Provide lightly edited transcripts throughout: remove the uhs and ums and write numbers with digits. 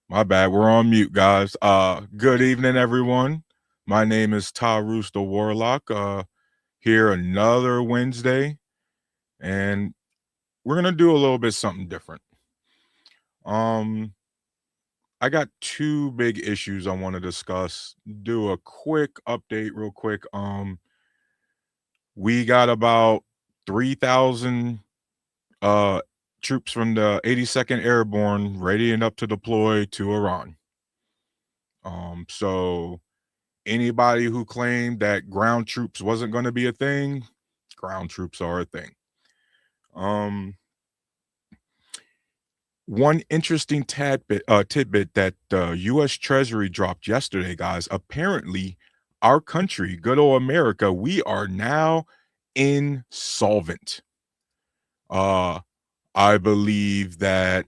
My bad. We're on mute, guys. Good evening, everyone. My name is Tarus the Warlock. Here another Wednesday, and we're gonna do a little bit something different. Um, I got two big issues I want to discuss. Do a quick update, real quick. We got about 3,000 uh troops from the 82nd Airborne readying up to deploy to Iran. So anybody who claimed that ground troops wasn't going to be a thing, ground troops are a thing. Um, One interesting tidbit that the U.S. Treasury dropped yesterday, guys. Apparently, our country, good old America, we are now insolvent. Uh, I believe that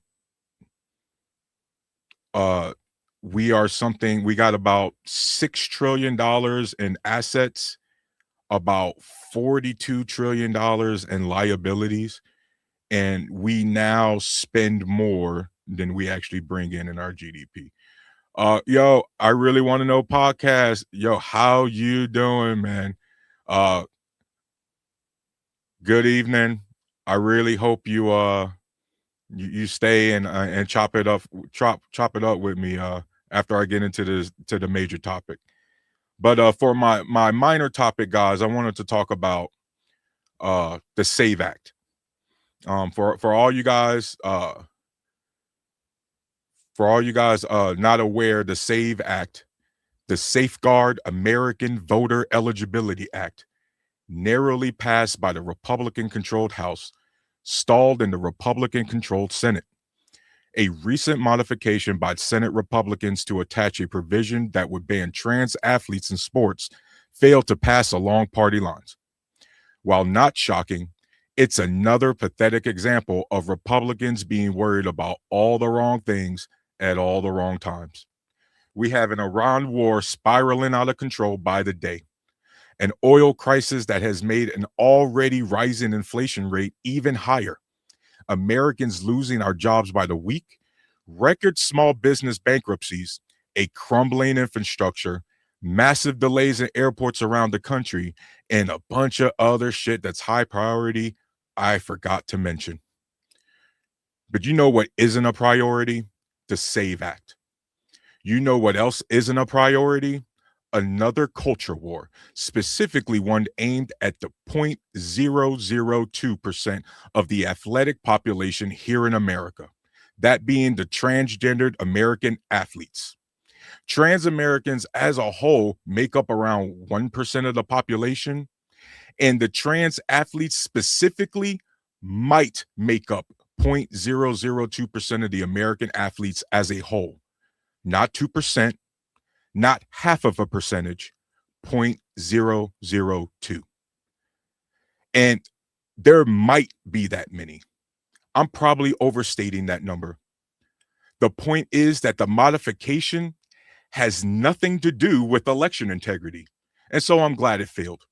uh, we got about $6 trillion in assets, about $42 trillion in liabilities, and we now spend more than we actually bring in our GDP. Yo, I really want to know podcast. Yo, how you doing, man? Uh Good evening. I really hope you stay and chop it up with me after I get into this to the major topic. But for my minor topic, guys, I wanted to talk about the SAVE Act. For all you guys not aware, the SAVE Act, the Safeguard American Voter Eligibility Act, narrowly passed by the Republican controlled House, stalled in the Republican controlled Senate. A recent modification by Senate Republicans to attach a provision that would ban trans athletes in sports failed to pass along party lines. While not shocking, it's another pathetic example of Republicans being worried about all the wrong things at all the wrong times. We have an Iran war spiraling out of control by the day, an oil crisis that has made an already rising inflation rate even higher, Americans losing our jobs by the week, record small business bankruptcies, a crumbling infrastructure, massive delays in airports around the country, and a bunch of other shit that's high priority I forgot to mention. But you know what isn't a priority? The SAVE Act. You know what else isn't a priority? Another culture war, specifically one aimed at the 0.002% of the athletic population here in America, that being the transgendered American athletes. Trans Americans as a whole make up around 1% of the population, and the trans athletes specifically might make up 0.002% of the American athletes as a whole, not 2%, not half of a percentage, 0.002. And there might be that many. I'm probably overstating that number. The point is that the modification has nothing to do with election integrity. And so I'm glad it failed.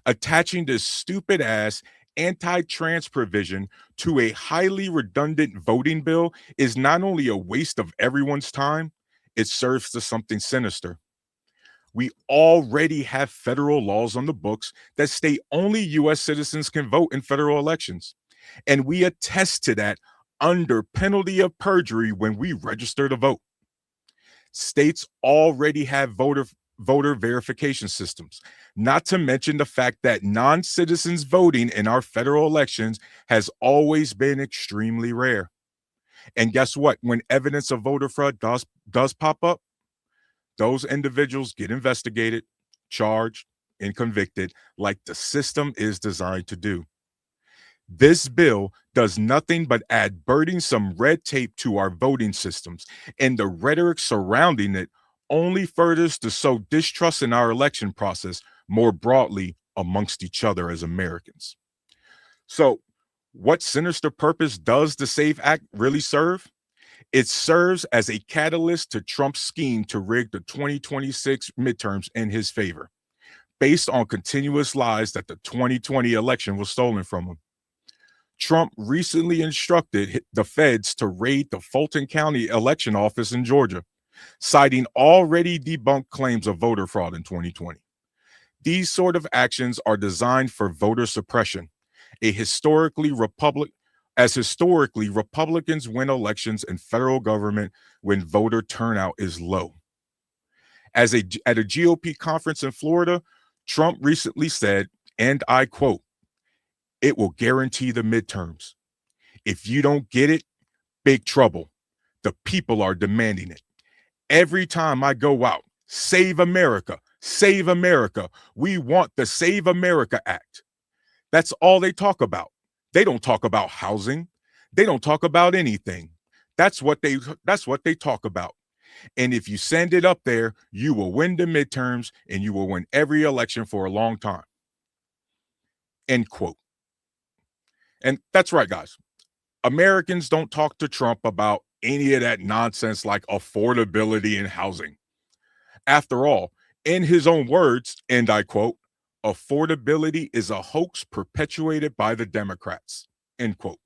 Attaching this stupid ass anti trans provision to a highly redundant voting bill is not only a waste of everyone's time, it serves to something sinister. We already have federal laws on the books that state only US citizens can vote in federal elections. And we attest to that under penalty of perjury when we register to vote. States already have voter verification systems, not to mention the fact that non-citizens voting in our federal elections has always been extremely rare. And guess what? When evidence of voter fraud does pop up, those individuals get investigated, charged, and convicted like the system is designed to do. This bill does nothing but add burdensome red tape to our voting systems, and the rhetoric surrounding it only furthers to sow distrust in our election process more broadly amongst each other as Americans. So, what sinister purpose does the SAFE Act really serve? It serves as a catalyst to Trump's scheme to rig the 2026 midterms in his favor, based on continuous lies that the 2020 election was stolen from him. Trump recently instructed the feds to raid the Fulton County election office in Georgia, citing already debunked claims of voter fraud in 2020. These sort of actions are designed for voter suppression, historically Republicans win elections in federal government when voter turnout is low. At a GOP conference in Florida, Trump recently said, and I quote, "It will guarantee the midterms. If you don't get it, big trouble. The people are demanding it. Every time I go out, save America, save America. We want the Save America Act." That's all they talk about. They don't talk about housing. They don't talk about anything. That's what they talk about. And if you send it up there, you will win the midterms and you will win every election for a long time. End quote. And that's right, guys. Americans don't talk to Trump about any of that nonsense like affordability and housing. After all, in his own words, and I quote, "Affordability is a hoax perpetuated by the Democrats." End quote.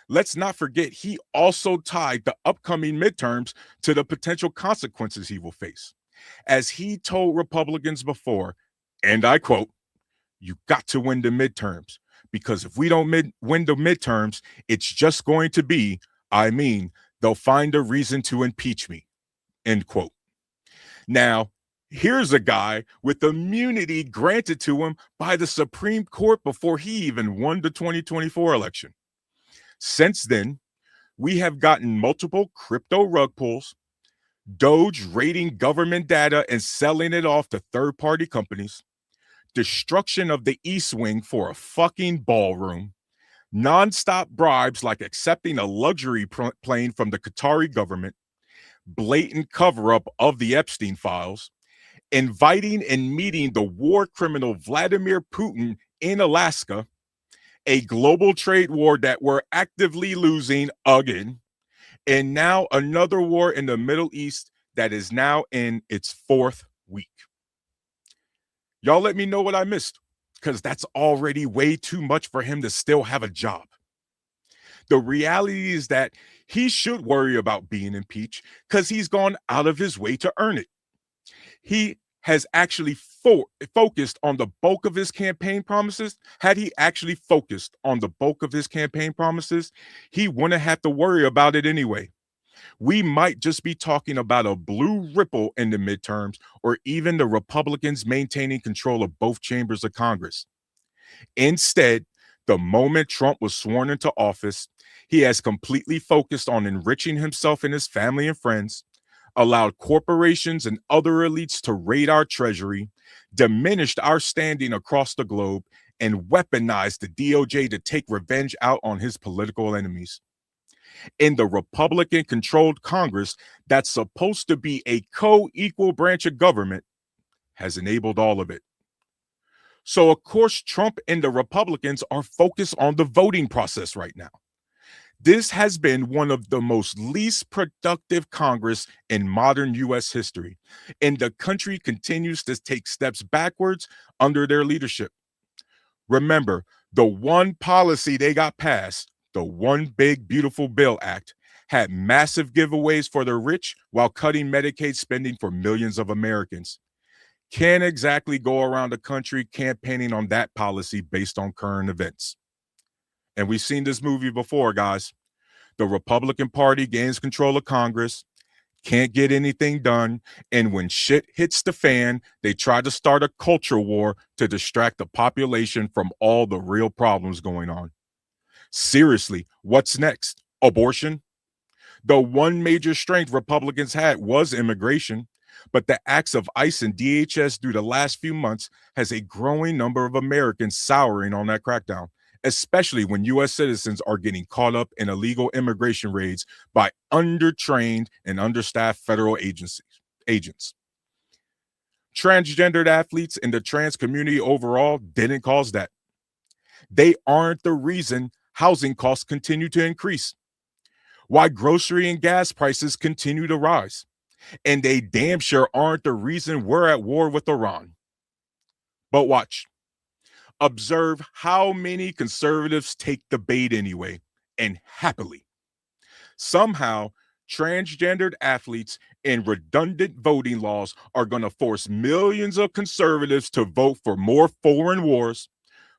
Let's not forget, he also tied the upcoming midterms to the potential consequences he will face. As he told Republicans before, and I quote, "You got to win the midterms, because if we don't win the midterms, it's just going to be, they'll find a reason to impeach me." End quote. Now, here's a guy with immunity granted to him by the Supreme Court before he even won the 2024 election. Since then, we have gotten multiple crypto rug pulls, Doge raiding government data and selling it off to third-party companies, destruction of the East Wing for a fucking ballroom, nonstop bribes like accepting a luxury plane from the Qatari government, blatant cover-up of the Epstein files, inviting and meeting the war criminal Vladimir Putin in Alaska, a global trade war that we're actively losing again, and now another war in the Middle East that is now in its fourth week. Y'all let me know what I missed, because that's already way too much for him to still have a job. The reality is that he should worry about being impeached because he's gone out of his way to earn it. He has actually focused on the bulk of his campaign promises. Had he actually focused on the bulk of his campaign promises, he wouldn't have to worry about it anyway. We might just be talking about a blue ripple in the midterms, or even the Republicans maintaining control of both chambers of Congress. Instead, the moment Trump was sworn into office, he has completely focused on enriching himself and his family and friends, allowed corporations and other elites to raid our treasury, diminished our standing across the globe, and weaponized the DOJ to take revenge out on his political enemies. In the Republican-controlled Congress that's supposed to be a co-equal branch of government, has enabled all of it. So, of course, Trump and the Republicans are focused on the voting process right now. This has been one of the most least productive Congress in modern U.S. history, and the country continues to take steps backwards under their leadership. Remember, the one policy they got passed, the One Big Beautiful Bill Act, had massive giveaways for the rich while cutting Medicaid spending for millions of Americans. Can't exactly go around the country campaigning on that policy based on current events. And we've seen this movie before, guys. The Republican Party gains control of Congress, can't get anything done, and when shit hits the fan, they try to start a culture war to distract the population from all the real problems going on. Seriously, what's next? Abortion? The one major strength Republicans had was immigration, but the acts of ICE and DHS through the last few months has a growing number of Americans souring on that crackdown, especially when U.S. citizens are getting caught up in illegal immigration raids by undertrained and understaffed federal agents. Transgendered athletes and the trans community overall didn't cause that. They aren't the reason housing costs continue to increase, why grocery and gas prices continue to rise, and they damn sure aren't the reason we're at war with Iran. But watch. Observe how many conservatives take the bait anyway, and happily. Somehow, transgendered athletes and redundant voting laws are going to force millions of conservatives to vote for more foreign wars,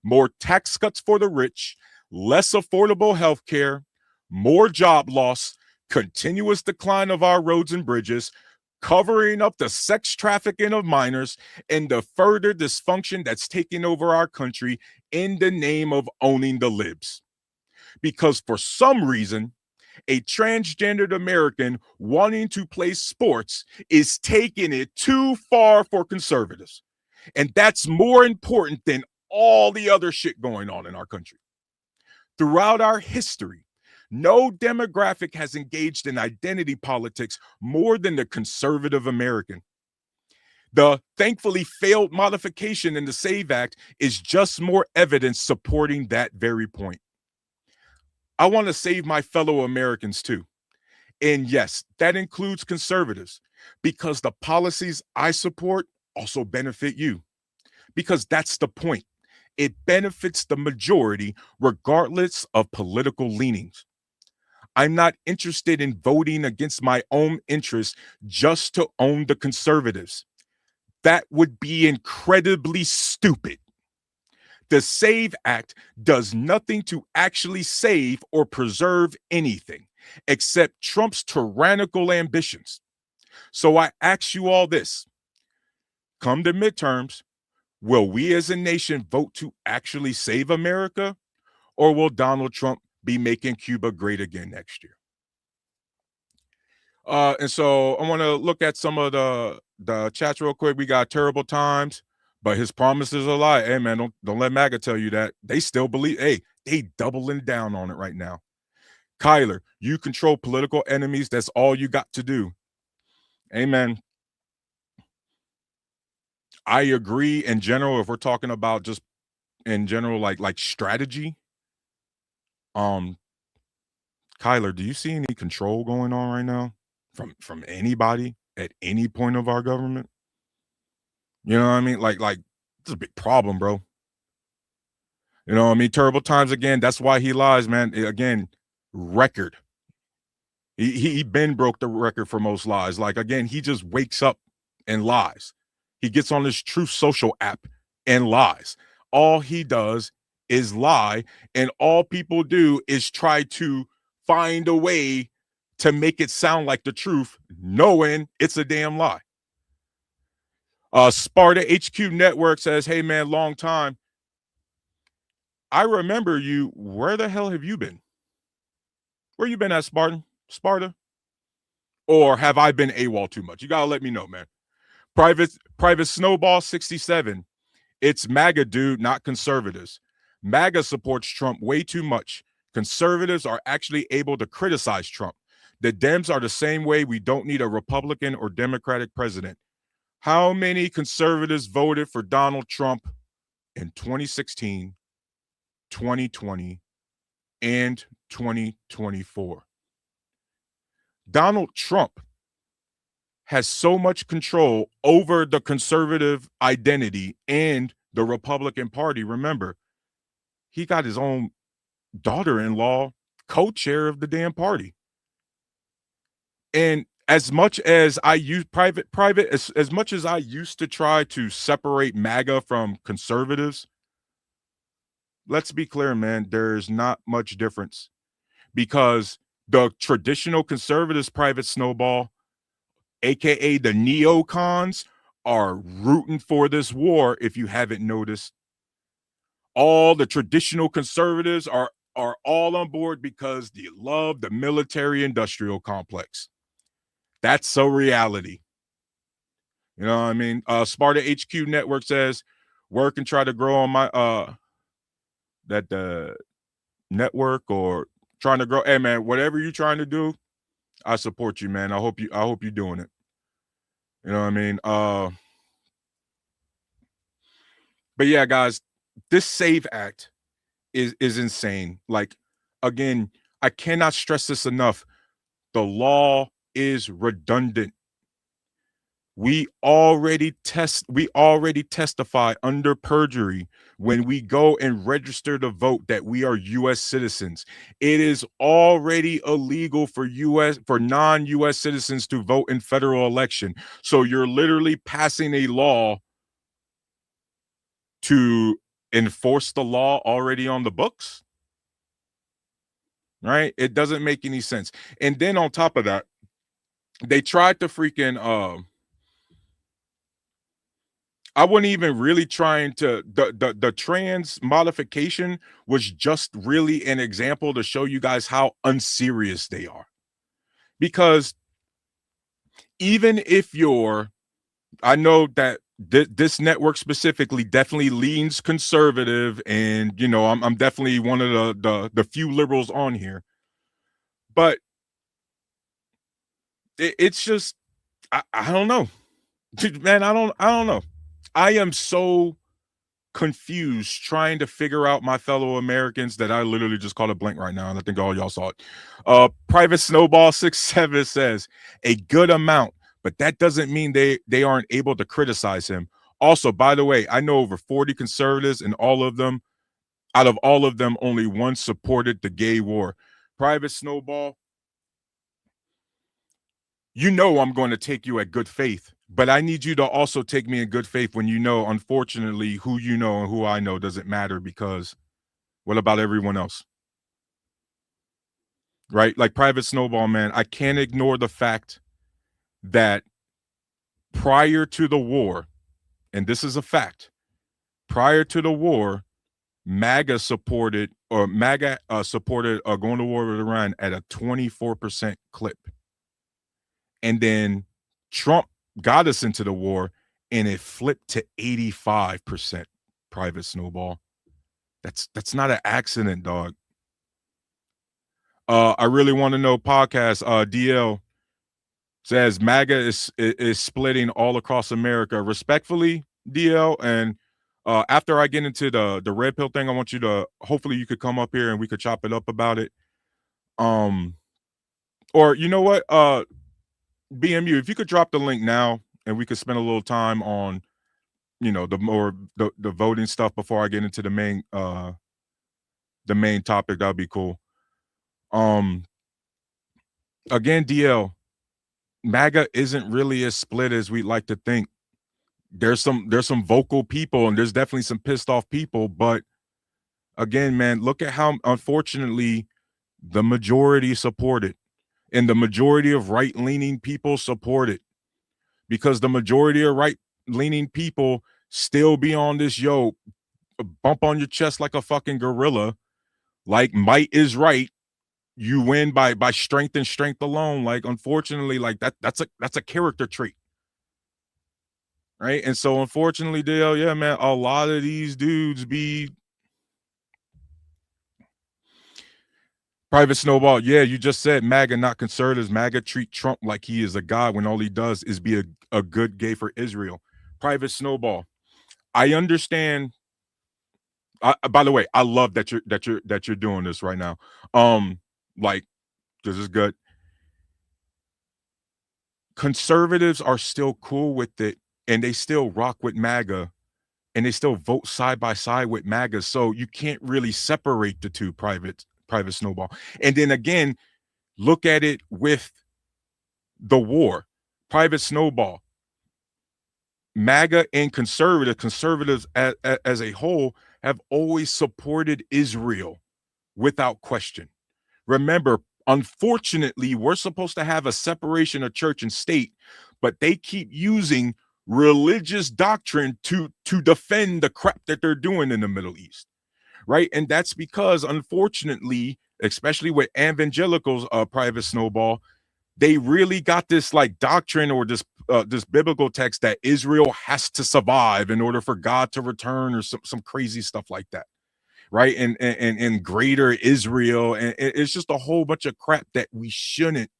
more tax cuts for the rich, less affordable health care, more job loss, continuous decline of our roads and bridges, covering up the sex trafficking of minors, and the further dysfunction that's taking over our country in the name of owning the libs. Because for some reason, a transgendered American wanting to play sports is taking it too far for conservatives. And that's more important than all the other shit going on in our country. Throughout our history, no demographic has engaged in identity politics more than the conservative American. The thankfully failed modification in the SAVE Act is just more evidence supporting that very point. I want to save my fellow Americans too. And yes, that includes conservatives, because the policies I support also benefit you. Because that's the point. It benefits the majority, regardless of political leanings. I'm not interested in voting against my own interests just to own the conservatives. That would be incredibly stupid. The SAVE Act does nothing to actually save or preserve anything except Trump's tyrannical ambitions. So I ask you all this. Come the midterms, will we as a nation vote to actually save America, or will Donald Trump be making Cuba great again next year? And so I want to look at some of the chats real quick. We got terrible times, but his promises are a lie. Hey man, don't let MAGA tell you that. They still believe. Hey, they doubling down on it right now. Kyler, you control political enemies. That's all you got to do. Amen. I agree in general. If we're talking about just in general, like strategy. Kyler, do you see any control going on right now from anybody at any point of our government? You know what I mean? Like it's a big problem, bro. You know what I mean? Terrible times again. That's why he lies, man. Again, record. He been broke the record for most lies. Like again, he just wakes up and lies. He gets on this Truth Social app and lies. All he does is lie, and all people do is try to find a way to make it sound like the truth, knowing it's a damn lie. Sparta HQ Network says, "Hey man, long time. I remember you. Where the hell have you been? Where you been at, Sparta? Or have I been AWOL too much? You gotta let me know, man." Private Snowball 67. It's MAGA, dude, not conservatives. MAGA supports Trump way too much. Conservatives are actually able to criticize Trump. The Dems are the same way. We don't need a Republican or Democratic president. How many conservatives voted for Donald Trump in 2016, 2020, and 2024? Donald Trump has so much control over the conservative identity and the Republican Party. Remember, he got his own daughter-in-law co-chair of the damn party. And as much as I use as much as I used to try to separate MAGA from conservatives, let's be clear, man, there's not much difference, because the traditional conservatives, Private Snowball, aka the neocons, are rooting for this war. If you haven't noticed, all the traditional conservatives are all on board because they love the military industrial complex. That's a reality. You know what I mean? Sparta HQ Network says, work and try to grow on my that network, or trying to grow. Hey man, whatever you're trying to do, I support you, man. I hope you're doing it. You know what I mean? But yeah, guys, this SAVE Act is insane. Like, again, I cannot stress this enough. The law is redundant. We already testify under perjury when we go and register to vote that we are US citizens. It is already illegal for non-US citizens to vote in federal election. So you're literally passing a law to enforce the law already on the books, right? It doesn't make any sense. And then on top of that, they tried to freaking I wasn't even really trying to the trans modification was just really an example to show you guys how unserious they are. Because even if you're I know that this network specifically definitely leans conservative, and I'm definitely one of the few liberals on here. But it's just I don't know. Man, I don't know. I am so confused trying to figure out my fellow Americans that I literally just called a blank right now, and I think all y'all saw it. Private Snowball 67 says a good amount, but that doesn't mean they aren't able to criticize him. Also, by the way, I know over 40 conservatives, and out of all of them, only one supported the gay war. Private Snowball, I'm going to take you at good faith, but I need you to also take me in good faith when unfortunately, who you know and who I know doesn't matter, because what about everyone else? Right? Like Private Snowball, man, I can't ignore the fact that prior to the war, and this is a fact, prior to the war, MAGA supported going to war with Iran at a 24% clip. And then Trump got us into the war and it flipped to 85%. Private Snowball. That's not an accident, dog. I really want to know podcast. DL says MAGA is splitting all across America. Respectfully, DL, and after I get into the red pill thing, I want you to hopefully you could come up here and we could chop it up about it. Or you know what? BMU, if you could drop the link now and we could spend a little time on the voting stuff before I get into the main topic, that'd be cool. Again, DL, MAGA isn't really as split as we'd like to think. There's some vocal people and there's definitely some pissed off people, but again, man, look at how unfortunately the majority support it, and the majority of right-leaning people support it, because the majority of right-leaning people still be on this bump on your chest like a fucking gorilla, like might is right. You win by strength and strength alone. Like, unfortunately, like that's a character trait. Right. And so unfortunately, Dale, yeah, man, a lot of these dudes be Private Snowball. Yeah, you just said MAGA, not conservatives. MAGA treat Trump like he is a god when all he does is be a good gay for Israel. Private Snowball. I understand. By the way, I love that you're doing this right now. Like, this is good. Conservatives are still cool with it, and they still rock with MAGA, and they still vote side by side with MAGA. So you can't really separate the two. Private Snowball. And then again, look at it with the war. Private Snowball. MAGA and conservatives as a whole have always supported Israel without question. Remember, unfortunately, we're supposed to have a separation of church and state, but they keep using religious doctrine to defend the crap that they're doing in the Middle East, right? And that's because, unfortunately, especially with evangelicals, Private Snowball, they really got this like doctrine or this biblical text that Israel has to survive in order for God to return, or some crazy stuff like that, right? And greater Israel, and it's just a whole bunch of crap that we shouldn't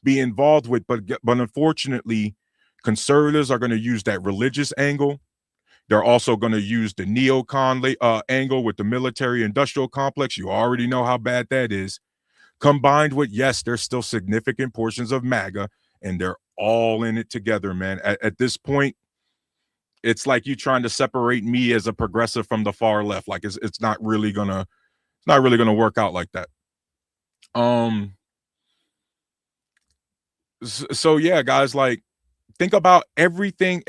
be involved with. But unfortunately, conservatives are going to use that religious angle. They're also going to use the neocon angle with the military industrial complex. You already know how bad that is. Combined with, yes, there's still significant portions of MAGA, and they're all in it together, man. At this point, it's like you trying to separate me as a progressive from the far left. Like it's not really gonna work out like that. Um, so yeah, guys, like think about everything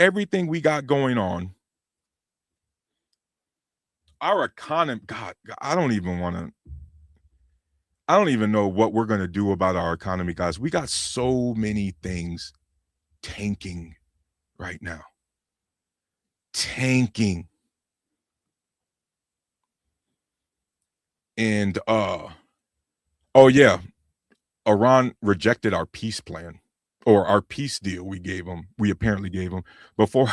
we got going on. Our economy, God, I don't even know what we're gonna do about our economy, guys. We got so many things tanking right now. Tanking. And oh yeah, Iran rejected our peace plan or our peace deal we gave them. We apparently gave them before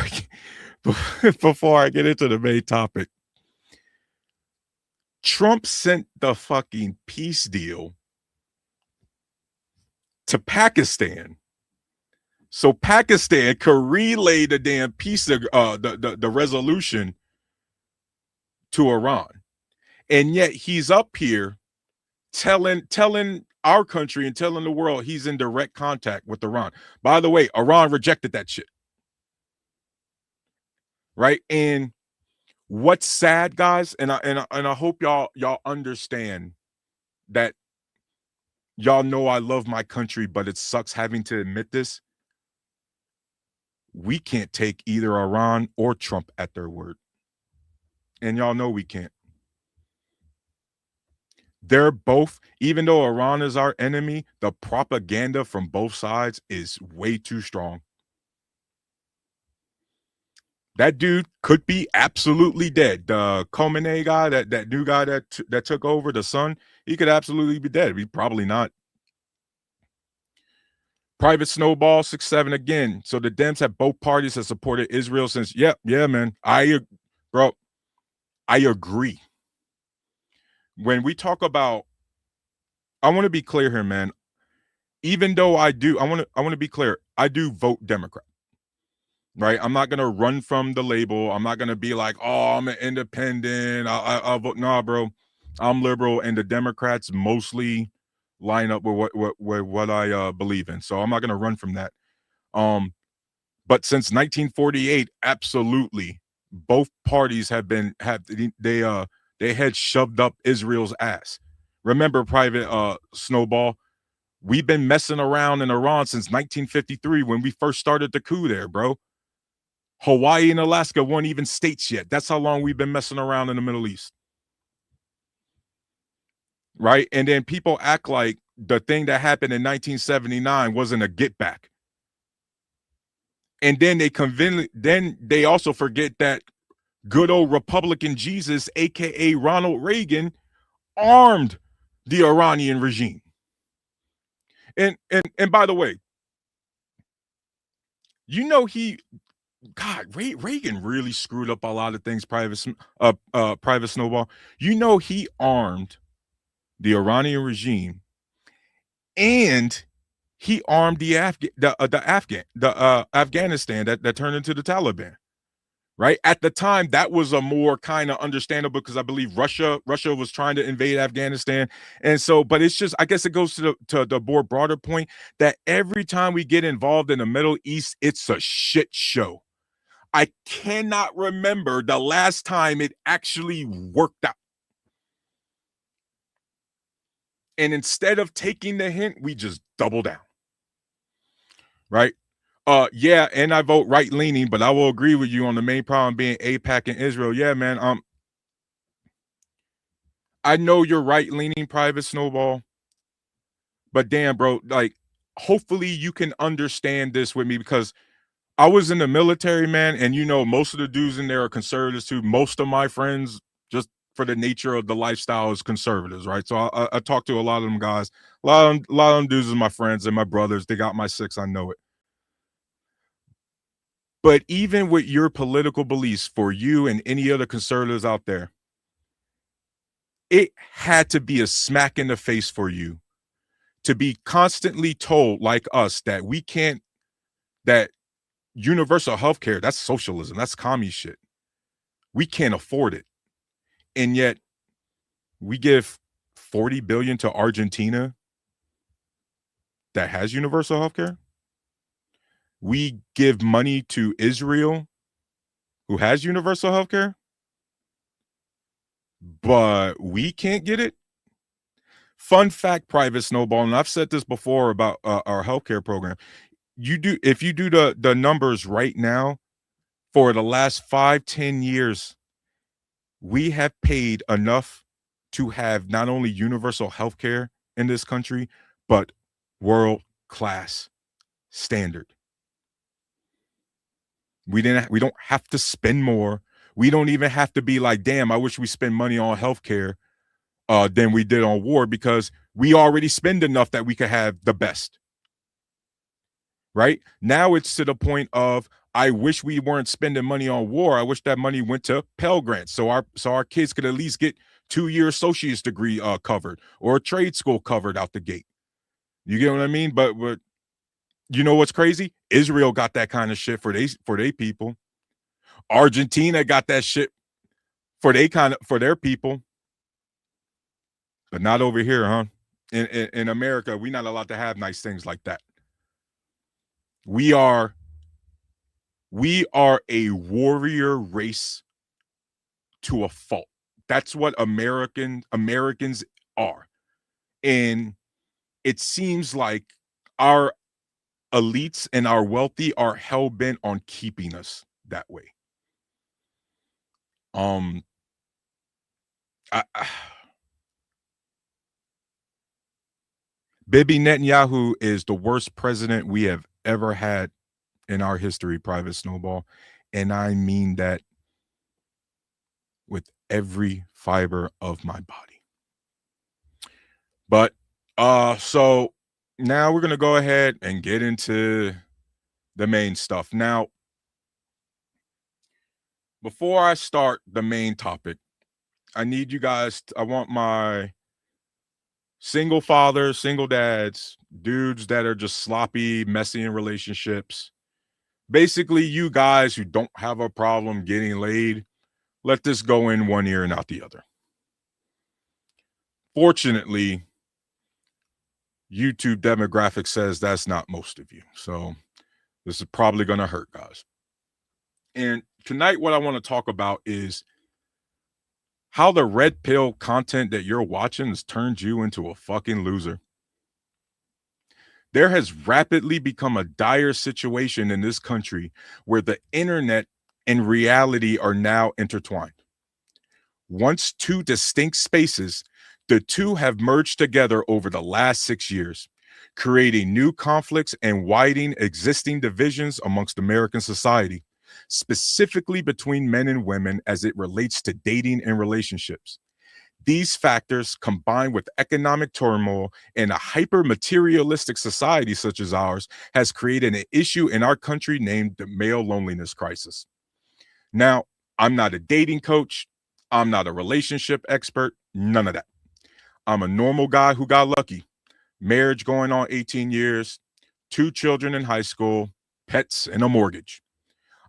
before I get into the main topic. Trump sent the fucking peace deal to Pakistan. So Pakistan could relay the damn peace the resolution to Iran. And yet he's up here telling our country and telling the world he's in direct contact with Iran. By the way, Iran rejected that shit. Right? And what's sad, guys, and I hope y'all understand that y'all know I love my country, but it sucks having to admit this. We can't take either Iran or Trump at their word. And y'all know we can't. They're both, even though Iran is our enemy, the propaganda from both sides is way too strong. That dude could be absolutely dead. The Khamenei guy, that new guy that took over, the son, he could absolutely be dead. He probably not. Private Snowball 6-7 again. So the Dems have both parties that supported Israel since. Yeah, man. Bro, I agree. When we talk about, I want to be clear here, man. Even though I want to be clear. I do vote Democrat. Right? I'm not gonna run from the label. I'm not gonna be like, oh, I'm an independent. I'll vote. Nah, bro. I'm liberal, and the Democrats mostly line up with what I believe in. So I'm not gonna run from that. But since 1948, absolutely, both parties have they had shoved up Israel's ass. Remember, Private Snowball, we've been messing around in Iran since 1953 when we first started the coup there, bro. Hawaii and Alaska weren't even states yet. That's how long we've been messing around in the Middle East. Right? And then people act like the thing that happened in 1979 wasn't a get back. And then they also forget that good old Republican Jesus, aka Ronald Reagan, armed the Iranian regime. And by the way, you know God, Reagan really screwed up a lot of things. Private Snowball. You know he armed the Iranian regime, and he armed the Afghanistan that turned into the Taliban. Right at the time, that was a more kind of understandable because I believe Russia was trying to invade Afghanistan, and so. But it's just, I guess it goes to the more broader point that every time we get involved in the Middle East, it's a shit show. I cannot remember the last time it actually worked out. And instead of taking the hint, we just double down. Right? Yeah, and I vote right leaning, but I will agree with you on the main problem being AIPAC and Israel. Yeah, man. I know you're right leaning, Private Snowball, but damn, bro, like hopefully you can understand this with me because I was in the military, man, and you know most of the dudes in there are conservatives too. Most of my friends, just for the nature of the lifestyle, is conservatives, right? So I talk to a lot of them guys. A lot of them dudes are my friends and my brothers. They got my six. I know it. But even with your political beliefs, for you and any other conservatives out there, it had to be a smack in the face for you to be constantly told, like us, that we can't, that universal health care, that's socialism, that's commie shit. We can't afford it. And yet we give 40 billion to Argentina that has universal health care. we give money to Israel, who has universal healthcare, but we can't get it. Fun fact, Private Snowball, and I've said this before about our healthcare program. If you do the numbers right now, for the last 5-10 years, we have paid enough to have not only universal healthcare in this country, but world class standard. We don't have to spend more. We don't even have to be like, damn, I wish we spend money on healthcare than we did on war, because we already spend enough that we could have the best. Right now, it's to the point of, I wish we weren't spending money on war. I wish that money went to Pell Grants, so our kids could at least get 2-year associate's degree covered, or a trade school covered out the gate. You get what I mean? But you know what's crazy? Israel got that kind of shit for their people. Argentina got that shit for their people, but not over here, huh? In America, we're not allowed to have nice things like that. We are a warrior race to a fault. That's what Americans are. And it seems like our elites and our wealthy are hell-bent on keeping us that way. Bibi Netanyahu is the worst president we have ever had in our history, Private Snowball. And I mean that with every fiber of my body. But so now we're going to go ahead and get into the main stuff. Now, before I start the main topic, I need you guys, I want my single fathers, single dads, dudes that are just sloppy, messy in relationships. Basically, you guys who don't have a problem getting laid, let this go in one ear and out the other. Fortunately, YouTube demographic says that's not most of you. So this is probably going to hurt, guys. And tonight, what I want to talk about is how the red pill content that you're watching has turned you into a fucking loser. There has rapidly become a dire situation in this country where the internet and reality are now intertwined. Once two distinct spaces, the two have merged together over the last 6 years, creating new conflicts and widening existing divisions amongst American society, specifically between men and women as it relates to dating and relationships. These factors, combined with economic turmoil and a hyper-materialistic society such as ours, has created an issue in our country named the male loneliness crisis. Now, I'm not a dating coach. I'm not a relationship expert. None of that. I'm a normal guy who got lucky. Marriage going on 18 years, 2 children in high school, pets, and a mortgage.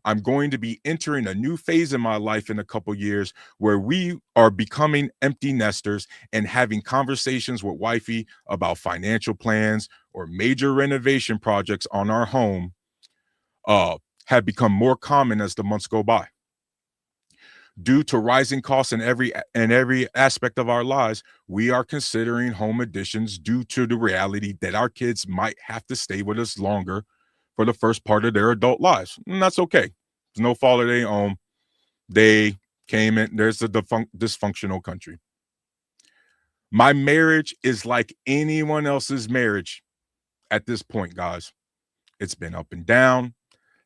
I'm going to be entering a new phase in my life in a couple years where we are becoming empty nesters and having conversations with wifey about financial plans or major renovation projects on our home have become more common as the months go by. Due to rising costs in every aspect of our lives, we are considering home additions due to the reality that our kids might have to stay with us longer for the first part of their adult lives. And that's okay. There's no fault of their own. They came in. There's a dysfunctional country. My marriage is like anyone else's marriage at this point, guys. It's been up and down,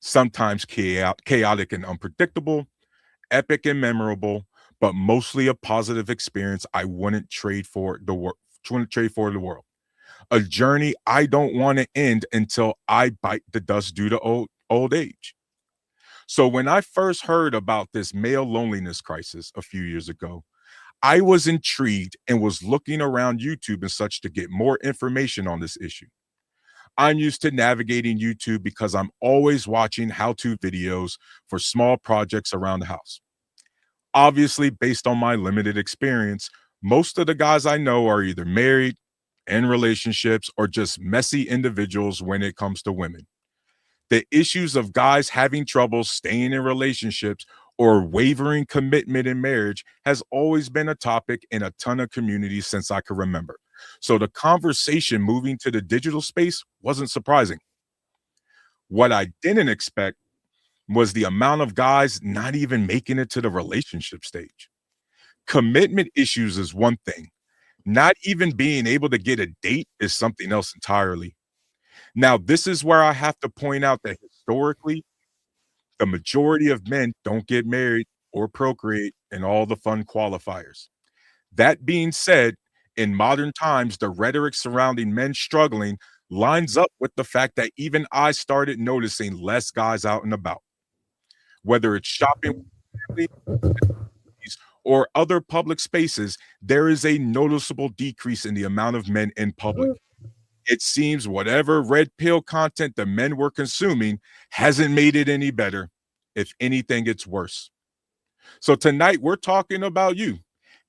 sometimes chaotic and unpredictable, epic and memorable, but mostly a positive experience I wouldn't trade for the world. A journey I don't want to end until I bite the dust due to old age. So when I first heard about this male loneliness crisis a few years ago, I was intrigued and was looking around YouTube and such to get more information on this issue. I'm used to navigating YouTube because I'm always watching how-to videos for small projects around the house. Obviously, based on my limited experience, most of the guys I know are either married, in relationships, or just messy individuals when it comes to women. The issues of guys having trouble staying in relationships or wavering commitment in marriage has always been a topic in a ton of communities since I can remember. So the conversation moving to the digital space wasn't surprising. What I didn't expect was the amount of guys not even making it to the relationship stage. Commitment issues is one thing. Not even being able to get a date is something else entirely. Now, this is where I have to point out that historically, the majority of men don't get married or procreate and all the fun qualifiers. That being said, in modern times, the rhetoric surrounding men struggling lines up with the fact that even I started noticing less guys out and about, whether it's shopping with families or other public spaces. There is a noticeable decrease in the amount of men in public. It seems whatever red pill content the men were consuming hasn't made it any better. If anything, it's worse. So tonight we're talking about you,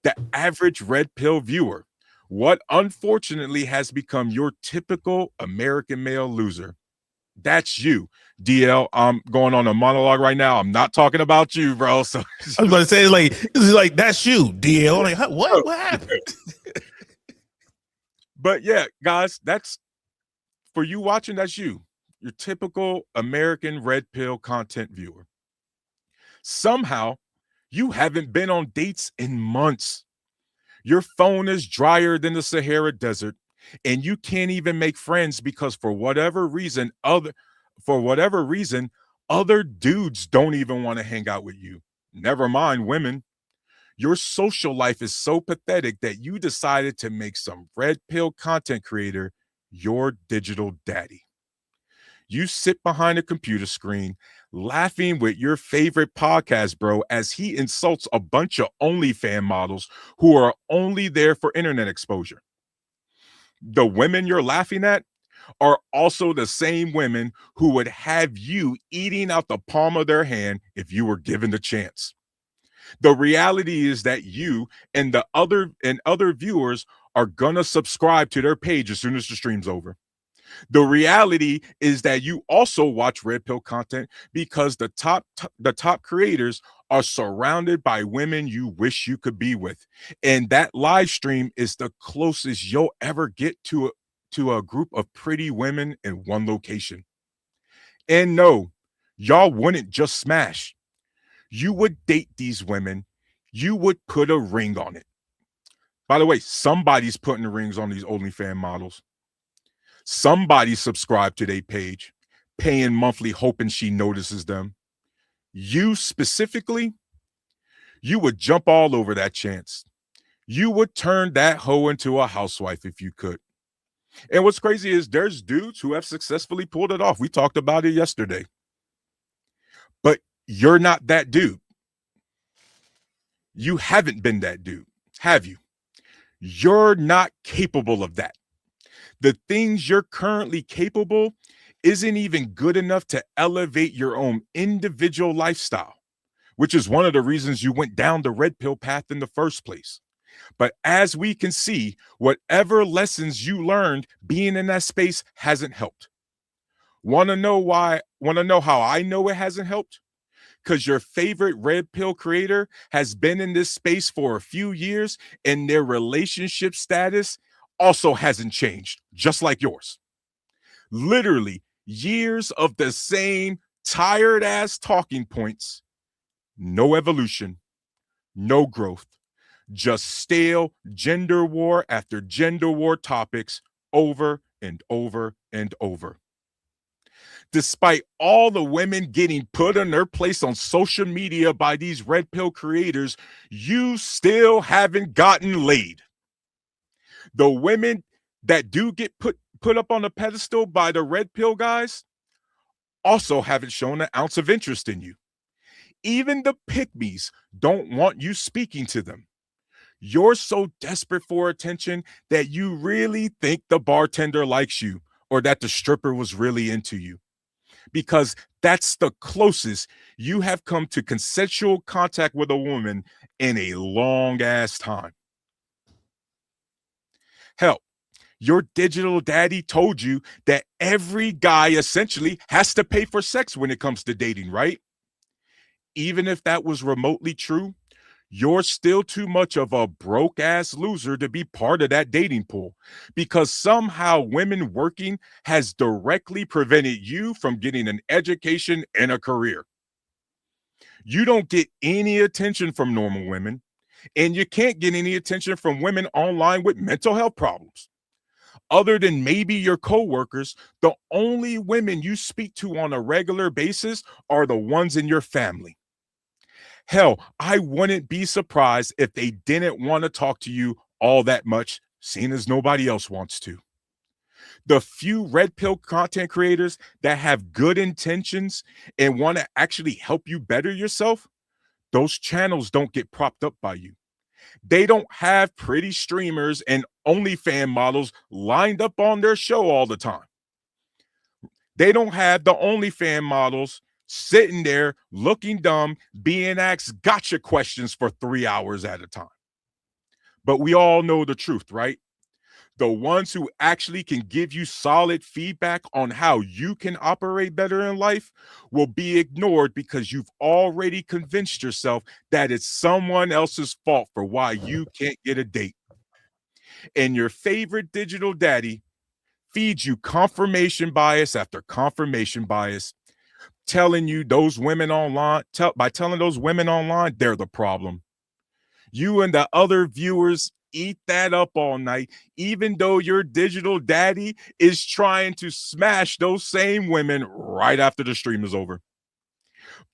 the average red pill viewer. What unfortunately has become your typical American male loser. That's you, DL. I'm going on a monologue right now. I'm not talking about you, bro. So I was about to say, it's like that's you, DL. Like, what happened? But yeah, guys, that's for you watching. That's you, your typical American red pill content viewer. Somehow, you haven't been on dates in months. Your phone is drier than the Sahara Desert, and you can't even make friends because for whatever reason, other dudes don't even want to hang out with you. Never mind women. Your social life is so pathetic that you decided to make some red pill content creator your digital daddy. You sit behind a computer screen laughing with your favorite podcast bro as he insults a bunch of OnlyFans models who are only there for internet exposure. The women you're laughing at are also the same women who would have you eating out the palm of their hand if you were given the chance. The reality is that you and the other viewers are gonna subscribe to their page as soon as the stream's over. The reality is that you also watch red pill content because the top creators are surrounded by women you wish you could be with. And that live stream is the closest you'll ever get to a group of pretty women in one location. And no, y'all wouldn't just smash. You would date these women. You would put a ring on it. By the way, somebody's putting the rings on these OnlyFans models. Somebody subscribed to their page, paying monthly, hoping she notices them. You specifically, you would jump all over that chance. You would turn that hoe into a housewife if you could. And what's crazy is there's dudes who have successfully pulled it off. We talked about it yesterday. But you're not that dude. You haven't been that dude, have you? You're not capable of that. The things you're currently capable isn't even good enough to elevate your own individual lifestyle, which is one of the reasons you went down the red pill path in the first place. But as we can see, whatever lessons you learned being in that space hasn't helped. Want to know why? Want to know how I know it hasn't helped? Because your favorite red pill creator has been in this space for a few years and their relationship status also hasn't changed, just like yours. Literally years of the same tired ass talking points, no evolution, no growth, just stale gender war after gender war topics over and over and over. Despite all the women getting put in their place on social media by these red pill creators, you still haven't gotten laid. The women that do get put up on a pedestal by the red pill guys also haven't shown an ounce of interest in you. Even the pygmies don't want you speaking to them. You're so desperate for attention that you really think the bartender likes you or that the stripper was really into you, because that's the closest you have come to consensual contact with a woman in a long ass time. Hell, Your digital daddy told you that every guy essentially has to pay for sex when it comes to dating, right? Even if that was remotely true, you're still too much of a broke ass loser to be part of that dating pool because somehow women working has directly prevented you from getting an education and a career. You don't get any attention from normal women, and you can't get any attention from women online with mental health problems. Other than maybe your coworkers, the only women you speak to on a regular basis are the ones in your family. Hell, I wouldn't be surprised if they didn't want to talk to you all that much, seeing as nobody else wants to. The few red pill content creators that have good intentions and want to actually help you better yourself, those channels don't get propped up by you. They don't have pretty streamers and OnlyFans models lined up on their show all the time. They don't have the OnlyFans models sitting there looking dumb, being asked gotcha questions for 3 hours at a time. But we all know the truth, right? The ones who actually can give you solid feedback on how you can operate better in life will be ignored because you've already convinced yourself that it's someone else's fault for why you can't get a date. And your favorite digital daddy feeds you confirmation bias after confirmation bias, telling you those women online, by telling those women online they're the problem. You and the other viewers eat that up all night, even though your digital daddy is trying to smash those same women right after the stream is over.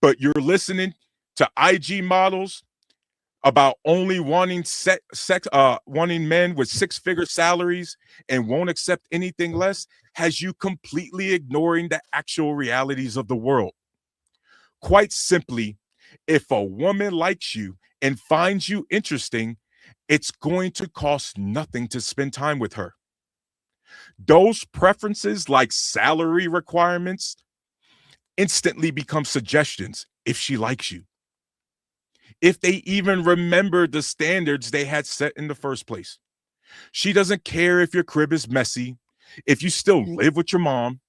But you're listening to IG models about only wanting wanting men with six-figure salaries and won't accept anything less, has you completely ignoring the actual realities of the world. Quite simply, if a woman likes you and finds you interesting, it's going to cost nothing to spend time with her. Those preferences, like salary requirements, instantly become suggestions if she likes you. If they even remember the standards they had set in the first place. She doesn't care if your crib is messy, if you still live with your mom,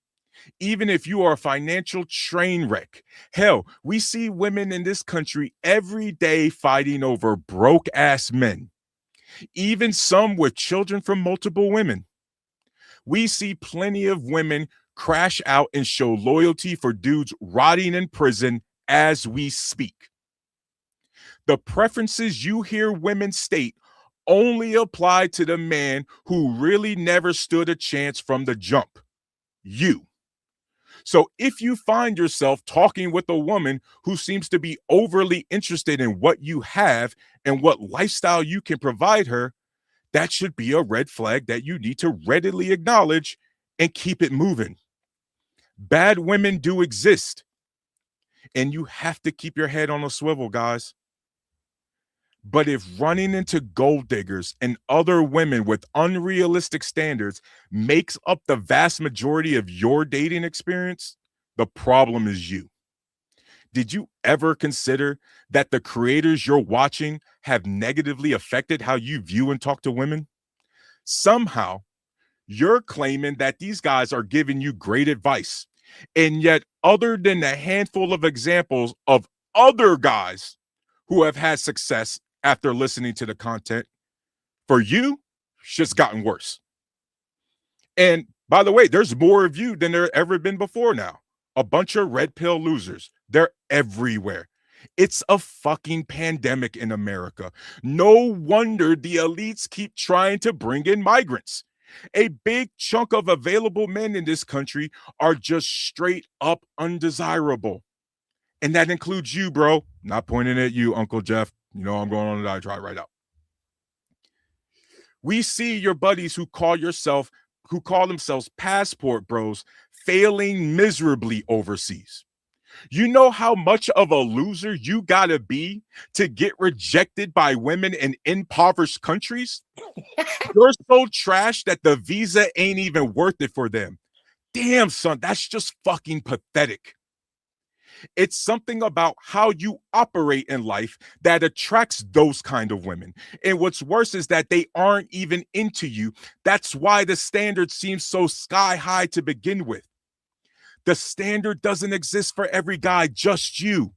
even if you are a financial train wreck. Hell, we see women in this country every day fighting over broke ass men, even some with children from multiple women. We see plenty of women crash out and show loyalty for dudes rotting in prison as we speak. The preferences you hear women state only apply to the man who really never stood a chance from the jump. You. So if you find yourself talking with a woman who seems to be overly interested in what you have and what lifestyle you can provide her, that should be a red flag that you need to readily acknowledge and keep it moving. Bad women do exist, and you have to keep your head on a swivel, guys. But if running into gold diggers and other women with unrealistic standards makes up the vast majority of your dating experience, the problem is you. Did you ever consider that the creators you're watching have negatively affected how you view and talk to women? Somehow, you're claiming that these guys are giving you great advice. And yet, other than a handful of examples of other guys who have had success after listening to the content, for you, shit's gotten worse. And by the way, there's more of you than there ever been before now. A bunch of red pill losers. They're everywhere. It's a fucking pandemic in America. No wonder the elites keep trying to bring in migrants. A big chunk of available men in this country are just straight up undesirable. And that includes you, bro. Not pointing at you, Uncle Jeff. You know I'm going on a diatribe right now. We see your buddies who call themselves passport bros failing miserably overseas. You know how much of a loser you gotta be to get rejected by women in impoverished countries? You're so trash that the visa ain't even worth it for them. Damn, son, that's just fucking pathetic. It's something about how you operate in life that attracts those kind of women. And what's worse is that they aren't even into you. That's why the standard seems so sky high to begin with. The standard doesn't exist for every guy, just you.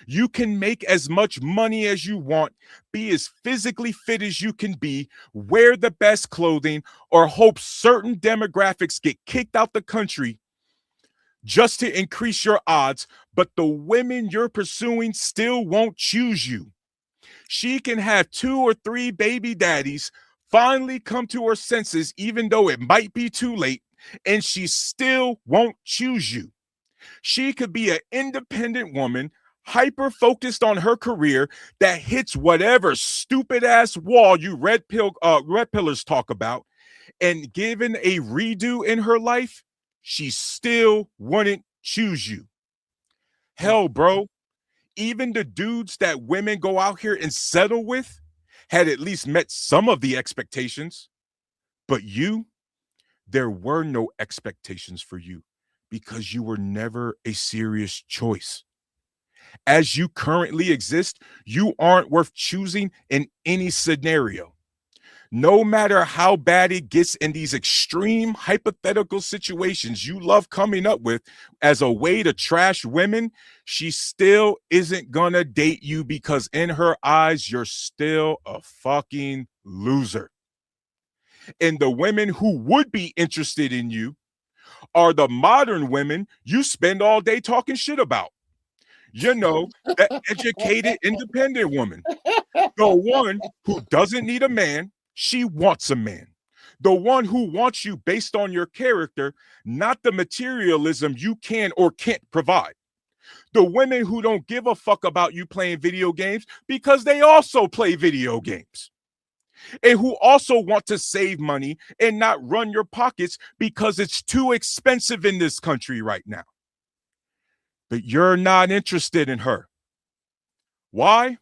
You can make as much money as you want, be as physically fit as you can be, wear the best clothing, or hope certain demographics get kicked out the country just to increase your odds, but the women you're pursuing still won't choose you. She can have 2 or 3 baby daddies, finally come to her senses, even though it might be too late, and she still won't choose you. She could be an independent woman, hyper focused on her career that hits whatever stupid ass wall you red pillars talk about, and given a redo in her life, she still wouldn't choose you. Hell, bro, even the dudes that women go out here and settle with had at least met some of the expectations. But you, there were no expectations for you because you were never a serious choice. As you currently exist, you aren't worth choosing in any scenario. No matter how bad it gets in these extreme hypothetical situations you love coming up with as a way to trash women, she still isn't gonna date you because in her eyes, you're still a fucking loser. And the women who would be interested in you are the modern women you spend all day talking shit about. You know, that educated, independent woman. The one who doesn't need a man, she wants a man. The one who wants you based on your character, not the materialism you can or can't provide. The women who don't give a fuck about you playing video games because they also play video games. And who also want to save money and not run your pockets because it's too expensive in this country right now. But you're not interested in her. Why?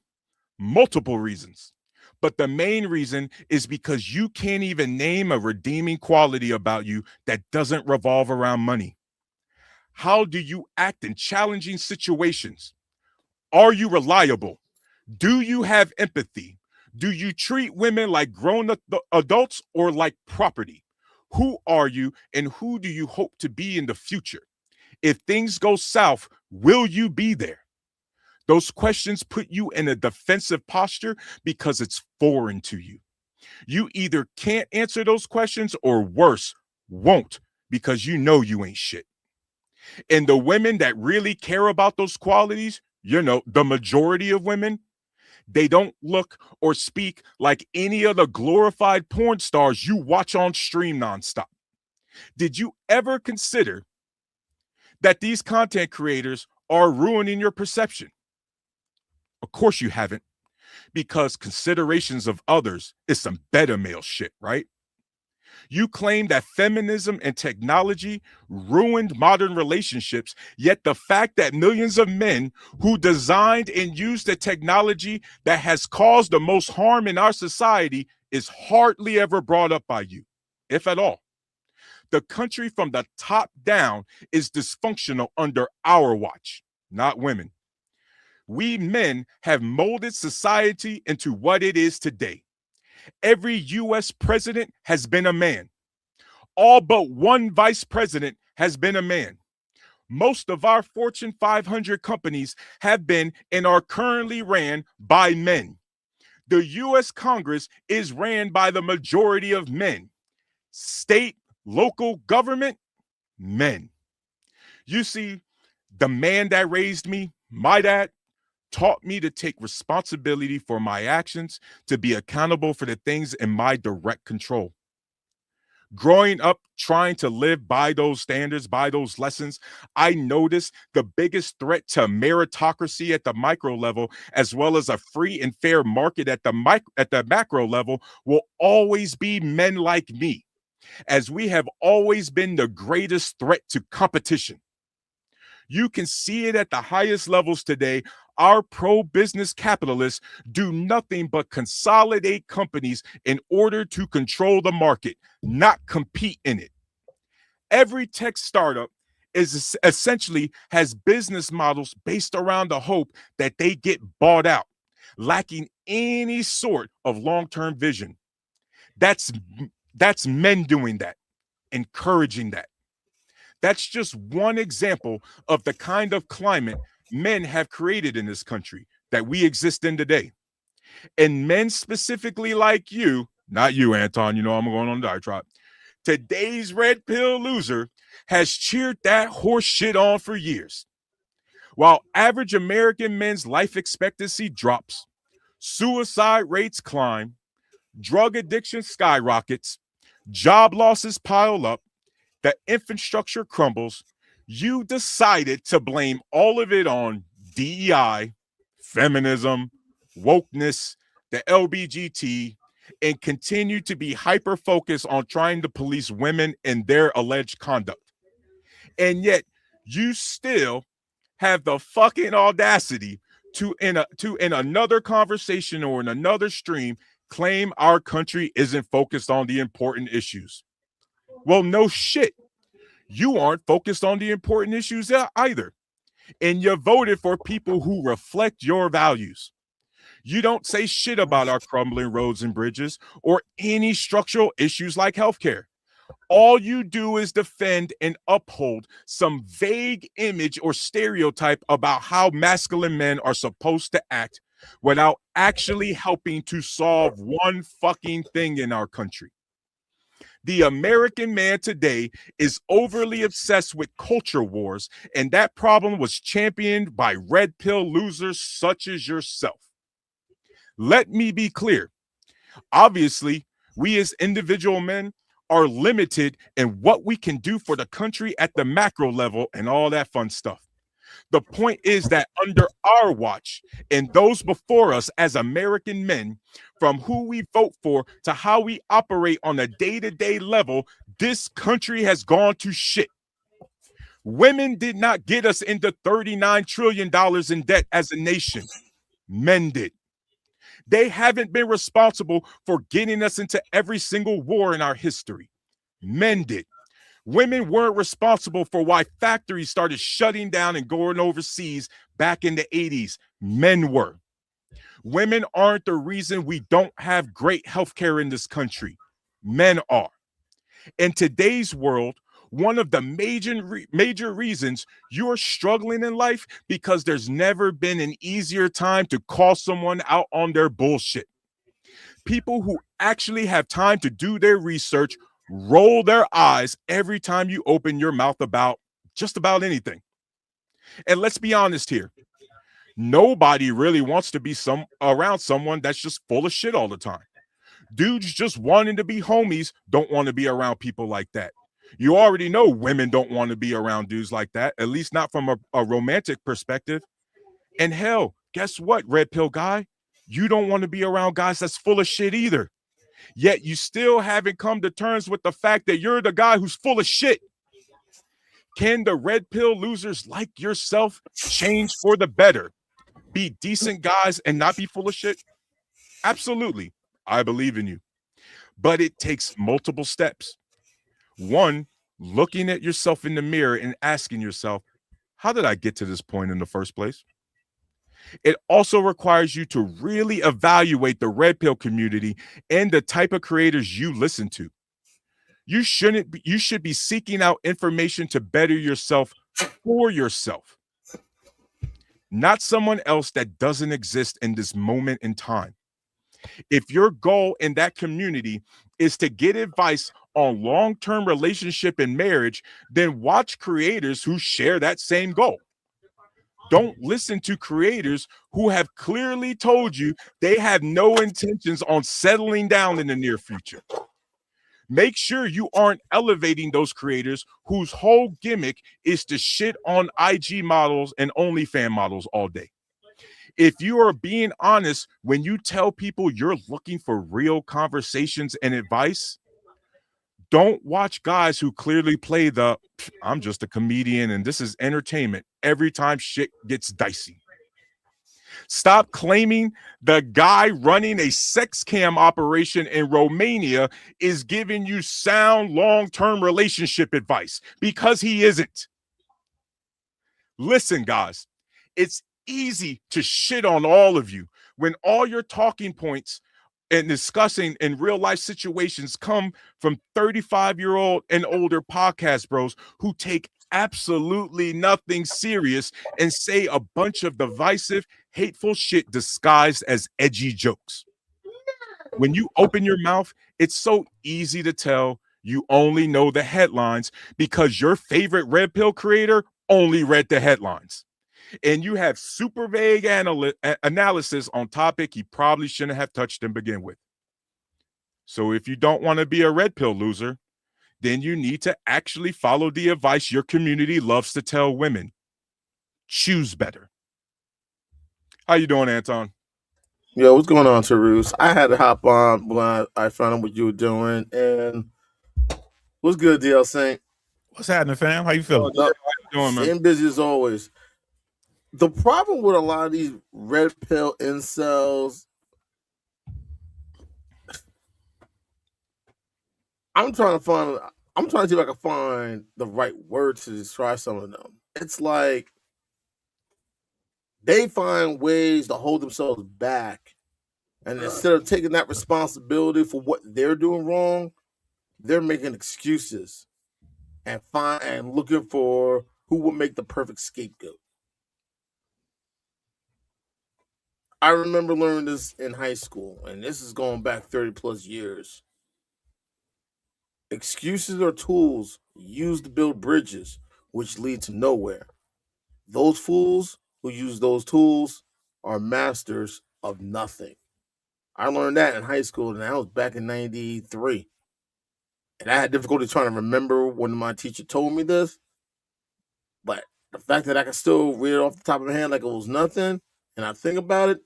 Multiple reasons. But the main reason is because you can't even name a redeeming quality about you that doesn't revolve around money. How do you act in challenging situations? Are you reliable? Do you have empathy? Do you treat women like grown adults or like property? Who are you and who do you hope to be in the future? If things go south, will you be there? Those questions put you in a defensive posture because it's foreign to you. You either can't answer those questions or worse, won't because you know you ain't shit. And the women that really care about those qualities, you know, the majority of women, they don't look or speak like any of the glorified porn stars you watch on stream nonstop. Did you ever consider that these content creators are ruining your perception? Of course you haven't, because considerations of others is some beta male shit, right? You claim that feminism and technology ruined modern relationships, yet the fact that millions of men who designed and used the technology that has caused the most harm in our society is hardly ever brought up by you, if at all. The country from the top down is dysfunctional under our watch, not women. We men have molded society into what it is today. Every US president has been a man. All but one vice president has been a man. Most of our Fortune 500 companies have been and are currently ran by men. The US Congress is ran by the majority of men. State, local government, men. You see, the man that raised me, my dad, taught me to take responsibility for my actions, to be accountable for the things in my direct control. Growing up, trying to live by those standards, by those lessons, I noticed the biggest threat to meritocracy at the micro level, as well as a free and fair market at the macro level, will always be men like me, as we have always been the greatest threat to competition. You can see it at the highest levels today. Our pro-business capitalists do nothing but consolidate companies in order to control the market, not compete in it. Every tech startup is essentially has business models based around the hope that they get bought out, lacking any sort of long-term vision. That's that's men doing that, encouraging that. That's just one example of the kind of climate men have created in this country that we exist in today. And men specifically like you, not you, Anton, you know I'm going on a diatribe. Today's red pill loser has cheered that horse shit on for years. While average American men's life expectancy drops, suicide rates climb, drug addiction skyrockets, job losses pile up, the infrastructure crumbles, you decided to blame all of it on DEI, feminism, wokeness, the LBGT, and continue to be hyper focused on trying to police women and their alleged conduct. And yet you still have the fucking audacity to in another conversation or in another stream claim our country isn't focused on the important issues. Well, no shit. You aren't focused on the important issues either. And you voted for people who reflect your values. You don't say shit about our crumbling roads and bridges or any structural issues like healthcare. All you do is defend and uphold some vague image or stereotype about how masculine men are supposed to act without actually helping to solve one fucking thing in our country. The American man today is overly obsessed with culture wars, and that problem was championed by red pill losers such as yourself. Let me be clear. Obviously, we as individual men are limited in what we can do for the country at the macro level and all that fun stuff. The point is that under our watch and those before us as American men, from who we vote for to how we operate on a day-to-day level, this country has gone to shit. Women did not get us into $39 trillion in debt as a nation. Men did. They haven't been responsible for getting us into every single war in our history. Men did. Women weren't responsible for why factories started shutting down and going overseas back in the 80s. Men were. Women aren't the reason we don't have great healthcare in this country. Men are. In today's world, one of the major reasons you're struggling in life because there's never been an easier time to call someone out on their bullshit. People who actually have time to do their research roll their eyes every time you open your mouth about just about anything. And let's be honest here. Nobody really wants to be around someone that's just full of shit all the time. Dudes just wanting to be homies don't want to be around people like that. You already know women don't want to be around dudes like that, at least not from a romantic perspective. And hell, guess what, red pill guy? You don't want to be around guys that's full of shit either. Yet you still haven't come to terms with the fact that you're the guy who's full of shit. Can the red pill losers like yourself change for the better? Be decent guys and not be full of shit? Absolutely. I believe in you. But it takes multiple steps. One, looking at yourself in the mirror and asking yourself, how did I get to this point in the first place? It also requires you to really evaluate the red pill community and the type of creators you listen to. You should be seeking out information to better yourself for yourself, not someone else that doesn't exist in this moment in time. If your goal in that community is to get advice on long-term relationship and marriage, then watch creators who share that same goal. Don't listen to creators who have clearly told you they have no intentions on settling down in the near future. Make sure you aren't elevating those creators whose whole gimmick is to shit on IG models and OnlyFans models all day. If you are being honest when you tell people you're looking for real conversations and advice, don't watch guys who clearly play the I'm just a comedian and this is entertainment every time shit gets dicey. Stop claiming the guy running a sex cam operation in Romania is giving you sound long-term relationship advice, because he isn't. Listen, guys, it's easy to shit on all of you when all your talking points and discussing in real life situations come from 35-year-old and older podcast bros who take absolutely nothing serious and say a bunch of divisive, hateful shit disguised as edgy jokes. When you open your mouth, it's so easy to tell you only know the headlines because your favorite red pill creator only read the headlines. And you have super vague analysis on topic he probably shouldn't have touched to begin with. So if you don't want to be a red pill loser, then you need to actually follow the advice your community loves to tell women. Choose better. How you doing, Anton? Yo, what's going on, Tarus? I had to hop on when I found out what you were doing. And what's good, DL Saint? What's happening, fam? How you feeling? How you doing, man? Staying busy as always. The problem with a lot of these red pill incels, I'm trying to see if I can find the right word to describe some of them. It's like they find ways to hold themselves back. And instead of taking that responsibility for what they're doing wrong, they're making excuses and looking for who will make the perfect scapegoat. I remember learning this in high school, and this is going back 30 plus years. Excuses are tools used to build bridges, which lead to nowhere. Those fools who use those tools are masters of nothing. I learned that in high school, and that was back in 93. And I had difficulty trying to remember when my teacher told me this. But the fact that I can still read it off the top of my head like it was nothing, and I think about it,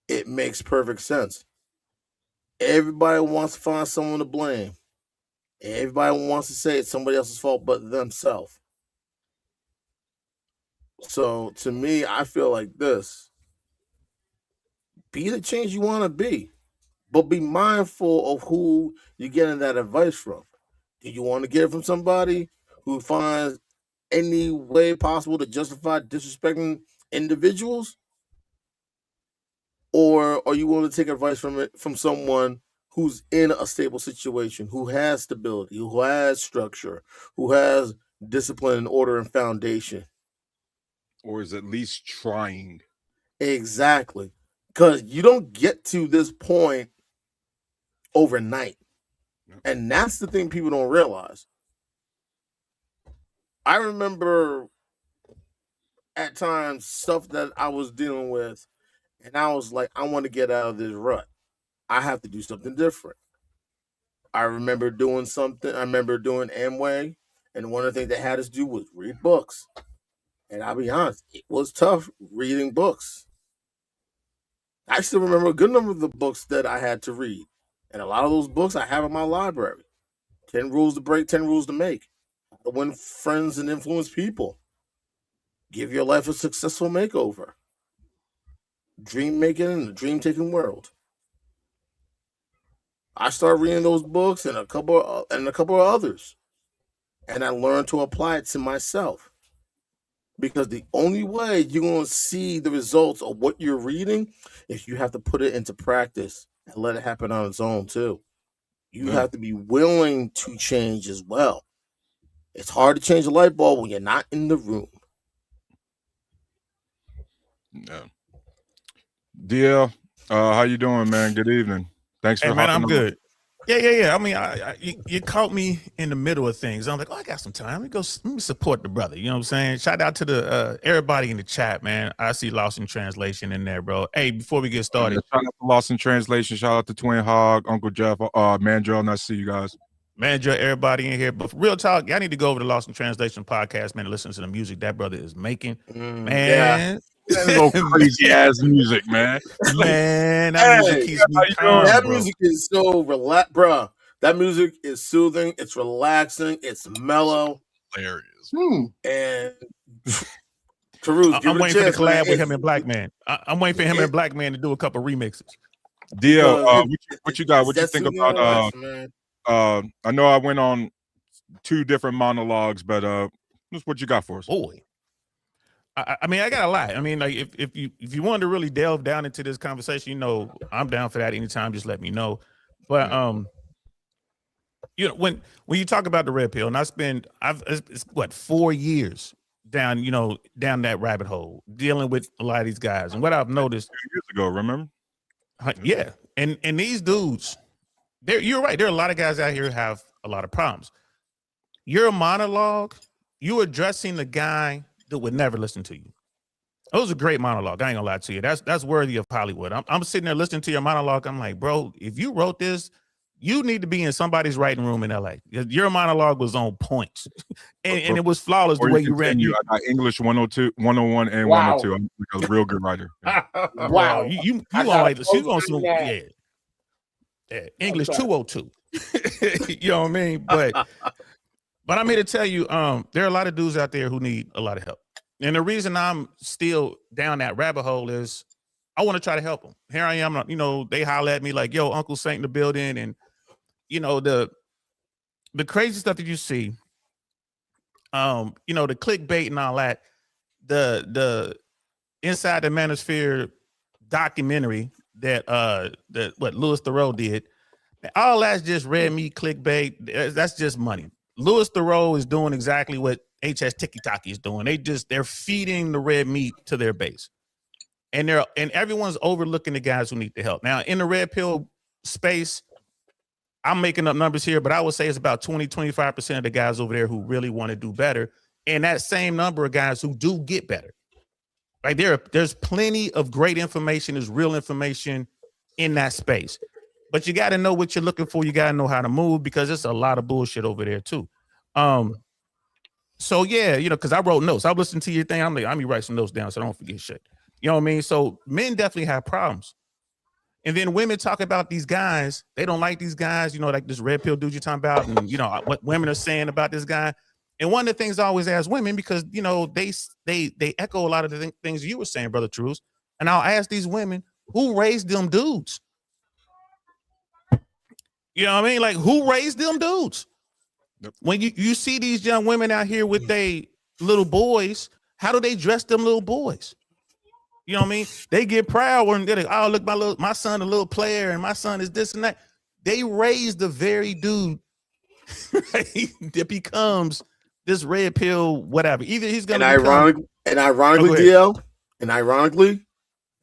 it makes perfect sense. Everybody wants to find someone to blame. Everybody wants to say it's somebody else's fault but themselves. So to me, I feel like this. Be the change you want to be, but be mindful of who you're getting that advice from. Do you want to get it from somebody who finds any way possible to justify disrespecting individuals? Or are you willing to take advice from someone who's in a stable situation, who has stability, who has structure, who has discipline and order and foundation? Or is at least trying. Exactly. Because you don't get to this point overnight. And that's the thing people don't realize. I remember at times stuff that I was dealing with, and I was like, I want to get out of this rut. I have to do something different. I remember doing Amway, and one of the things they had us do was read books. And I'll be honest, it was tough reading books. I still remember a good number of the books that I had to read. And a lot of those books I have in my library. 10 Rules to Break, 10 Rules to Make. How to Win Friends and Influence People. Give Your Life a Successful Makeover. Dream Making in the Dream Taking World. I started reading those books and a couple of others. And I learned to apply it to myself. Because the only way you're going to see the results of what you're reading is you have to put it into practice and let it happen on its own too. You have to be willing to change as well. It's hard to change a light bulb when you're not in the room. Yeah. DL, how you doing, man? Good evening. Thanks for Hey, man, I'm on. good. Yeah. I mean, you caught me in the middle of things. I'm like, I got some time. Let me support the brother. You know what I'm saying? Shout out to the everybody in the chat, man. I see Lost in Translation in there, bro. Hey, before we get started, shout out to Lost in Translation. Shout out to Twin Hog, Uncle Jeff, Mandrell. Nice to see you guys. Mandrell, everybody in here. But for real talk, y'all need to go over to Lost in Translation podcast, man, and listen to the music that brother is making. Man. Yeah. That crazy ass music, man. Man, that music keeps me calm, that bro. music is so relaxed, bro. That music is soothing. It's relaxing. It's mellow. Hilarious. And Tarus, I'm waiting for the collab with him and Black Man. I'm waiting for him and Black Man to do a couple remixes. DL, what you got? What you think about? I know I went on 2 different monologues, but what you got for us? Boy. I mean, I got a lot. I mean, like if you wanted to really delve down into this conversation, I'm down for that anytime. Just let me know. But when you talk about the red pill, and it's what 4 years down that rabbit hole dealing with a lot of these guys, and what I've noticed years ago, remember? Yeah, and these dudes, you're right. There are a lot of guys out here who have a lot of problems. Your monologue, you addressing the guy that would never listen to you. It was a great monologue. I ain't gonna lie to you. That's worthy of Hollywood. I'm sitting there listening to your monologue. I'm like, bro, if you wrote this, you need to be in somebody's writing room in LA. Your monologue was on point, and it was flawless the way you ran. I got English 102, 101, and Wow. 102. I'm like a real good writer. Yeah. Wow. You I gonna like gotta you gonna post some that. yeah. English sorry. 202. You know what I mean? But I'm here to tell you, there are a lot of dudes out there who need a lot of help. And the reason I'm still down that rabbit hole is I want to try to help them. Here I am, they holler at me like, yo, Uncle Saint in the building. And, the crazy stuff that you see, the clickbait and all that, the Inside the Manosphere documentary that what Louis Theroux did, all that's just red meat clickbait. That's just money. Louis Theroux is doing exactly what HS Tiki-Taki is doing. They're feeding the red meat to their base. And everyone's overlooking the guys who need the help. Now, in the red pill space, I'm making up numbers here, but I would say it's about 20-25% of the guys over there who really want to do better. And that same number of guys who do get better. Right? There's plenty of great information, there's real information in that space. But you got to know what you're looking for. You got to know how to move, because there's a lot of bullshit over there too. So yeah, because I wrote notes. I listened to your thing. I'm gonna write some notes down so I don't forget shit. You know what I mean? So men definitely have problems. And then women talk about these guys. They don't like these guys, like this red pill dude you're talking about, and what women are saying about this guy. And one of the things I always ask women, because they echo a lot of the things you were saying, Brother Trues. And I'll ask these women, who raised them dudes? You know what I mean? Like, who raised them dudes? Yep. When you see these young women out here with they little boys, how do they dress them little boys? You know what I mean? They get proud when they're like, oh, look, my son a little player, and my son is this and that. They raise the very dude right, that becomes this red pill, whatever. Either he's gonna ironically, DL, and ironically,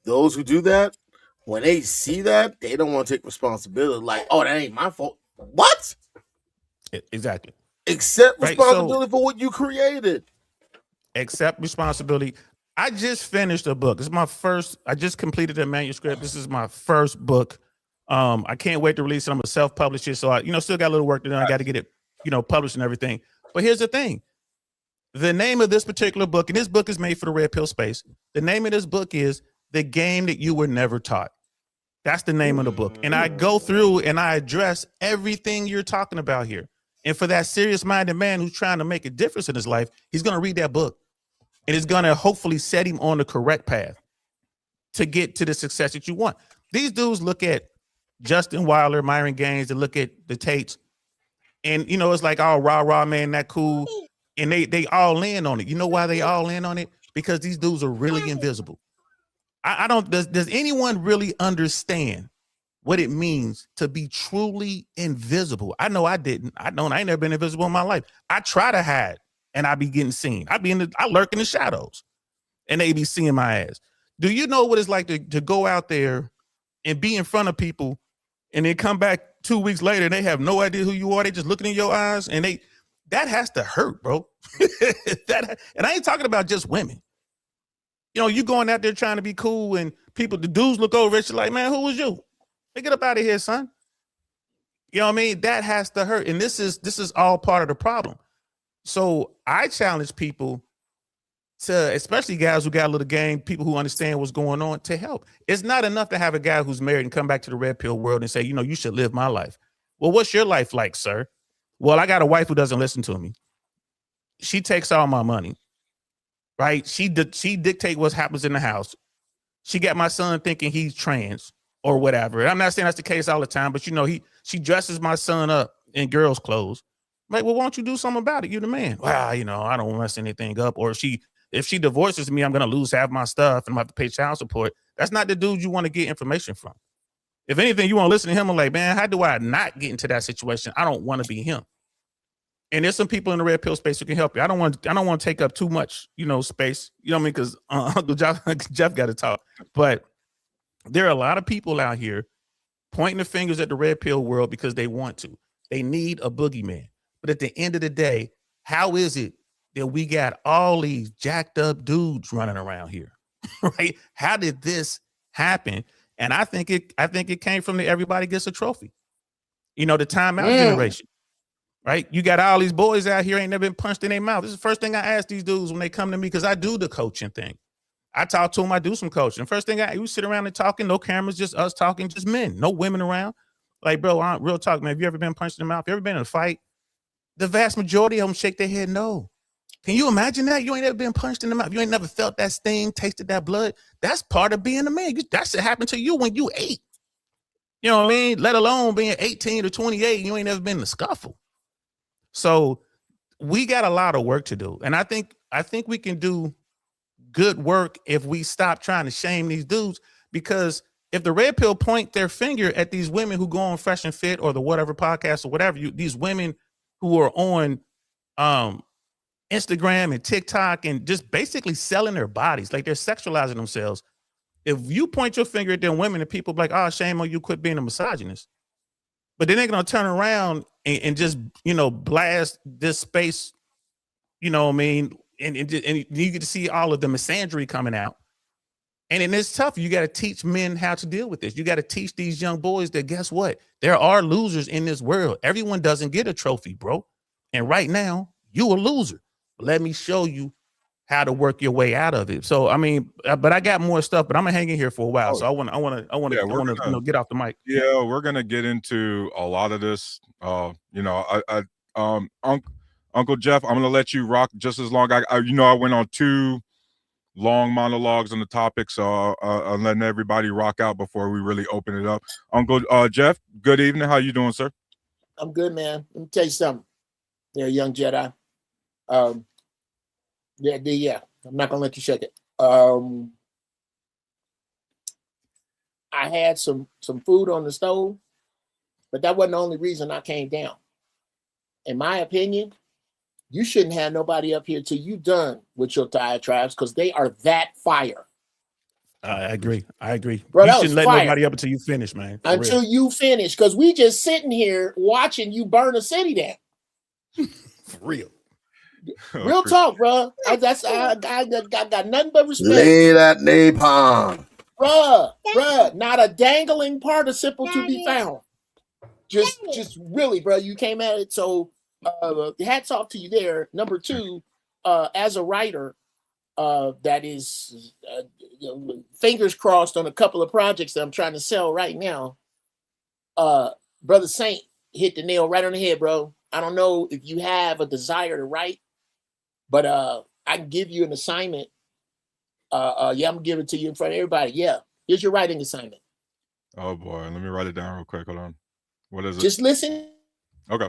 those who do that, when they see that, they don't want to take responsibility. Like, oh, that ain't my fault. What? Exactly. Accept responsibility for what you created. Accept responsibility. I just finished a book. This is my first. I just completed a manuscript. This is my first book. I can't wait to release it. I'm a self-publisher, so I, still got a little work to do. I got to get it, published and everything. But here's the thing: the name of this particular book, and this book is made for the red pill space. The name of this book is "The Game That You Were Never Taught." That's the name of the book, and I go through and I address everything you're talking about here. And for that serious-minded man who's trying to make a difference in his life, he's going to read that book. And it's going to hopefully set him on the correct path to get to the success that you want. These dudes look at Justin Wilder, Myron Gaines, they look at the Tates, and, it's like, oh, rah, man, that cool. And they all in on it. You know why they all in on it? Because these dudes are really invisible. I don't, does anyone really understand what it means to be truly invisible? I know I didn't. I ain't never been invisible in my life. I try to hide. And I be getting seen. I lurk in the shadows, and they be seeing my ass. Do you know what it's like to go out there and be in front of people, and then come back 2 weeks later and they have no idea who you are? They just looking in your eyes, and that has to hurt, bro. And I ain't talking about just women. You going out there trying to be cool, and the dudes look over at you like, man, who was you? Hey, get up out of here, son. You know what I mean? That has to hurt, and this is all part of the problem. So I challenge people to, especially guys who got a little game, people who understand what's going on, to help. It's not enough to have a guy who's married and come back to the red pill world and say, you should live my life. Well, what's your life like, sir? Well, I got a wife who doesn't listen to me. She takes all my money, right? She dictate what happens in the house. She got my son thinking he's trans or whatever. And I'm not saying that's the case all the time, but she dresses my son up in girls' clothes. Like, well, why don't you do something about it? You're the man. Well, I don't mess anything up. Or if if she divorces me, I'm gonna lose half my stuff and I'm gonna have to pay child support. That's not the dude you want to get information from. If anything, you want to listen to him and like, man, how do I not get into that situation? I don't want to be him. And there's some people in the red pill space who can help you. I don't want to take up too much, space. You know what I mean? Because Uncle Jeff got to talk. But there are a lot of people out here pointing the fingers at the red pill world because they want to. They need a boogeyman. But at the end of the day, how is it that we got all these jacked up dudes running around here? Right? How did this happen? And I think it came from the everybody gets a trophy. The timeout generation. Right? You got all these boys out here ain't never been punched in their mouth. This is the first thing I ask these dudes when they come to me because I do the coaching thing. I talk to them, I do some coaching. First thing we sit around and talking, no cameras, just us talking, just men, no women around. Like, bro, real talk, man. Have you ever been punched in the mouth? Have you ever been in a fight? The vast majority of them shake their head no. Can you imagine that? You ain't ever been punched in the mouth. You ain't never felt that sting, tasted that blood. That's part of being a man. That should happen to you when you 8. You know what I mean? Let alone being 18 or 28, you ain't never been in a scuffle. So we got a lot of work to do. And I think we can do good work if we stop trying to shame these dudes, because if the red pill point their finger at these women who go on Fresh and Fit or the whatever podcast or whatever, these women who are on Instagram and TikTok and just basically selling their bodies, like they're sexualizing themselves. If you point your finger at them women and people be like, oh, shame on you, quit being a misogynist. But then they're going to turn around and just, blast this space, you know what I mean? And you get to see all of the misandry coming out. And it's tough. You got to teach men how to deal with this. You got to teach these young boys that, guess what? There are losers in this world. Everyone doesn't get a trophy, bro. And right now, you a loser. Let me show you how to work your way out of it. So, I mean, but I got more stuff, but I'm gonna hang in here for a while. So I want to get off the mic. Yeah, we're gonna get into a lot of this. Uncle Jeff, I'm gonna let you rock just as long. I went on 2 long monologues on the topic, so I'm letting everybody rock out before we really open it up. Uncle Jeff, good evening. How you doing, sir? I'm good, man. Let me tell you something. You're a young Jedi. Yeah. I'm not gonna let you shake it. I had some food on the stove, but that wasn't the only reason I came down. In my opinion, you shouldn't have nobody up here till you done with your diatribes because they are that fire. I agree. Bro, you shouldn't let nobody up until you finish, man. Until you finish, because we just sitting here watching you burn a city down. For real. Real talk, bro. I got nothing but respect. Lay that napalm. Bruh, not a dangling participle to be found. Just really, bro, you came at it. So hats off to you there. Number 2, as a writer, that is fingers crossed on a couple of projects that I'm trying to sell right now. Brother Saint hit the nail right on the head, bro. I don't know if you have a desire to write, but I can give you an assignment. I'm gonna give it to you in front of everybody. Yeah, here's your writing assignment. Oh boy, let me write it down real quick. Hold on. What is it? Just listen. Okay.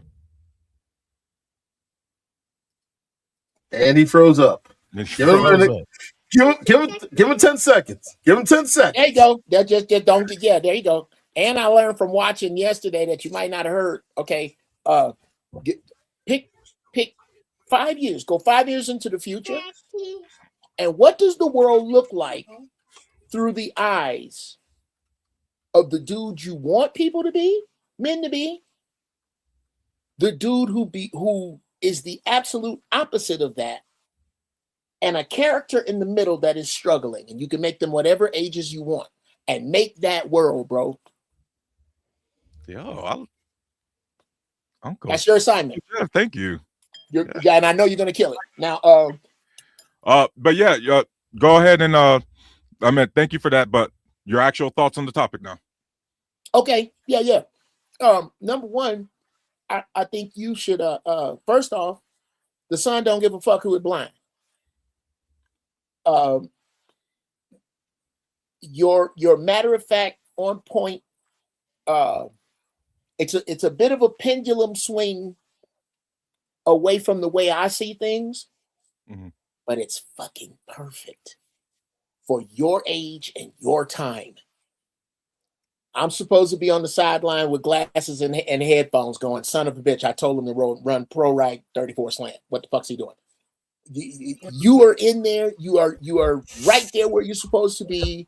And he froze up. Give him a minute. Give him 10 seconds. Give him 10 seconds. There you go. That just don't get. Yeah, there you go. And I learned from watching yesterday that you might not have heard. Okay, pick 5 years. Go 5 years into the future. And what does the world look like through the eyes of the dude you want people to be, men to be, the dude who is the absolute opposite of that, and a character in the middle that is struggling, and you can make them whatever ages you want, and make that world, bro. Uncle. That's your assignment. Yeah, thank you. Yeah, and I know you're gonna kill it. Now, but yeah, go ahead and thank you for that. But your actual thoughts on the topic now. Okay, yeah. Number 1, I think you should first off, the sun don't give a fuck who is blind. Your matter of fact, on point. It's a bit of a pendulum swing away from the way I see things. Mm-hmm. but it's fucking perfect for your age and your time. I'm supposed to be on the sideline with glasses and headphones going, son of a bitch, I told him to run pro right 34 slant. What the fuck's he doing? You are in there. You are right there where you're supposed to be.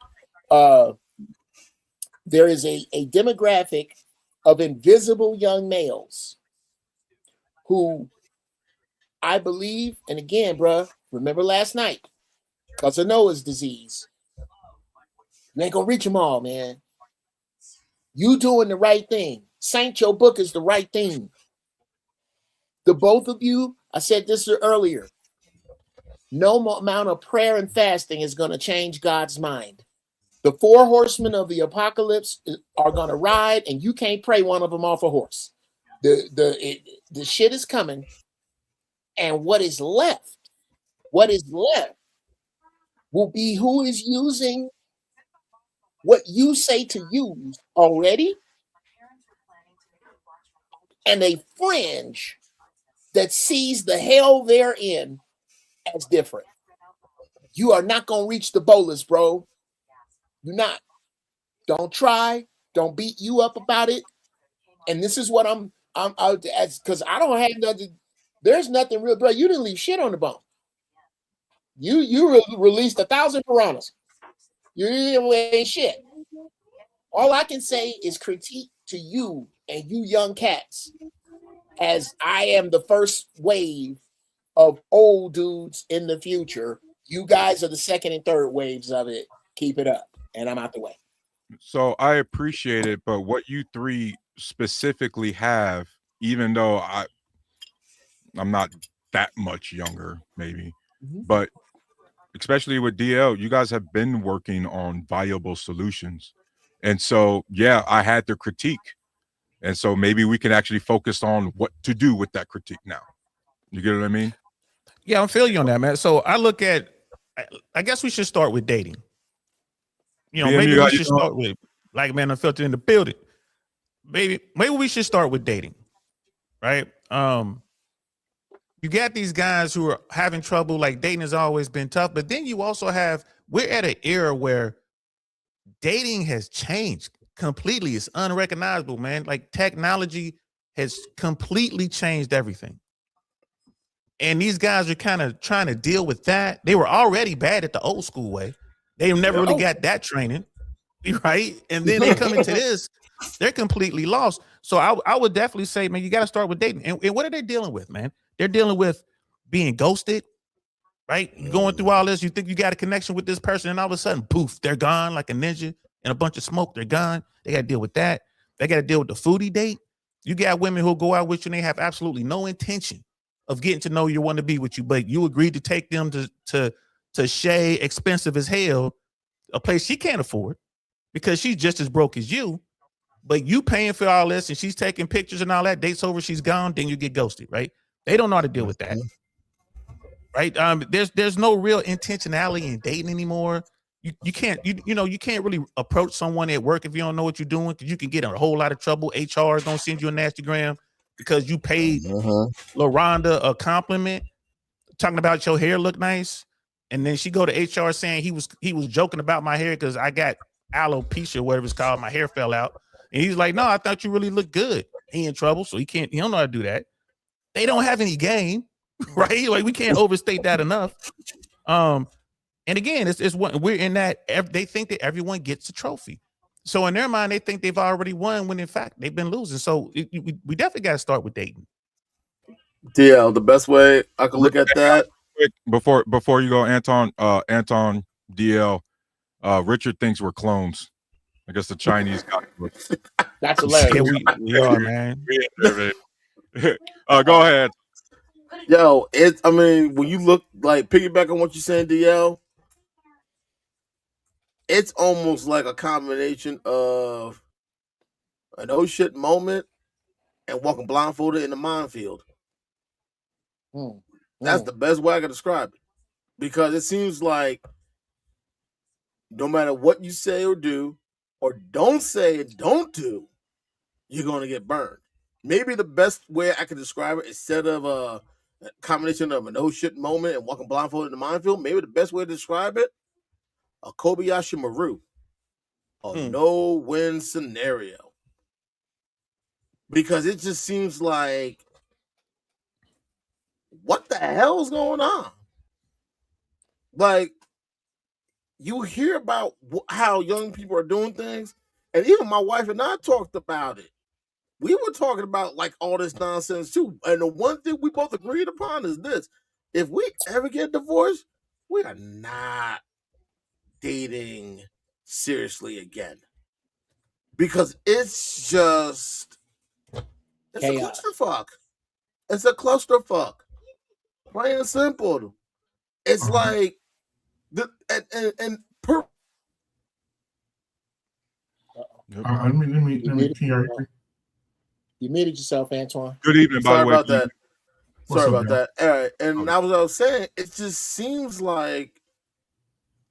There is a demographic of invisible young males who I believe, and again, bruh, remember last night, because of Noah's disease. You ain't gonna reach them all, man. You doing the right thing. Saint, your book is the right thing. The both of you, I said this earlier, no amount of prayer and fasting is going to change God's mind. The 4 horsemen of the apocalypse are going to ride, and you can't pray one of them off a horse. The shit is coming, and what is left will be who is using what you say to use already, and a fringe that sees the hell they're in as different. You are not going to reach the bolus, bro. You're not. Don't try. Don't beat you up about it. And this is what I'm out as, because I don't have nothing. There's nothing real, bro. You didn't leave shit on the bone. You released 1,000 piranhas. You ain't shit. All I can say is critique to you and you young cats, as I am the first wave of old dudes in the future. You guys are the second and third waves of it. Keep it up. And I'm out the way. So I appreciate it, but what you three specifically have, even though I'm not that much younger, maybe, but especially with DL, you guys have been working on viable solutions. And so, yeah, I had the critique. And so maybe we can actually focus on what to do with that critique now. You get what I mean? Yeah, I'm feeling you on that, man. So I look at, I guess we should start with dating. You know, maybe we should start with, like, man, Unfiltered in the building. Maybe we should start with dating, right? You got these guys who are having trouble, like dating has always been tough, but then you also have, we're at an era where dating has changed completely. It's unrecognizable, man. Like technology has completely changed everything. And these guys are kind of trying to deal with that. They were already bad at the old school way. They never really got that training, right? And then they come into this, they're completely lost. So I would definitely say, man, you got to start with dating. And what are they dealing with, man? They're dealing with being ghosted, right? You're going through all this. You think you got a connection with this person, and all of a sudden, poof, they're gone like a ninja in a bunch of smoke. They're gone. They got to deal with that. They got to deal with the foodie date. You got women who go out with you and they have absolutely no intention of getting to know you, want to be with you, but you agreed to take them to Shay, expensive as hell, a place she can't afford because she's just as broke as you, but you paying for all this and she's taking pictures and all that, date's over, she's gone, then you get ghosted, right? They don't know how to deal with that, right? There's no real intentionality in dating anymore. You can't really approach someone at work if you don't know what you're doing, because you can get in a whole lot of trouble. HR is gonna send you a nasty gram because you paid LaRonda a compliment talking about your hair look nice, and then she go to HR saying he was joking about my hair because I got alopecia, whatever it's called, my hair fell out, and he's like, no, I thought you really looked good. He in trouble, so he don't know how to do that. They don't have any game, right? Like we can't overstate that enough. And again, it's what we're in that they think that everyone gets a trophy. So in their mind, they think they've already won when in fact they've been losing. So we definitely got to start with dating. DL, the best way I can look at that. Before you go, Anton, DL, Richard thinks we're clones. I guess the Chinese got it. That's hilarious. Yeah, we are, man. Go ahead. Yo, when you look, like, piggyback on what you're saying, DL, it's almost like a combination of an oh shit moment and walking blindfolded in the minefield. That's the best way I can describe it. Because it seems like no matter what you say or do, or don't say and don't do, you're going to get burned. Maybe the best way I can describe it, instead of a combination of a no shit moment and walking blindfolded in the minefield. Maybe the best way to describe it, a Kobayashi Maru, a no-win scenario. Because it just seems like, what the hell is going on? Like, you hear about how young people are doing things, and even my wife and I talked about it. We were talking about like all this nonsense too. And the one thing we both agreed upon is this: if we ever get divorced, we are not dating seriously again. Because it's just a clusterfuck. It's a clusterfuck. Plain and simple. It's like let me You muted yourself, Antoine. Good evening, by the way. Sorry about that. What's Sorry up, about that. All right. And I was saying, it just seems like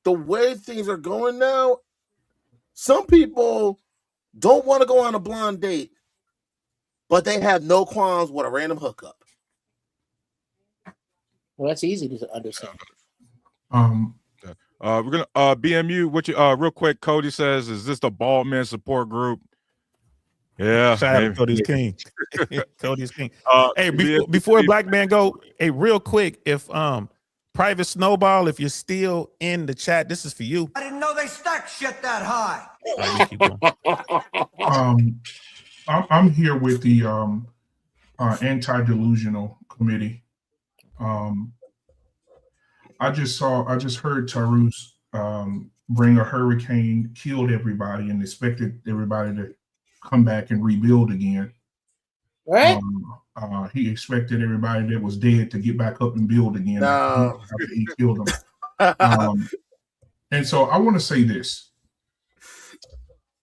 the way things are going now, some people don't want to go on a blind date, but they have no qualms with a random hookup. Well, that's easy to understand. We're gonna BMU. What you real quick? Cody says, "Is this the Baldman support group?" Yeah, Shout out to Cody's King. Cody's King. Hey, before Black Man go, hey, real quick, if Private Snowball, if you're still in the chat, this is for you. I didn't know they stacked shit that high. I'm here with the anti-delusional committee. I just heard Tarus bring a hurricane, killed everybody, and expected everybody to come back and rebuild again. Right? He expected everybody that was dead to get back up and build again No. after he killed them. And so I want to say this.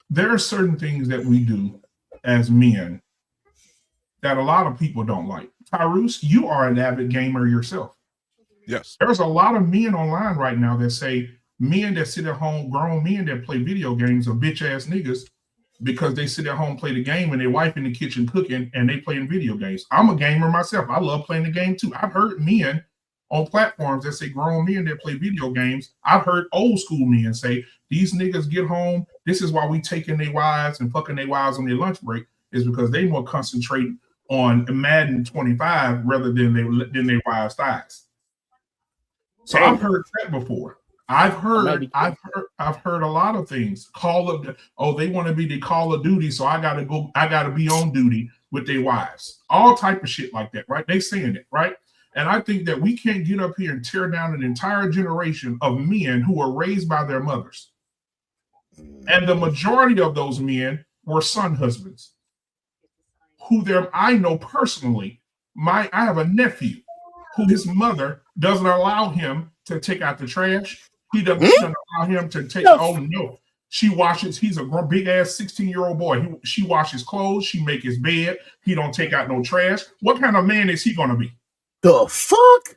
There are certain things that we do as men that a lot of people don't like. Tyrus, you are an avid gamer yourself. Yes. There's a lot of men online right now that say men that sit at home, grown men that play video games are bitch ass niggas because they sit at home, play the game, and their wife in the kitchen cooking and they playing video games. I'm a gamer myself. I love playing the game too. I've heard men on platforms that say grown men that play video games. I've heard old school men say these niggas get home. This is why we taking their wives and fucking their wives on their lunch break, is because they more concentrate on Madden 25 rather than their wives' thighs. So I've heard that before. I've heard a lot of things. They want to be the Call of Duty, so I gotta be on duty with their wives. All type of shit like that, right? They saying it, right? And I think that we can't get up here and tear down an entire generation of men who were raised by their mothers. And the majority of those men were son husbands. I know personally. I have a nephew who his mother doesn't allow him to take out the trash. He doesn't allow him to take. Oh no, she washes. He's a big ass 16-year-old boy. She washes clothes. She make his bed. He don't take out no trash. What kind of man is he gonna be? The fuck?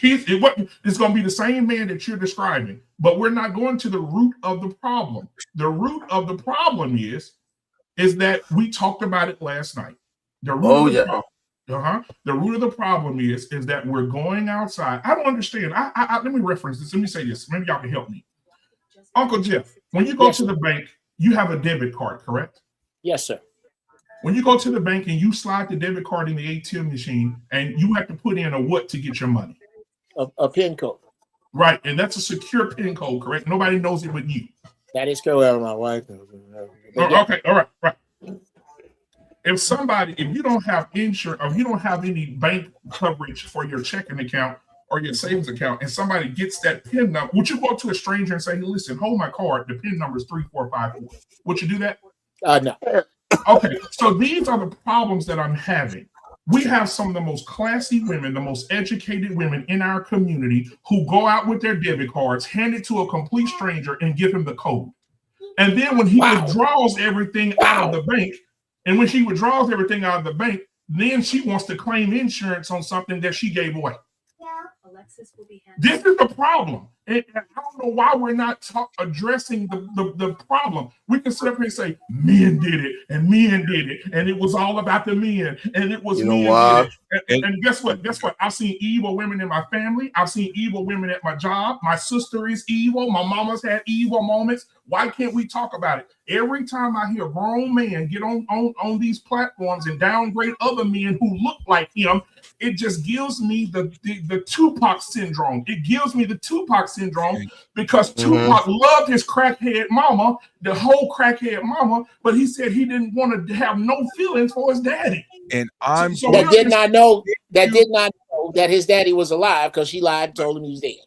It's gonna be the same man that you're describing, but we're not going to the root of the problem. The root of the problem is that we talked about it last night. The root The root of the problem is that we're going outside. I don't understand. Let me reference this. Let me say this. Maybe y'all can help me. Uncle Jeff, when you go to the bank, you have a debit card, correct? Yes, sir. When you go to the bank and you slide the debit card in the ATM machine, and you have to put in a what to get your money? A PIN code. Right, and that's a secure PIN code, correct? Nobody knows it but you. That is correct. My wife. Okay, all right. If you don't have insurance, or you don't have any bank coverage for your checking account or your savings account, and somebody gets that PIN number, would you go to a stranger and say, hey, listen, hold my card, the PIN number is 3454? Would you do that? No. Okay, so these are the problems that I'm having. We have some of the most classy women, the most educated women in our community who go out with their debit cards, hand it to a complete stranger, and give him the code. And then when he withdraws everything out of the bank, then she wants to claim insurance on something that she gave away. This is the problem. And I don't know why we're not addressing the problem. We can sit up here and say, men did it, and it was all about the men, and it was You know men why? did it. And guess what? Guess what? I've seen evil women in my family. I've seen evil women at my job. My sister is evil. My mama's had evil moments. Why can't we talk about it? Every time I hear a grown man get on these platforms and downgrade other men who look like him, it just gives me the Tupac syndrome. It gives me the Tupac syndrome because Tupac loved his crackhead mama, the whole crackhead mama, but he said he didn't want to have no feelings for his daddy. And I'm that did not know that his daddy was alive because she lied and told him he was dead.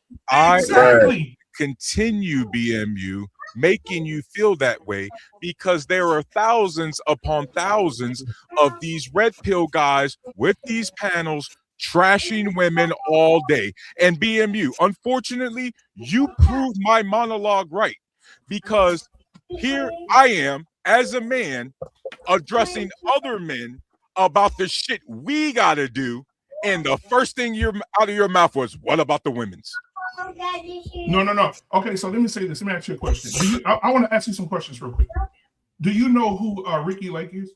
Exactly. Continue BMU making you feel that way because there are thousands upon thousands of these red pill guys with these panels trashing women all day. And BMU, unfortunately, you proved my monologue right, because here I am as a man addressing other men about the shit we gotta do, and the first thing out of your mouth was, what about the women's? No. Okay, so let me say this. Let me ask you a question. I want to ask you some questions real quick. Do you know who Ricky Lake is?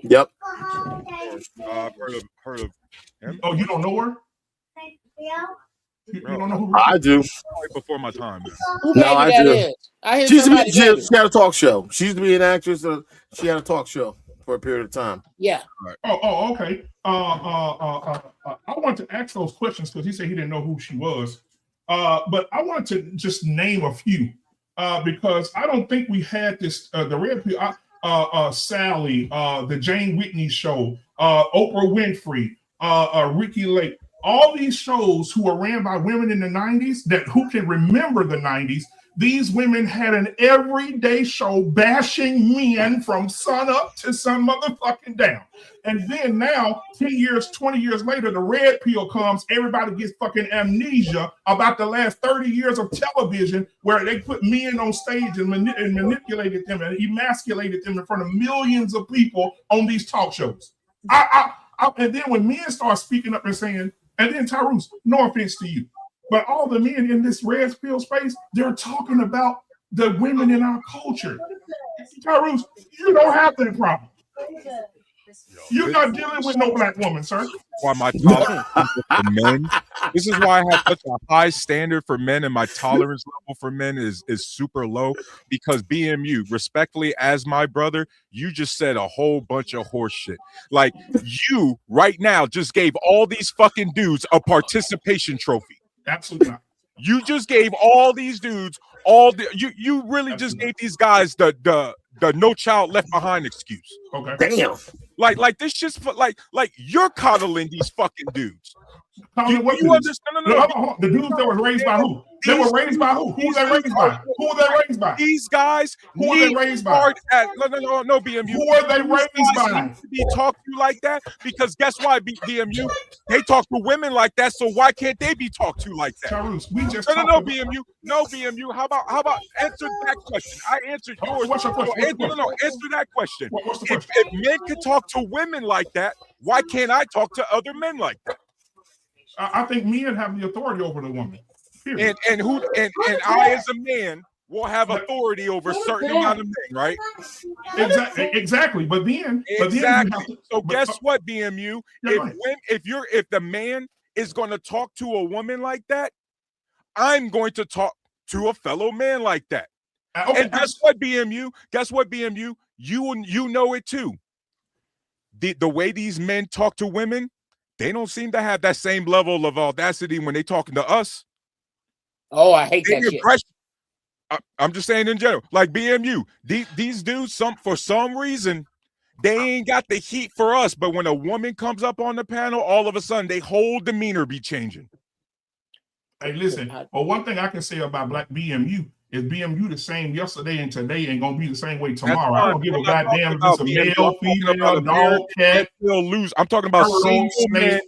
Yep. I've heard of him. Oh, you don't know her? You don't know who I do. Before my time. Who No, I that do. is? I hear She somebody had baby. a talk show. She used to be an actress. She had a talk show for a period of time. Yeah. Oh, okay. I want to ask those questions because he said he didn't know who she was. But I want to just name a few because I don't think we had this. The Red Pill, Sally, the Jane Whitney Show, Oprah Winfrey, Ricky Lake. All these shows who were ran by women in the 90s, who can remember the 90s, these women had an everyday show bashing men from sun up to sun motherfucking down. And then now, 10 years, 20 years later, the red pill comes, everybody gets fucking amnesia about the last 30 years of television where they put men on stage and manipulated them and emasculated them in front of millions of people on these talk shows. And then when men start speaking up and saying, and then Tyrus, no offense to you, but all the men in this red pill space, they're talking about the women in our culture. Tyrus, you don't have that problem. You're not dealing with no black woman, sir. Why my tolerance for men? This is why I have such a high standard for men, and my tolerance level for men is super low. Because BMU, respectfully, as my brother, you just said a whole bunch of horse shit. Like, you right now just gave all these fucking dudes a participation trophy. Absolutely not. You just gave all these dudes you really just gave these guys the no child left behind excuse. Okay. Damn. Like this just like you're coddling these fucking dudes. You understand? No. The dudes that were raised by who? They were raised by who? Who were they raised by? Who were they raised by? These guys. Who were they raised by? No, BMU. Who were they raised by? To be talked to like that because guess why, BMU? They talk to women like that, so why can't they be talked to like that? Tyrus, we just BMU. No, BMU. How about answer that question? I answered yours. What's your question? Answer that question. What's the question? If men could talk to women like that, why can't I talk to other men like that? I think men have the authority over the woman. Period. And I as a man will have authority over a certain amount of men, right? Exactly. But then guess what, BMU? If the man is going to talk to a woman like that, I'm going to talk to a fellow man like that. And guess what, BMU? You know it too. The way these men talk to women, they don't seem to have that same level of audacity when they talking to us. Oh, I hate that shit. I'm just saying in general, like BMU, these dudes, for some reason, they ain't got the heat for us. But when a woman comes up on the panel, all of a sudden, they whole demeanor be changing. Hey, listen. Well, one thing I can say about Black BMU is BMU the same yesterday and today ain't gonna be the same way tomorrow. I don't give a goddamn if it's a male, female, dog, cat. Lose. I'm talking about single men.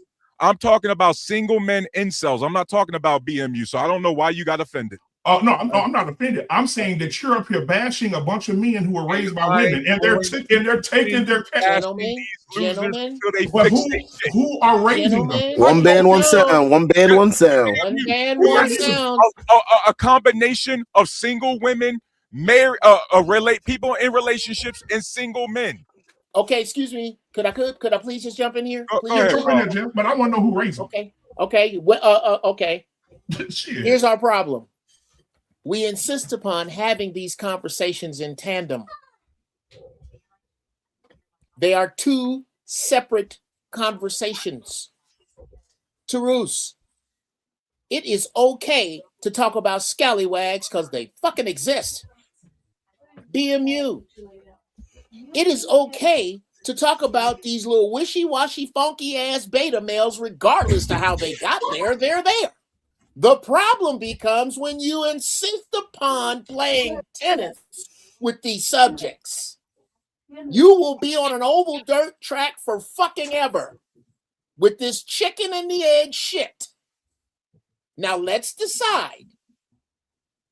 I'm talking about single men incels. I'm not talking about BMU. So I don't know why you got offended. No, I'm not offended. I'm saying that you're up here bashing a bunch of men who were raised by women, and they're taking their Gentlemen, gentlemen, until they but fix it. who are raising them? gentlemen, One band, one sound. One band, one sound. one band, We're one raising sound. a combination of single women, relate people in relationships, and single men. Okay, excuse me. Could I please just jump in here? Go Please. ahead, Jump in there, Jim, but I want to know who raised them. Okay. Okay. Shit. Here's our problem. We insist upon having these conversations in tandem. They are two separate conversations. Terus, it is okay to talk about scallywags because they fucking exist. BMU, it is okay to talk about these little wishy-washy, funky-ass beta males regardless to how they got there, they're there. The problem becomes when you insist upon playing tennis with these subjects. You will be on an oval dirt track for fucking ever with this chicken and the egg shit. Now let's decide,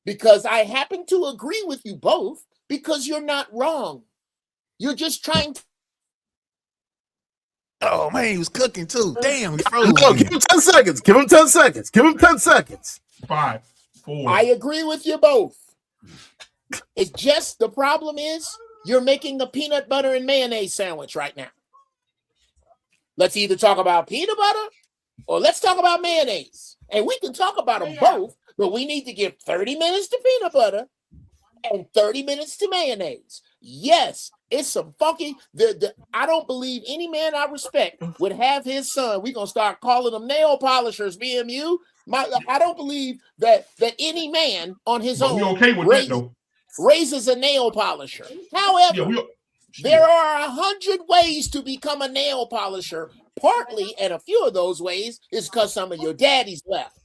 because I happen to agree with you both, because you're not wrong. You're just trying to. Oh man, he was cooking too. Damn, he froze. No, give him 10 seconds. Give him 10 seconds. Give him 10 seconds. 5, 4. I agree with you both. It's just the problem is you're making a peanut butter and mayonnaise sandwich right now. Let's either talk about peanut butter or let's talk about mayonnaise. And we can talk about them both, but we need to give 30 minutes to peanut butter and 30 minutes to mayonnaise. Yes, it's some funky. I don't believe any man I respect would have his son. We're gonna start calling them nail polishers, BMU. I don't believe that any man on his own We okay with that though. raises a nail polisher. However, there are 100 ways to become a nail polisher. Partly, and a few of those ways is because some of your daddies left.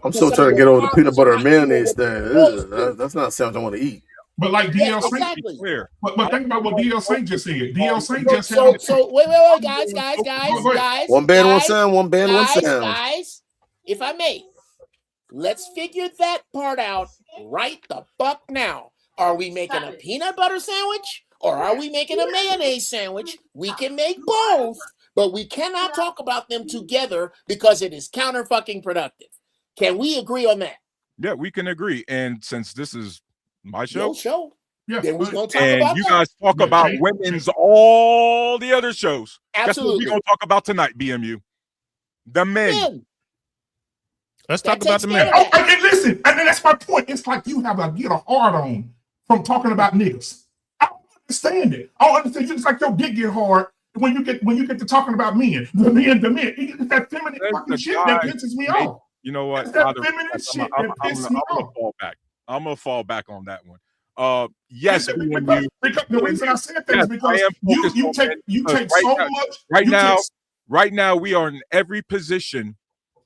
I'm still trying to get over the peanut butter and mayonnaise thing. That's not something I want to eat. But like DL Saint, exactly. but think about what DL Saint just said. DL Saint just So wait, guys. One band, one guys, sound. One band, one sound. Guys, if I may, let's figure that part out right the fuck now. Are we making a peanut butter sandwich or are we making a mayonnaise sandwich? We can make both, but we cannot talk about them together because it is counter fucking productive. Can we agree on that? Yeah, we can agree. And since this is my show, Your show. Yeah, Then we're gonna talk and about you that. guys talk about women's all the other shows. That's what Absolutely. we're gonna talk about tonight, BMU. The men. Men. Let's That talk about takes the care men. of that. And listen, and that's my point. It's like you have a hard on from talking about niggas. I don't understand it. I don't understand. It's like your dick get hard when you get to talking about men. The men. It's that feminine There's fucking the shit guy that pisses me off. You know what? It's that Out of feminine respect, shit that pisses me I'm gonna off. fall back. I'm gonna fall back on that one. Yes, because the reason I said that is because you take so much. Right now we are in every position.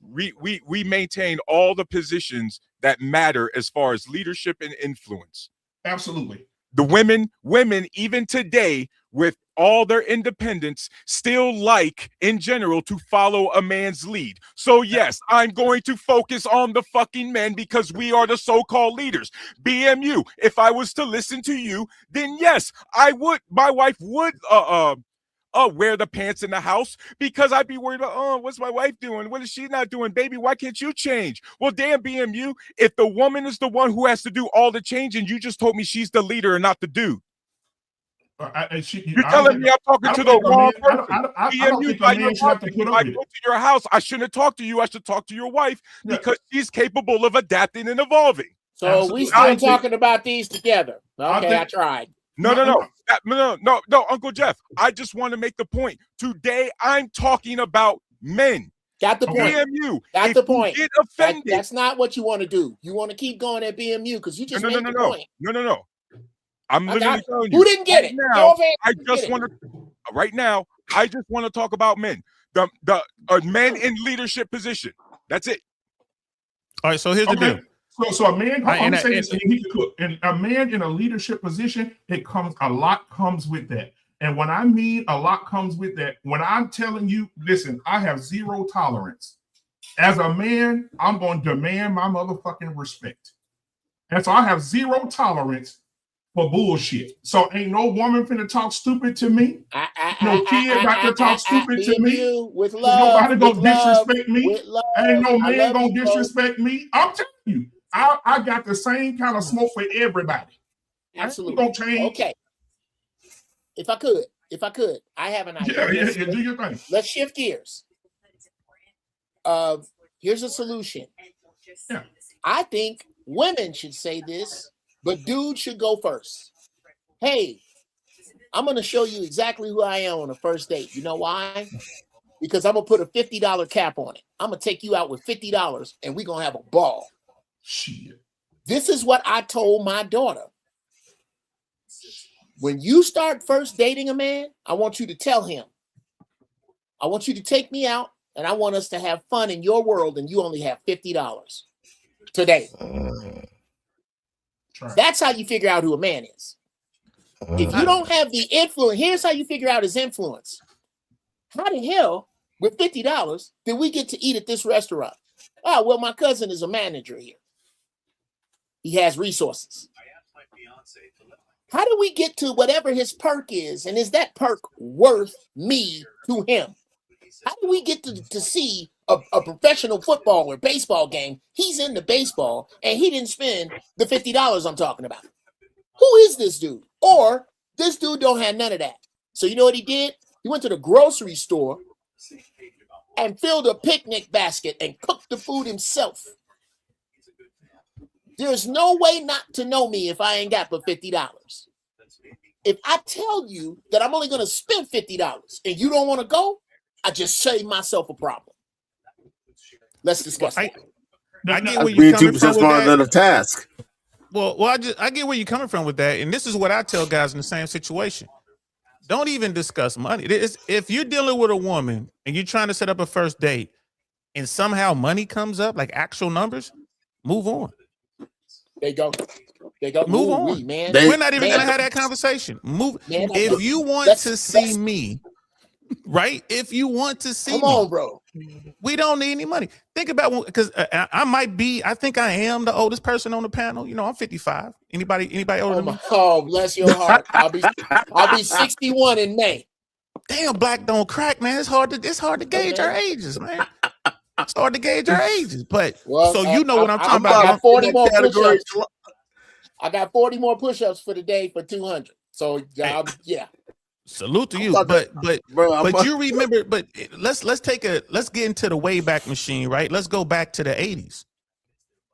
We maintain all the positions that matter as far as leadership and influence. Absolutely. The women even today with all their independence still like in general to follow a man's lead. So yes, I'm going to focus on the fucking men because we are the so-called leaders. BMU, if I was to listen to you, then yes, I would. My wife would wear the pants in the house because I'd be worried about, what's my wife doing? What is she not doing? Baby, why can't you change? Well, damn, BMU, if the woman is the one who has to do all the change and you just told me she's the leader and not the dude. You're telling me I'm talking to the wrong person. BMU, if I go to your house, I shouldn't have talked to you. I should talk to your wife because she's capable of adapting and evolving. So Absolutely. we still talking about these together. Okay, I tried. No, Uncle Jeff. I just want to make the point. Today, I'm talking about men. Got the point. BMU. Got the point. Get offended. That's not what you want to do. You want to keep going at BMU because you just made the point. No. I'm literally telling you. Who didn't get it? Now, I just want to talk about men. The men in leadership position. That's it. All right, so here's the deal. So a man, and a man in a leadership position, a lot comes with that. And when I mean a lot comes with that, when I'm telling you, listen, I have zero tolerance As a man, I'm going to demand my motherfucking respect. And so I have zero tolerance for bullshit. So ain't no woman finna talk stupid to me. No kid got to talk stupid to me. With love. Nobody gonna love, disrespect me. with love. Ain't no I man love gonna you, bro. disrespect me. I'm telling you, I got the same kind of smoke for everybody. Absolutely. I ain't gonna change. Okay. If I could, I have an idea. Yeah, do your thing. Let's shift gears. Here's a solution. Yeah. I think women should say this, but dudes should go first. Hey, I'm going to show you exactly who I am on the first date. You know why? Because I'm going to put a $50 cap on it. I'm going to take you out with $50 and we're going to have a ball. Shit. This is what I told my daughter. When you start first dating a man, I want you to tell him, I want you to take me out and I want us to have fun in your world and you only have $50 today. That's how you figure out who a man is. If you don't have the influence, here's how you figure out his influence. How the hell, with $50, did we get to eat at this restaurant? Oh, well, my cousin is a manager here. He has resources. How do we get to whatever his perk is? And is that perk worth me to him? How do we get to see a professional football or baseball game? He's into baseball and he didn't spend the $50 I'm talking about. Who is this dude? Or this dude don't have none of that. So you know what he did? He went to the grocery store and filled a picnic basket and cooked the food himself. There's no way not to know me if I ain't got but $50. If I tell you that I'm only going to spend $50 and you don't want to go, I just save myself a problem. Let's discuss that. I get That's where you're being coming 2% from with smarter that. than a task. Well, I get where you're coming from with that, and this is what I tell guys in the same situation. Don't even discuss money. If you're dealing with a woman and you're trying to set up a first date, and somehow money comes up, like actual numbers, move on. There you go. Move on, man. We're not even gonna have that conversation. Move. Man, if you want to see me, right? If you want to see come me, on, bro. we don't need any money. Think about, because I think I am the oldest person on the panel. You know, I'm 55. Anybody older than me? Oh, bless your heart. I'll be 61 in May. Damn, black don't crack, man. It's hard to gauge our ages, man. It's hard to gauge our ages, but you know what I'm talking about. I got 40 more push-ups. I got 40 more push-ups for the day for 200. So yeah. Salute to you, but you remember. But let's get into the Wayback Machine, right? Let's go back to the 80s.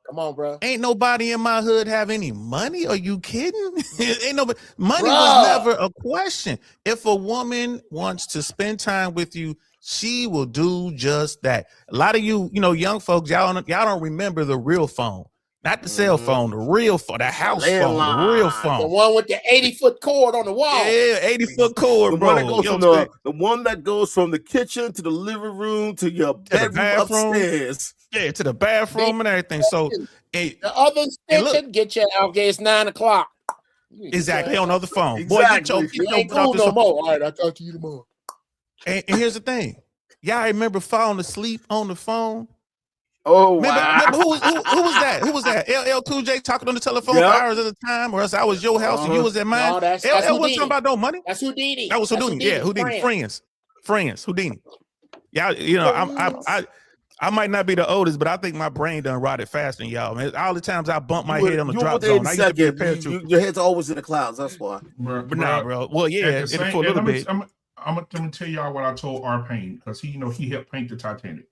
Come on, bro. Ain't nobody in my hood have any money. Are you kidding? Ain't nobody. Money was never a question. If a woman wants to spend time with you, she will do just that. A lot of you young folks, y'all don't remember the real phone. Not the cell phone, the real phone, the house phone, the real phone. The one with the 80-foot cord on the wall. Yeah, 80-foot cord, bro. The one that goes from the kitchen to the living room to your bedroom upstairs. Yeah, to the bathroom and everything. So the other extension, get you out. Okay, it's 9:00. Exactly, on the other phone. Exactly. Boy, get your ain't cool no more. All right, I'll talk to you tomorrow. And here's the thing. Y'all remember falling asleep on the phone? Oh, remember who was that? Who was that? LL Cool J talking on the telephone for hours at a time, or else I was your house and you was at mine. No, that's LL wasn't Houdini. talking about no money. That's Houdini. That was Houdini. Yeah, Houdini. Friends. Houdini. Y'all, I might not be the oldest, but I think my brain done rotted faster than y'all. Man, all the times I bump my head on the drop zone, I used to be a parachute. Your head's always in the clouds. That's why. But nah, bro. Well, yeah, for a little bit. I'm gonna tell y'all what I told R-Pain, because he helped paint the Titanic.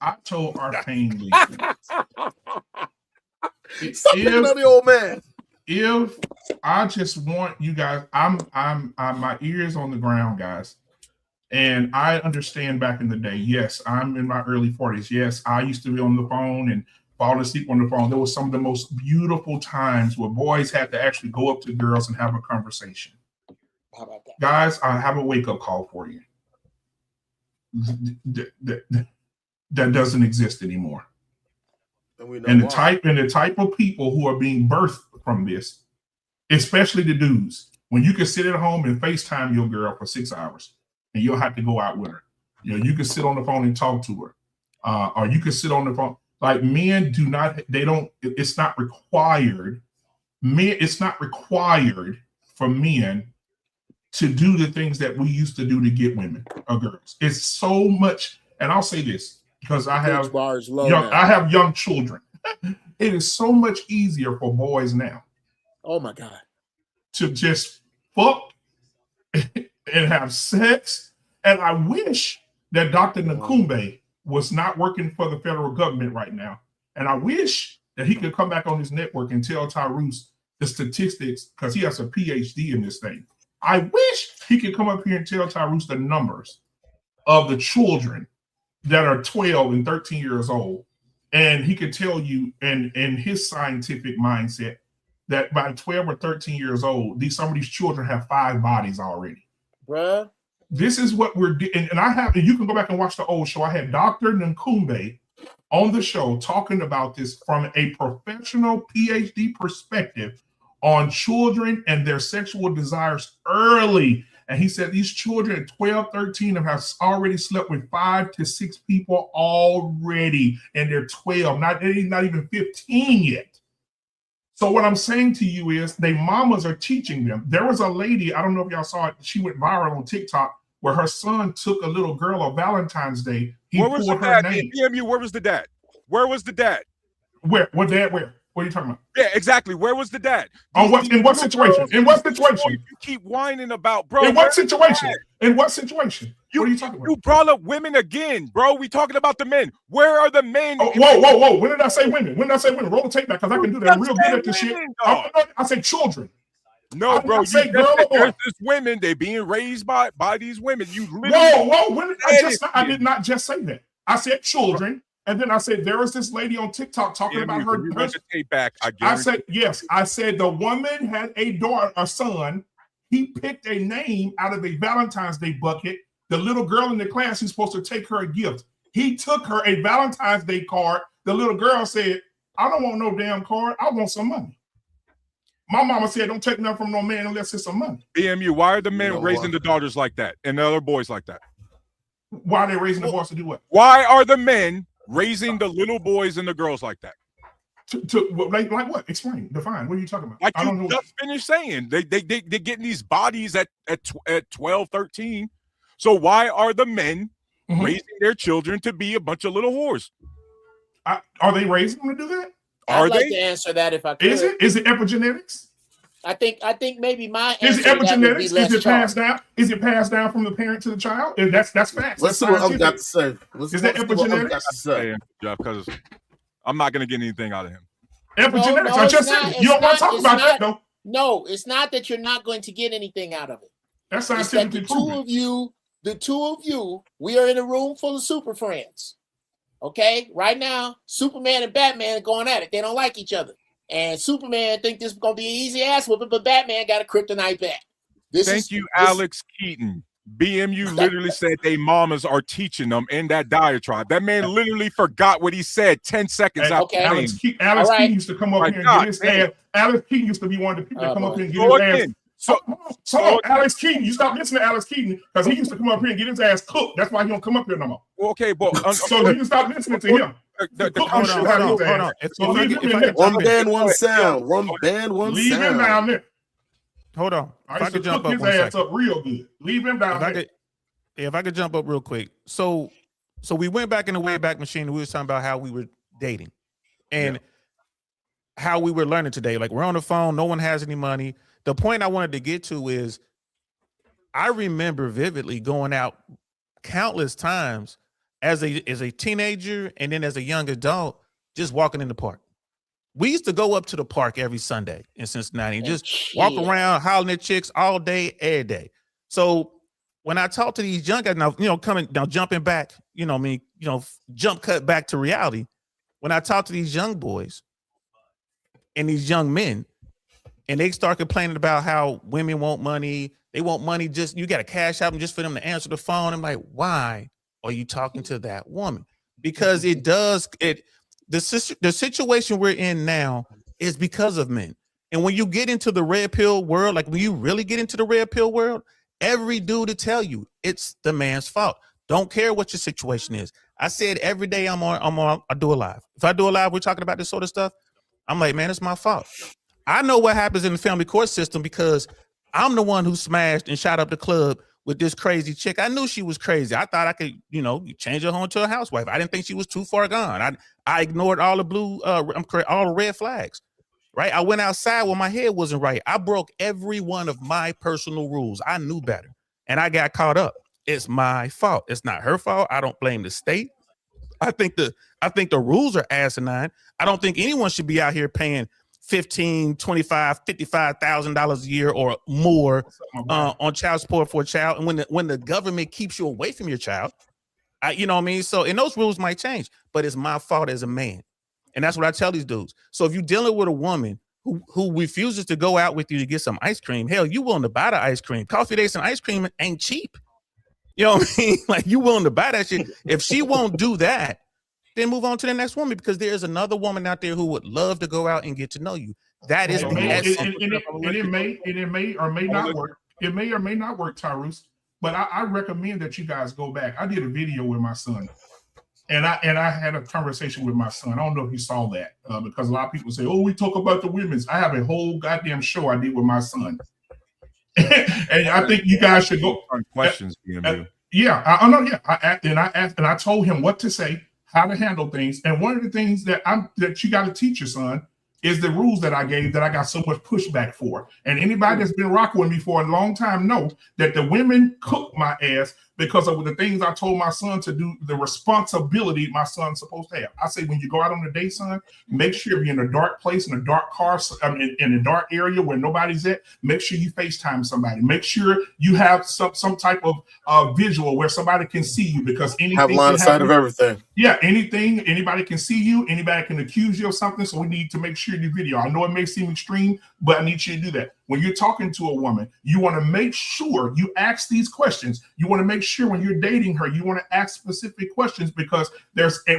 I told R-Pain, stop picking on the old man. If I just want you guys, I'm my ears on the ground, guys. And I understand back in the day, yes, I'm in my early 40s. Yes, I used to be on the phone and fall asleep on the phone. There was some of the most beautiful times where boys had to actually go up to girls and have a conversation. How about that? Guys, I have a wake-up call for you. That doesn't exist anymore. And the type of people who are being birthed from this, especially the dudes, when you can sit at home and FaceTime your girl for 6 hours and you'll have to go out with her. You can sit on the phone and talk to her. or you can sit on the phone. Like men do not, they don't, it's not required. It's not required for men to do the things that we used to do to get women or girls. It's so much, and I'll say this because I have young children. It is so much easier for boys now. Oh my God. To just fuck and have sex. And I wish that Dr. Nakumbe was not working for the federal government right now. And I wish that he could come back on his network and tell Tyrus the statistics, because he has a PhD in this thing. I wish he could come up here and tell Tyrus the numbers of the children that are 12 and 13 years old. And he could tell you in his scientific mindset that by 12 or 13 years old, some of these children have 5 bodies already. Bruh. This is what we're doing. And you can go back and watch the old show. I had Dr. Nkumbe on the show talking about this from a professional PhD perspective on children and their sexual desires early. And he said these children at 12, 13 have already slept with 5 to 6 people already, and they're 12, they're not even 15 yet. So what I'm saying to you is they mamas are teaching them. There was a lady, I don't know if y'all saw it, she went viral on TikTok, where her son took a little girl on Valentine's Day. He where was the pulled her dad? name. PMU, where was the dad? Where was the dad? Where? What dad? Where? What are you talking about? Yeah, exactly. Where was the dad? In what situation? In what situation? You keep whining about, bro. In what situation? In what situation? What are you talking about? You brought up women again, bro. We talking about the men. Where are the men? Oh, whoa. When did I say women? When did I say women? Roll the tape back, because I can do that. I'm real good at this shit. I say children. No, bro. You say girl or boy. There's this women. They being raised by these women. You literally. Whoa. When I did not just say that. I said children. And then I said, there was this lady on TikTok talking about her. Tape back, I said, yes. I said the woman had a son. He picked a name out of a Valentine's Day bucket. The little girl in the class, he's supposed to take her a gift. He took her a Valentine's Day card. The little girl said, I don't want no damn card. I want some money. My mama said, don't take nothing from no man unless it's some money. BMU, why are the men raising the daughters like that and the other boys like that? Why are they raising the boys to do what? Why are the men raising the little boys and the girls like that? Like what? Explain. Define. What are you talking about? Like you just finished saying. They're getting these bodies at 12, 13. So why are the men raising their children to be a bunch of little whores? Are they raising them to do that? I'd like to answer that if I could. Is it epigenetics? I think maybe my answer. Is it epigenetics? Is it passed down? Is it passed down from the parent to the child? That's facts. Let's see what I've got to say. Is that epigenetics? Because I'm not going to get anything out of him. Epigenetics. No, I just said you don't want to talk about that, though. No, it's not that you're not going to get anything out of it. That's scientifically proven. The two of you, we are in a room full of super friends. Okay, right now, Superman and Batman are going at it. They don't like each other. And Superman think this is going to be an easy ass whooping, but Batman got a kryptonite bat. Thank you, Alex Keaton. BMU literally said they mamas are teaching them in that diatribe. That man literally forgot what he said 10 seconds after. Okay. Alex Keaton used to come up here and get his ass. Alex Keaton used to be one of the people that come up here and get his ass. So Alex Keaton, you stop listening to Alex Keaton because he used to come up here and get his ass cooked. That's why he don't come up here no more. Okay, but so you can stop listening to him. Hold on. One band, one sound. One band, one sound. Leave him down there. Hold on. If I could jump up his ass up real good. Leave him down there. If I could jump up real quick. So we went back in the Wayback Machine and we were talking about how we were dating and how we were learning today. Like we're on the phone, no one has any money. The point I wanted to get to is I remember vividly going out countless times as a teenager and then as a young adult, just walking in the park. We used to go up to the park every Sunday in Cincinnati and just walk around hollering at chicks all day, every day. So when I talk to these young guys now, jumping back, jump cut back to reality. When I talk to these young boys and these young men, and they start complaining about how women want money. They want money just, you got to cash out them just for them to answer the phone. I'm like, why are you talking to that woman? Because the situation we're in now is because of men. And when you get into the red pill world, like when you really get into the red pill world, every dude to tell you it's the man's fault. Don't care what your situation is. I said every day I do a live. If I do a live, we're talking about this sort of stuff. I'm like, man, it's my fault. I know what happens in the family court system because I'm the one who smashed and shot up the club with this crazy chick. I knew she was crazy. I thought I could, change her home to a housewife. I didn't think she was too far gone. I ignored all the all the red flags. Right? I went outside when my head wasn't right. I broke every one of my personal rules. I knew better, and I got caught up. It's my fault. It's not her fault. I don't blame the state. I think the rules are asinine. I don't think anyone should be out here paying $15,000, $25,000, $55,000 a year or more on child support for a child. And when the government keeps you away from your child, you know what I mean? So, and those rules might change, but it's my fault as a man. And that's what I tell these dudes. So if you're dealing with a woman who refuses to go out with you to get some ice cream, hell, you willing to buy the ice cream. Coffee dates and ice cream ain't cheap. You know what I mean? Like, you willing to buy that shit. If she won't do that, then move on to the next woman, because there's another woman out there who would love to go out and get to know you. That is it may or may not work. It may or may not work, Tyrus. But I recommend that you guys go back. I did a video with my son, and I had a conversation with my son. I don't know if you saw that because a lot of people say, "Oh, we talk about the women's." I have a whole goddamn show I did with my son, and I think you guys should go. Questions, yeah, I know. Yeah, I told him what to say, how to handle things, and one of the things that you got to teach your son is the rules that I gave that I got so much pushback for. And anybody that's been rocking with me for a long time know that the women cook my ass because of the things I told my son to do, the responsibility my son's supposed to have. I say, when you go out on a date, son, make sure you're in a dark place, in a dark car, in a dark area where nobody's at. Make sure you FaceTime somebody. Make sure you have some type of visual where somebody can see you, because anything have line of sight of everything. Yeah, anybody can see you. Anybody can accuse you of something. So we need to make sure the video. I know it may seem extreme, but I need you to do that. When you're talking to a woman, you want to make sure you ask these questions. You want to make sure when you're dating her, you want to ask specific questions, because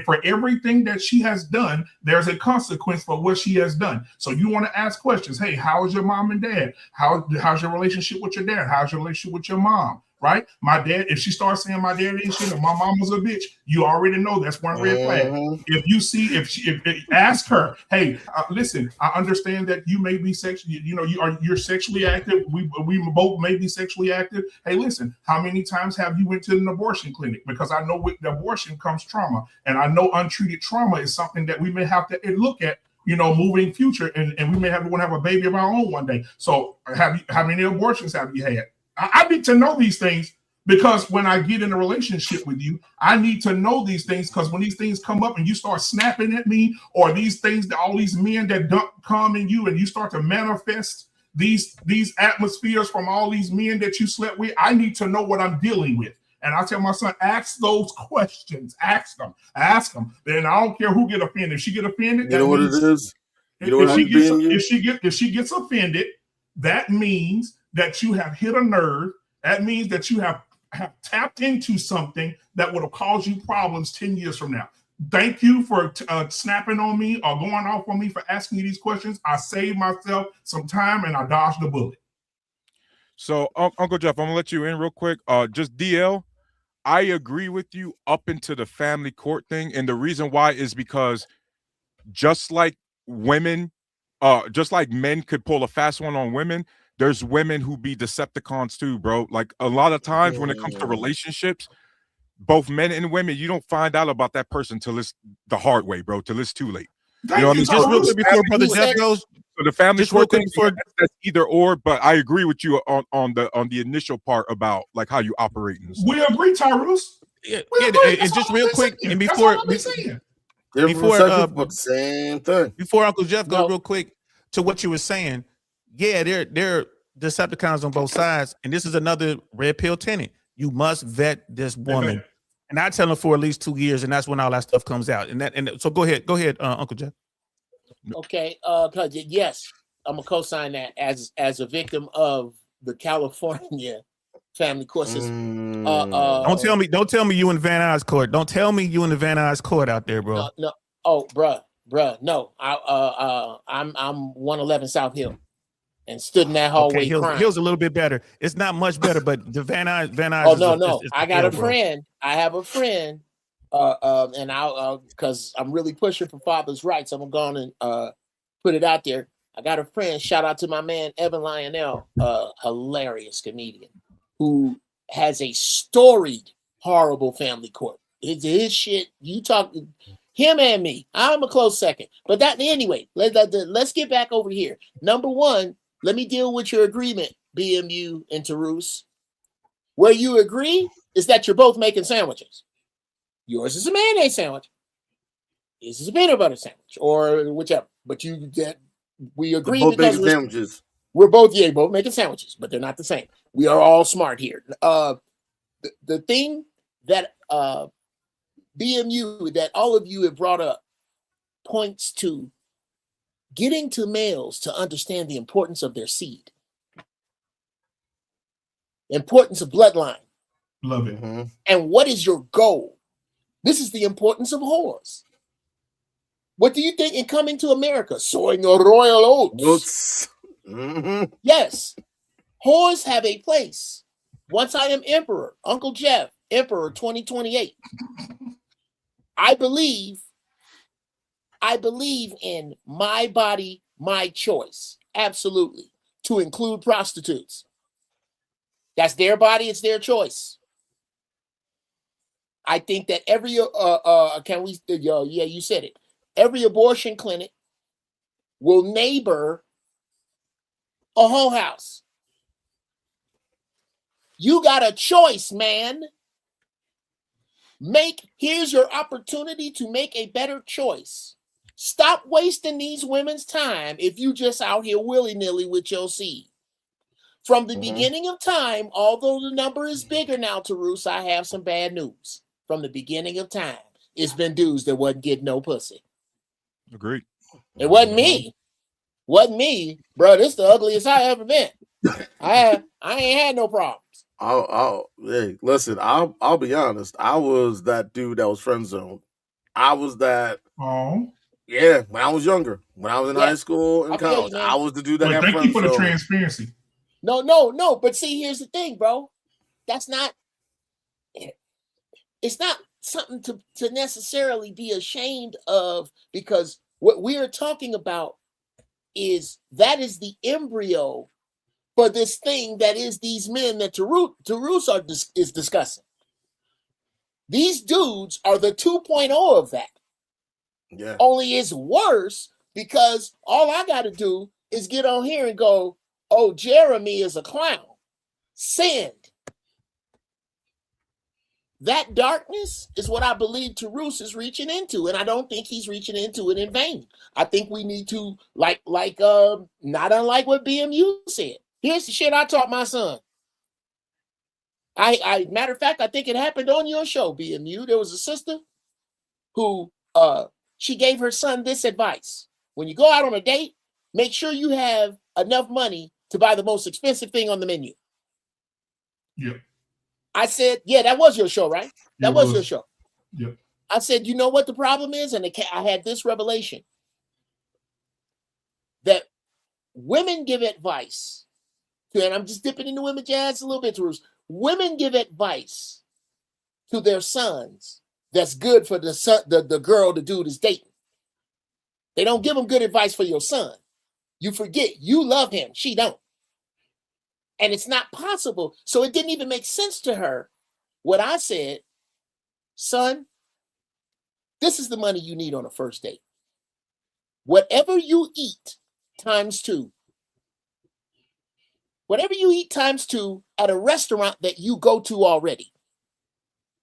for everything that she has done, there's a consequence for what she has done. So you want to ask questions. Hey, how is your mom and dad? How's your relationship with your dad? How's your relationship with your mom? Right? My dad, if she starts saying my dad ain't shit and my mom was a bitch, you already know that's one red flag. If you see, ask her, hey, listen, I understand that you may be sexually, you're sexually active. We both may be sexually active. Hey, listen, how many times have you went to an abortion clinic? Because I know with the abortion comes trauma, and I know untreated trauma is something that we may have to look at, moving future, and we may want to have a baby of our own one day. So how many abortions have you had? I need to know these things, because when I get in a relationship with you, I need to know these things, because when these things come up and you start snapping at me, or these things, all these men that don't come in you, and you start to manifest these atmospheres from all these men that you slept with, I need to know what I'm dealing with. And I tell my son, ask those questions. Ask them. Then I don't care who get offended. If she get offended, you know what it is. If she gets offended, that means that you have hit a nerve. That means that you have tapped into something that would have caused you problems 10 years from now. Thank you for snapping on me or going off on me for asking you these questions. I saved myself some time and I dodged the bullet. So, Uncle Jeff, I'm gonna let you in real quick. Just DL, I agree with you up into the family court thing, and the reason why is because just like women, just like men could pull a fast one on women, there's women who be Decepticons too, bro. Like, a lot of times when it comes to relationships, both men and women, you don't find out about that person till it's the hard way, bro, till it's too late. You know what I mean? Just real quick before Brother Jeff goes. So the family court thing, that's either or, but I agree with you on the initial part about like how you operate. We agree, Tyrus. And just real quick, and before the same thing. Before Uncle Jeff goes real quick to what you were saying, yeah, they're Decepticons on both sides, and this is another red pill tenet. You must vet this woman, and I tell them for at least 2 years, and that's when all that stuff comes out. And so go ahead, Uncle Jeff. Okay, because yes, I'm gonna co-sign that as a victim of the California family court system. Don't tell me you in Van Nuys court. Don't tell me you in the Van Nuys court out there, bro. No. Oh, bruh, no. I'm 111 South Hill, and stood in that hallway. Okay, Hill's a little bit better. It's not much better, but the Van Nuys. Oh no, I got a friend. I have a friend And I'll because I'm really pushing for fathers' rights. I'm going to put it out there. I got a friend. Shout out to my man Evan Lionel, hilarious comedian who has a storied horrible family court. His shit. You talk him and me. I'm a close second. But that anyway. Let's get back over here. Number one, let me deal with your agreement, BMU and Tarus. Where you agree is that you're both making sandwiches. Yours is a mayonnaise sandwich. This is a peanut butter sandwich, or whichever. But we agree Both because making sandwiches. we're both making sandwiches, but they're not the same. We are all smart here. The thing that BMU that all of you have brought up points to getting to males to understand the importance of their seed, importance of bloodline. Love it. Mm-hmm. And what is your goal? This is the importance of whores. What do you think in coming to America? Sowing your royal oats. Mm-hmm. Yes. Whores have a place. Once I am emperor, Uncle Jeff, Emperor 2028. I believe in my body, my choice. Absolutely. To include prostitutes. That's their body, it's their choice. I think that every you said it. Every abortion clinic will neighbor a whole house. You got a choice, man. Here's your opportunity to make a better choice. Stop wasting these women's time if you just out here willy-nilly with your seed. From the beginning of time, although the number is bigger now, Tarus, I have some bad news. From the beginning of time, it's been dudes that wasn't getting no pussy. Agreed. It wasn't me. Wasn't me, bro. This the ugliest I ever been. I ain't had no problems. Hey, listen, I'll be honest. I was that dude that was friend zoned. I was that. Oh, Yeah, when I was younger, when I was in high school and I feel you, college, man. I was the dude that well, got thank friend you for the zoned. transparency. No. But see, here's the thing, bro. That's not. It's not something to necessarily be ashamed of, because what we are talking about is the embryo for this thing that is these men that Tarus is discussing. These dudes are the 2.0 of that. Yeah. Only it's worse because all I got to do is get on here and go, oh, Jeremy is a clown. Send. That darkness is what I believe Tarus is reaching into, and I don't think he's reaching into it in vain. I think we need to, not unlike what BMU said. Here's the shit I taught my son. Matter of fact, I think it happened on your show, BMU. There was a sister who she gave her son this advice: when you go out on a date, make sure you have enough money to buy the most expensive thing on the menu. Yep. I said, yeah, that was your show, right? That was your show. Yep. I said, you know what the problem is? And I had this revelation that women give advice to, and I'm just dipping into women jazz a little bit, Tarus. Women give advice to their sons that's good for the girl the dude is dating. They don't give them good advice for your son. You forget you love him. She don't. And it's not possible. So it didn't even make sense to her what I said. Son, this is the money you need on a first date. Whatever you eat times 2. Whatever you eat times 2 at a restaurant that you go to already.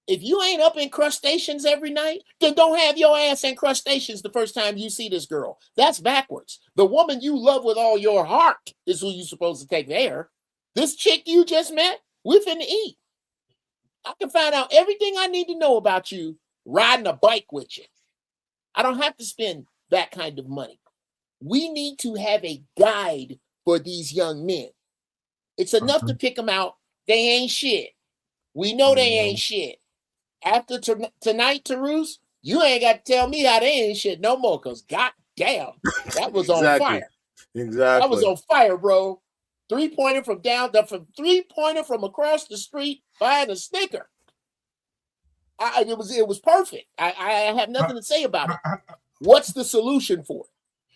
If you ain't up in crustaceans every night, then don't have your ass in crustaceans the first time you see this girl. That's backwards. The woman you love with all your heart is who you're supposed to take there. This chick you just met, we're finna eat. I can find out everything I need to know about you riding a bike with you. I don't have to spend that kind of money. We need to have a guide for these young men. It's enough to pick them out. They ain't shit. We know they ain't shit. After tonight, Tarus, you ain't got to tell me how they ain't shit no more, because goddamn, that was on fire. Exactly. That was on fire, bro. 3-pointer from 3-pointer from across the street buying a Snicker. It was perfect. I have nothing to say about it. What's the solution for it?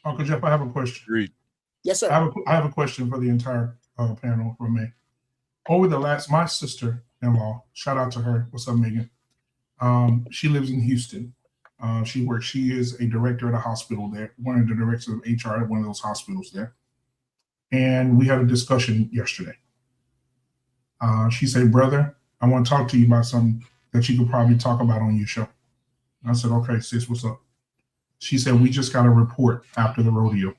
Uncle Jeff, I have a question. Agreed. Yes, sir. I have a question for the entire panel from me. Over the last, my sister-in-law, shout out to her. What's up, Megan? She lives in Houston. She is a director at a hospital there, one of the directors of HR at one of those hospitals there. And we had a discussion yesterday. She said, brother, I want to talk to you about something that you could probably talk about on your show. I said, okay, sis, what's up? She said, we just got a report after the rodeo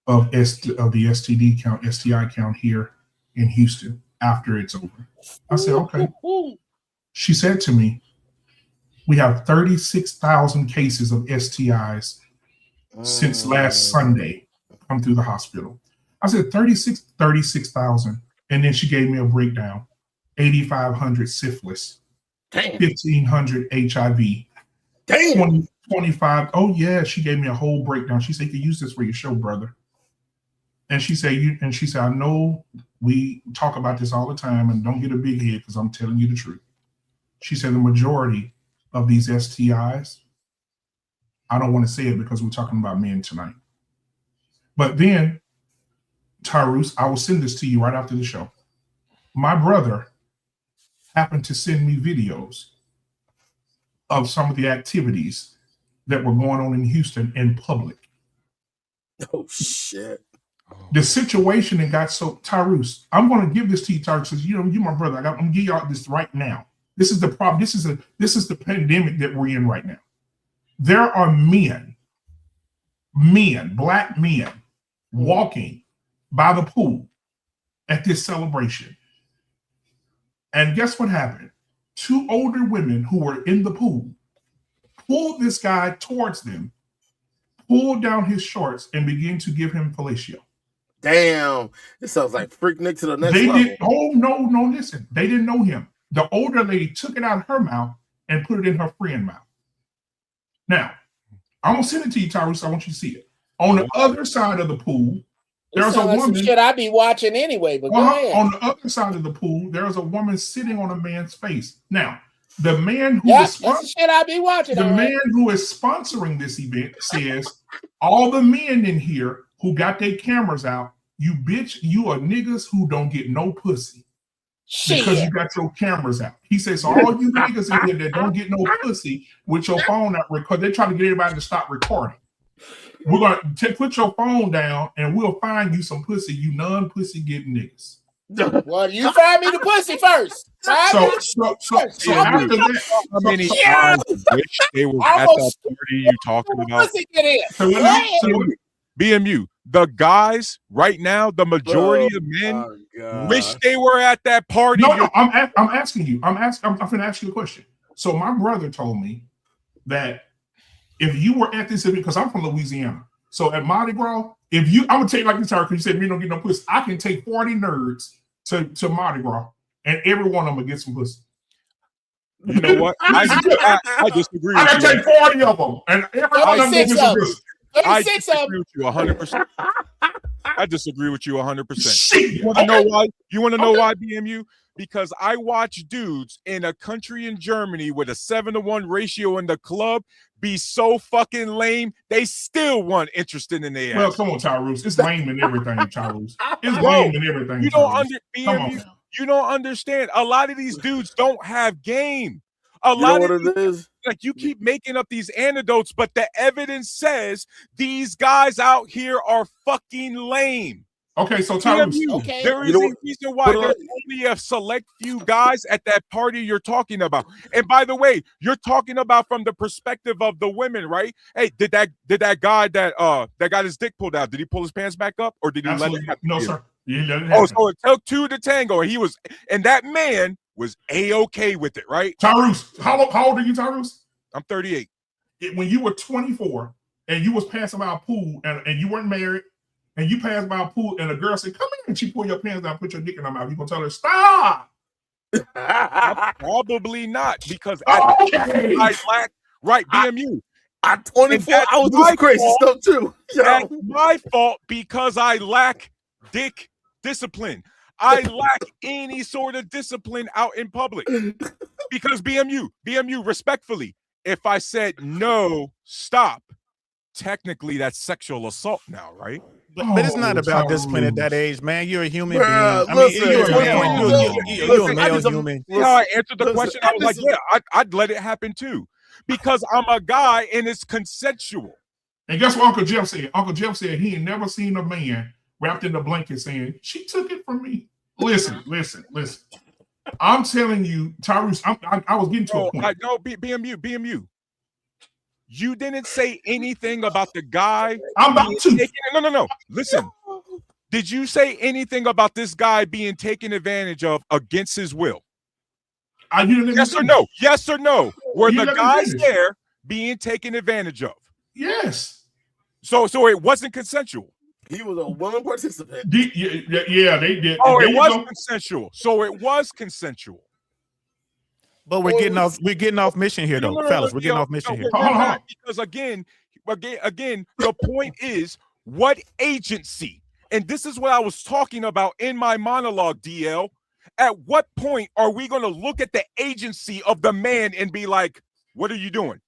of the STI count here in Houston after it's over. I said, okay. She said to me, we have 36,000 cases of STIs since last Sunday come through the hospital. I said, 36,000. And then she gave me a breakdown. 8,500 syphilis, 1,500 HIV, 25. Oh yeah, she gave me a whole breakdown. She said, you can use this for your show, brother. And she said, I know we talk about this all the time, and don't get a big head because I'm telling you the truth. She said the majority of these STIs, I don't want to say it because we're talking about men tonight. But then, Tyrus, I will send this to you right after the show. My brother happened to send me videos of some of the activities that were going on in Houston in public. Oh, shit. The situation that got so, Tyrus, I'm going to give this to you, Tyrus, because you're my brother. I'm going to give y'all this right now. This is the problem. This is the pandemic that we're in right now. There are men, black men, walking by the pool at this celebration. And guess what happened? 2 older women who were in the pool pulled this guy towards them, pulled down his shorts, and began to give him fellatio. Damn, this sounds like Freak Nick to the next They level. did. Oh no! Listen, they didn't know him. The older lady took it out of her mouth and put it in her friend's mouth. Now, I'm gonna send it to you, Tyrus. I want you to see it. On the other side of the pool, there's a woman. Some shit I be watching anyway. But go ahead. On the other side of the pool, there's a woman sitting on a man's face. Now, the man who that's the shit I be watching. The man who is sponsoring this event says, all the men in here who got their cameras out, you bitch, you are niggas who don't get no pussy. Shit. Because you got your cameras out. He says, so all you niggas in here that don't get no pussy with your phone out, because they're trying to get everybody to stop recording. We're going to put your phone down and we'll find you some pussy, you non-pussy getting niggas. Well, you find me the pussy first. So after that, how many times wish they were at that party you talking about? Pussy get in. So BMU, the guys right now, the majority of men wish they were at that party. No, I'm asking you. I'm going to ask you a question. So my brother told me that if you were at this event, because I'm from Louisiana, so at Mardi Gras, I'm gonna take like this because you said we don't get no pussy. I can take 40 nerds to Mardi Gras, and every one of them will get some pussy. You know what? I disagree. I can take 40 of them, and every one of them will get some pussy. I disagree with you 100%. I disagree with you 100%. You want to know why? You want to know why, BMU? Because I watch dudes in a country in Germany with a 7-to-1 ratio in the club be so fucking lame, they still want interested in their ass. Well, come on, Tyrus. It's lame and everything, Tyrus. It's lame and everything. You don't understand. A lot of these dudes don't have game. Like you keep making up these anecdotes, but the evidence says these guys out here are fucking lame. Okay, so Tyrus, there is a reason why there's only a select few guys at that party you're talking about. And by the way, you're talking about from the perspective of the women, right? Hey, did that guy that got his dick pulled out? Did he pull his pants back up, or did he let it happen? No, sir. So it took 2 to tango, and that man was A-okay with it, right? Tyrus, how old are you, Tyrus? I'm 38. When you were 24 and you was passing by a pool and you weren't married, and you pass by a pool and a girl said, come here, and she pull your pants down, put your dick in her mouth, you gonna tell her, stop? Probably not, because I lack, right, BMU. At 24, I was doing crazy stuff too. That's my fault because I lack dick discipline. I lack any sort of discipline out in public. Because BMU, respectfully, if I said no, stop, technically that's sexual assault now, right? But it's not about discipline at that Tyrese. age, man. You're a human Bruh, being. I mean, listen, you're a listen, man. You're a listen, male I human. See how I answered the listen, question? I was like, yeah, I'd let it happen too. Because I'm a guy and it's consensual. And guess what Uncle Jeff said? Uncle Jeff said he ain't never seen a man wrapped in a blanket saying, she took it from me. Listen. I'm telling you, Tyrese, I was getting to a point. BMU. You didn't say anything about the guy. I'm about to. No. Listen. Did you say anything about this guy being taken advantage of against his will? Yes or no? Yes or no? Were the guys there being taken advantage of? Yes. So it wasn't consensual. He was a willing participant. Yeah, they did. Oh, it was consensual. So it was consensual. But we're getting off mission here, though, fellas. We're getting off mission here. Because again, the point is what agency, and this is what I was talking about in my monologue, DL. At what point are we going to look at the agency of the man and be like, what are you doing?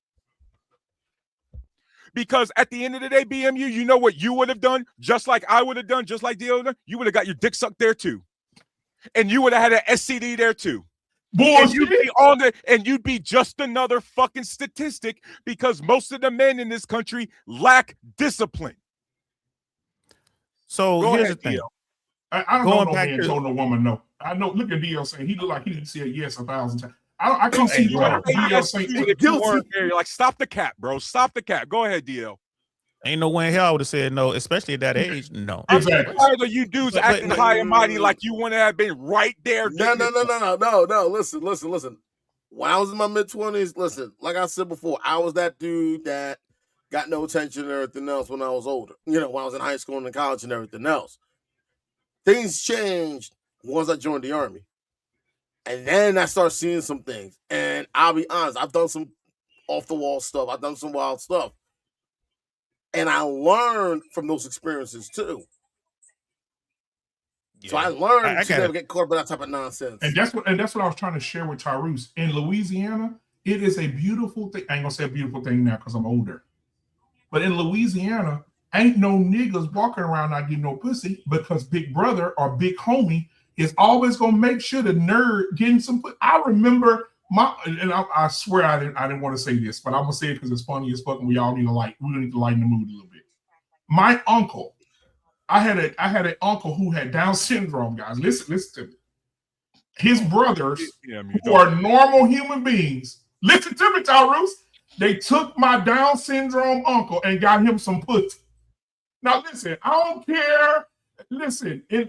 Because at the end of the day, BMU, you know what you would have done, just like I would have done, just like DL would have done? You would have got your dick sucked there too. And you would have had an STD there too. And you'd be just another fucking statistic because most of the men in this country lack discipline. So here's the thing. I don't know no man told no woman no. I know. Look at DL saying he looked like he said yes 1,000 times. I can't see you like DL saying like stop the cap, bro. Stop the cap. Go ahead, DL. Ain't no way in hell I would have said no, especially at that age. No. Exactly. Tired of you dudes acting high and mighty like you want to have been right there. No. Listen. When I was in my mid-20s, listen, like I said before, I was that dude that got no attention and everything else when I was older. You know, when I was in high school and in college and everything else. Things changed once I joined the Army. And then I started seeing some things. And I'll be honest, I've done some off-the-wall stuff. I've done some wild stuff. And I learned from those experiences too. Yeah. So I learned to never get caught up in that type of nonsense. And that's what I was trying to share with Tyrese. In Louisiana, it is a beautiful thing. I ain't gonna say a beautiful thing now because I'm older. But in Louisiana, ain't no niggas walking around not getting no pussy because big brother or big homie is always gonna make sure the nerd getting some pussy. I remember I swear I didn't want to say this, but I'm gonna say it because it's funny as fuck and we need to lighten the mood a little bit. My uncle, I had an uncle who had Down syndrome, guys. Listen to me. His brothers, who are normal human beings, listen to me, Tyrese. They took my Down syndrome uncle and got him some pussy. Now listen, I don't care. Listen, I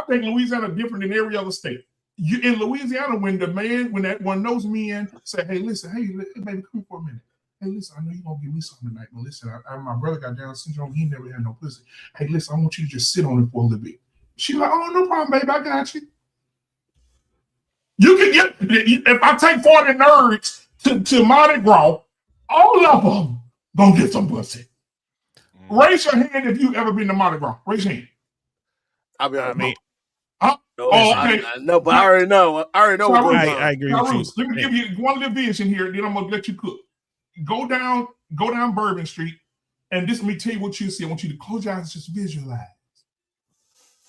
think Louisiana is different than every other state. In Louisiana, when that one of those men say, hey, listen, hey, baby, come here for a minute. Hey, listen, I know you're going to give me something tonight, but listen, my brother got Down syndrome. He never had no pussy. Hey, listen, I want you to just sit on it for a little bit. She's like, oh, no problem, baby. I got you. You can get, if I take 40 nerds to Mardi Gras, all of them going to get some pussy. Raise your hand if you've ever been to Mardi Gras. Raise your hand. I'll be honest. No, okay. No, but I already know. I agree with you. Let me give you one little vision here, then I'm gonna let you cook. Go down Bourbon Street, and let me tell you what you see. I want you to close your eyes and just visualize.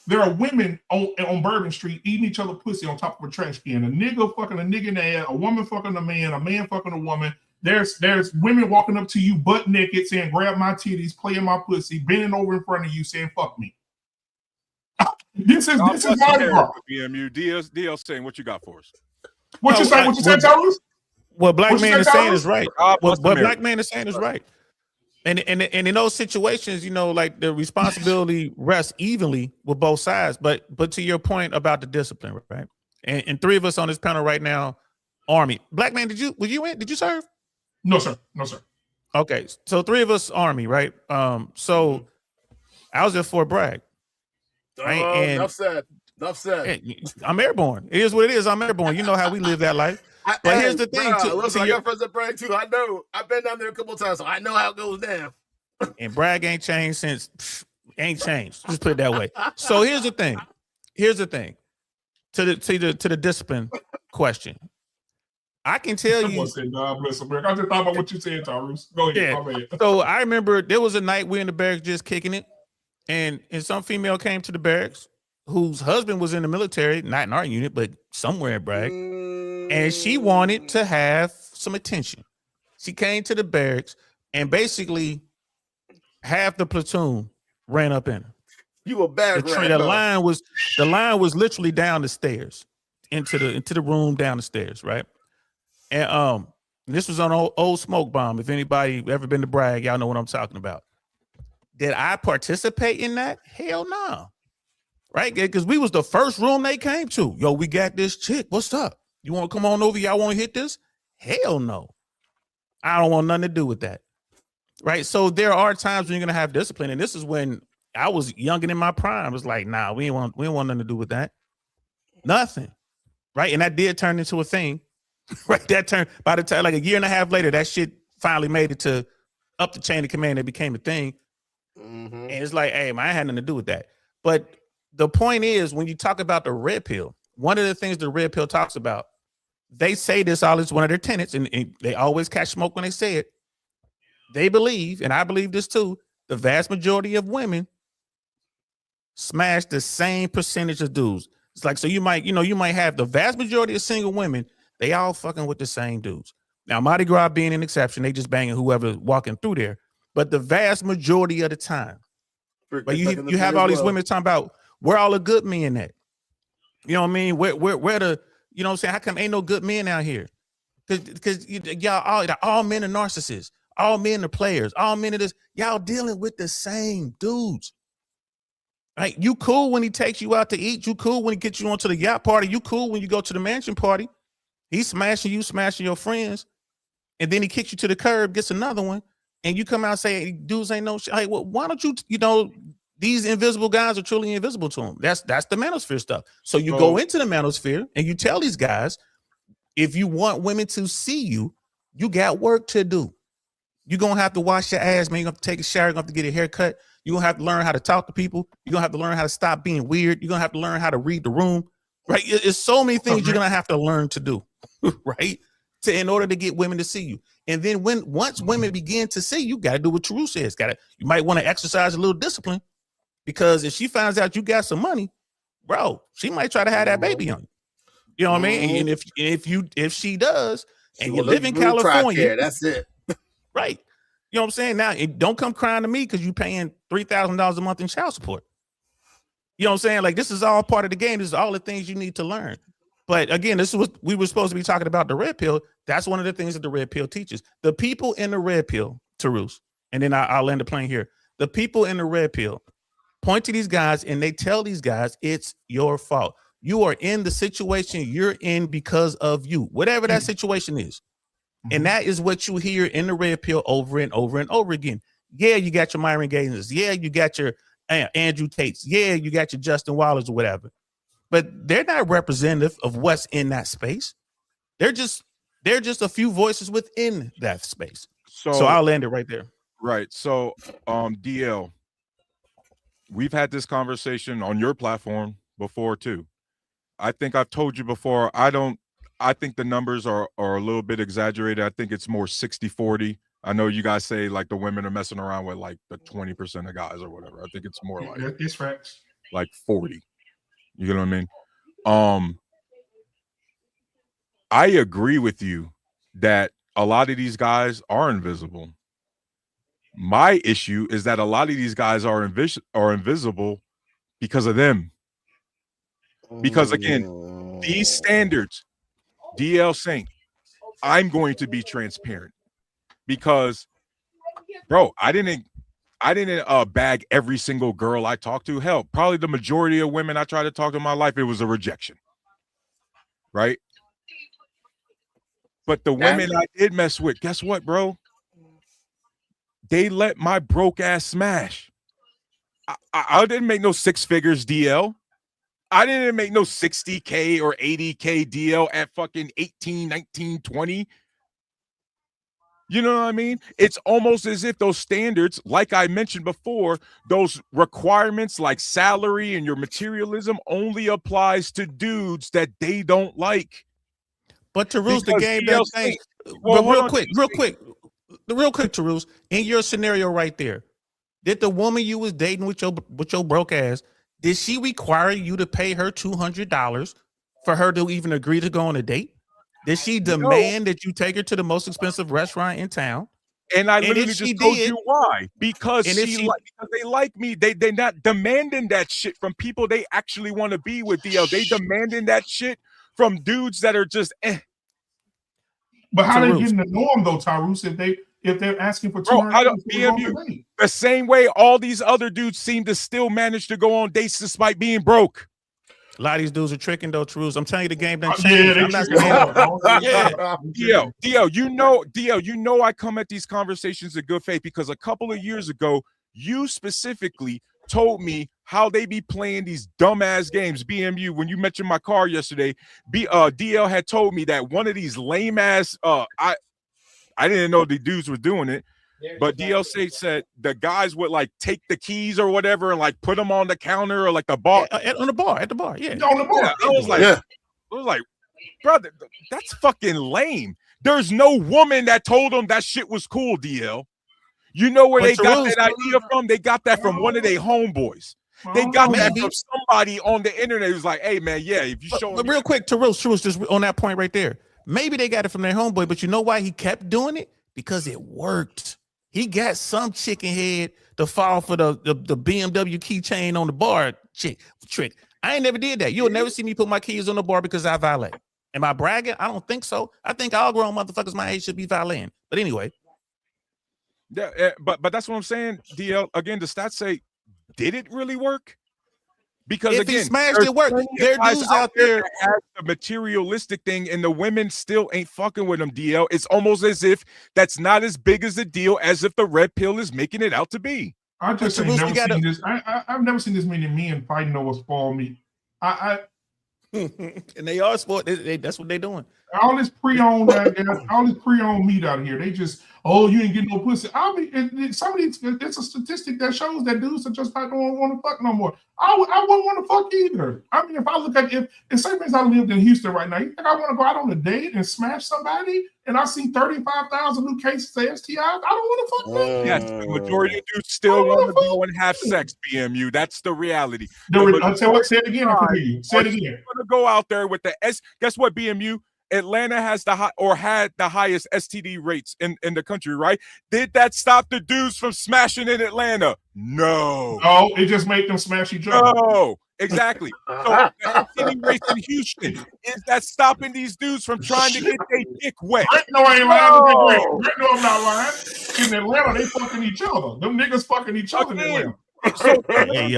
There are women on Bourbon Street eating each other pussy on top of a trash can. A nigga fucking a nigga in the ass, a woman fucking a man fucking a woman. There's women walking up to you butt naked saying, grab my titties, playing my pussy, bending over in front of you saying, fuck me. This is Mardi Gras. BMU, DL saying what you got for us. What you say, Tyrese? What Black Man is saying is right. What Black Man is saying is right. And in those situations, you know, like the responsibility rests evenly with both sides. But to your point about the discipline, right? And three of us on this panel right now, Army. Black Man, did you serve? No, sir. Okay, so three of us Army, right? So I was at Fort Bragg. Right? Enough said. I'm airborne. It is what it is. I'm airborne. You know how we live that life. But here's the thing. Listen, I got friends at Bragg too. I know. I've been down there a couple of times, so I know how it goes down. And Bragg ain't changed since. Ain't changed. Just put it that way. So here's the thing. here's the thing. To the discipline question. I can tell you. Someone said, God bless America. I just thought about what you said, Tyrus. Go ahead. Yeah. My bad. So I remember there was a night we in the barracks just kicking it, and some female came to the barracks whose husband was in the military, not in our unit, but somewhere at Bragg, and she wanted to have some attention. She came to the barracks, and basically half the platoon ran up in her. You a bad The line was literally down the stairs into the room down the stairs, right? And this was on old Smoke Bomb. If anybody ever been to Bragg, y'all know what I'm talking about. Did I participate in that? Hell no. Right? Because we was the first room they came to. Yo, we got this chick. What's up? You want to come on over? Y'all want to hit this? Hell no. I don't want nothing to do with that. Right? So there are times when you're gonna have discipline, and this is when I was young and in my prime. It's like, nah, we ain't want nothing to do with that. Nothing. Right? And that did turn into a thing. Right? That turned by the time, like a year and a half later, that shit finally made it to up the chain of command. It became a thing. And it's like, hey, man, I had nothing to do with that. But the point is, when you talk about the red pill, one of the things the red pill talks about, they say this all is one of their tenets, and they always catch smoke when they say it. They believe, and I believe this too, the vast majority of women smash the same percentage of dudes. It's like, so you might have the vast majority of single women, they all fucking with the same dudes. Now, Mardi Gras being an exception, they just banging whoever walking through there. But the vast majority of the time, but you have all these women talking about where all the good men at. You know what I mean? Where the, you know what I'm saying? How come ain't no good men out here? Because y'all all men are narcissists. All men are players. All men are this. Y'all dealing with the same dudes. Right? You cool when he takes you out to eat. You cool when he gets you onto the yacht party. You cool when you go to the mansion party. He's smashing you, smashing your friends. And then he kicks you to the curb, gets another one. And you come out and say, dudes ain't no shit. Like, well, why don't you, these invisible guys are truly invisible to him. That's the manosphere stuff. So you go into the manosphere and you tell these guys, if you want women to see you, you got work to do. You're going to have to wash your ass, man. You're going to have to take a shower. You're going to have to get a haircut. You're going to have to learn how to talk to people. You're going to have to learn how to stop being weird. You're going to have to learn how to read the room, right? It's so many things you're going to have to learn to do, right? In order to get women to see you. And then once women begin to see you, got to do what True says. You might want to exercise a little discipline, because if she finds out you got some money, bro, she might try to have that baby on you. You know what I mean? And if she does, and you live in California, that's it. Right. You know what I'm saying? Now, don't come crying to me because you're paying $3,000 a month in child support. You know what I'm saying? Like, this is all part of the game. This is all the things you need to learn. But again, this is what we were supposed to be talking about, the red pill. That's one of the things that the red pill teaches. The people in the red pill, Tarus, and then I'll land the plane here. The people in the red pill point to these guys and they tell these guys, it's your fault. You are in the situation you're in because of you, whatever that situation is. And that is what you hear in the red pill over and over and over again. Yeah, you got your Myron Gazers. Yeah, you got your Andrew Tates. Yeah, you got your Justin Wallers or whatever. But they're not representative of what's in that space. They're just a few voices within that space. So I'll land it right there. Right. So DL, we've had this conversation on your platform before too. I think I've told you before, I think the numbers are a little bit exaggerated. I think it's more 60-40. I know you guys say like the women are messing around with like the 20% of guys or whatever. I think it's more like it's facts. Like 40. You know what I mean? I agree with you that a lot of these guys are invisible. My issue is that a lot of these guys are invisible because of them. Because again, these standards, DL Saint, I'm going to be transparent because, bro, I didn't bag every single girl I talked to. Hell, probably the majority of women I tried to talk to in my life, it was a rejection. Right? But the women I did mess with, guess what, bro? They let my broke ass smash. I didn't make no six figures DL. I didn't make no 60K or 80K DL at fucking 18, 19, 20. You know what I mean? It's almost as if those standards, like I mentioned before, those requirements like salary and your materialism only applies to dudes that they don't like. But Tarus, the Because game DL doesn't change. Well, But hold real on, quick, Tarus, in your scenario right there, did the woman you was dating with your broke ass, did she require you to pay her $200 for her to even agree to go on a date? Did she demand that you take her to the most expensive restaurant in town? And I And literally if she just told did- you why. Because and if she she- like because they like me. They're not demanding that shit from people they actually want to be with, DL. They demanding that shit from dudes that are just But how they Tarus. getting the norm though, Tyrus? If they're asking for Bro, I don't 200 BMU. The same way all these other dudes seem to still manage to go on dates despite being broke. A lot of these dudes are tricking though, Tarus. I'm telling you, the game done Yeah, changed. they I'm not tricking saying hard. Yeah. DL, you know I come at these conversations in good faith because a couple of years ago, you specifically told me how they be playing these dumbass games. BMU, when you mentioned my car yesterday, DL had told me that one of these lame ass I didn't know the dudes were doing it. But DLC said the guys would like take the keys or whatever and like put them on the counter or like the bar. At the bar, yeah. On the bar. Yeah, I was like, brother, that's fucking lame. There's no woman that told them that shit was cool, DL. You know where they got that idea from? They got that from one of their homeboys. They got that from somebody on the internet who's like, hey man, yeah, if you show But real quick, Tarus, just on that point right there. Maybe they got it from their homeboy, but you know why he kept doing it? Because it worked. He got some chicken head to fall for the BMW keychain on the bar trick. I ain't never did that. You'll never see me put my keys on the bar because I valet. Am I bragging? I don't think so. I think all grown motherfuckers my age should be valeting. But anyway. Yeah, but that's what I'm saying, DL. Again, the stats say, did it really work? Because if again, he smashed it, work. There are dudes out there that have the materialistic thing, and the women still ain't fucking with them. DL, it's almost as if that's not as big as a deal as if the red pill is making it out to be. I just ain't never seen this. I've never seen this many men fighting over spoiled meat. And they are sport. That's what they're doing. All this pre-owned meat out here. They just, you ain't getting no pussy. It's a statistic that shows that dudes are just not don't want to fuck no more. I wouldn't want to fuck either. I mean, if I look at if say I lived in Houston right now, you think I want to go out on a date and smash somebody and I see 35,000 new cases of STIs? I don't want to fuck them. Yes, the majority of dudes still want to go and have sex, BMU. That's the reality. Say it again. I can hear you. Say it again. Going to go out there with the S. Guess what, BMU? Atlanta has had the highest STD rates in the country, right? Did that stop the dudes from smashing in Atlanta? No. No, it just made them smash each other. No, exactly. So the STD rates in Houston, is that stopping these dudes from trying to get their dick wet? No, I ain't lying. No, I'm not lying. In Atlanta, they fucking each other. Them niggas fucking each other in Atlanta. So, hey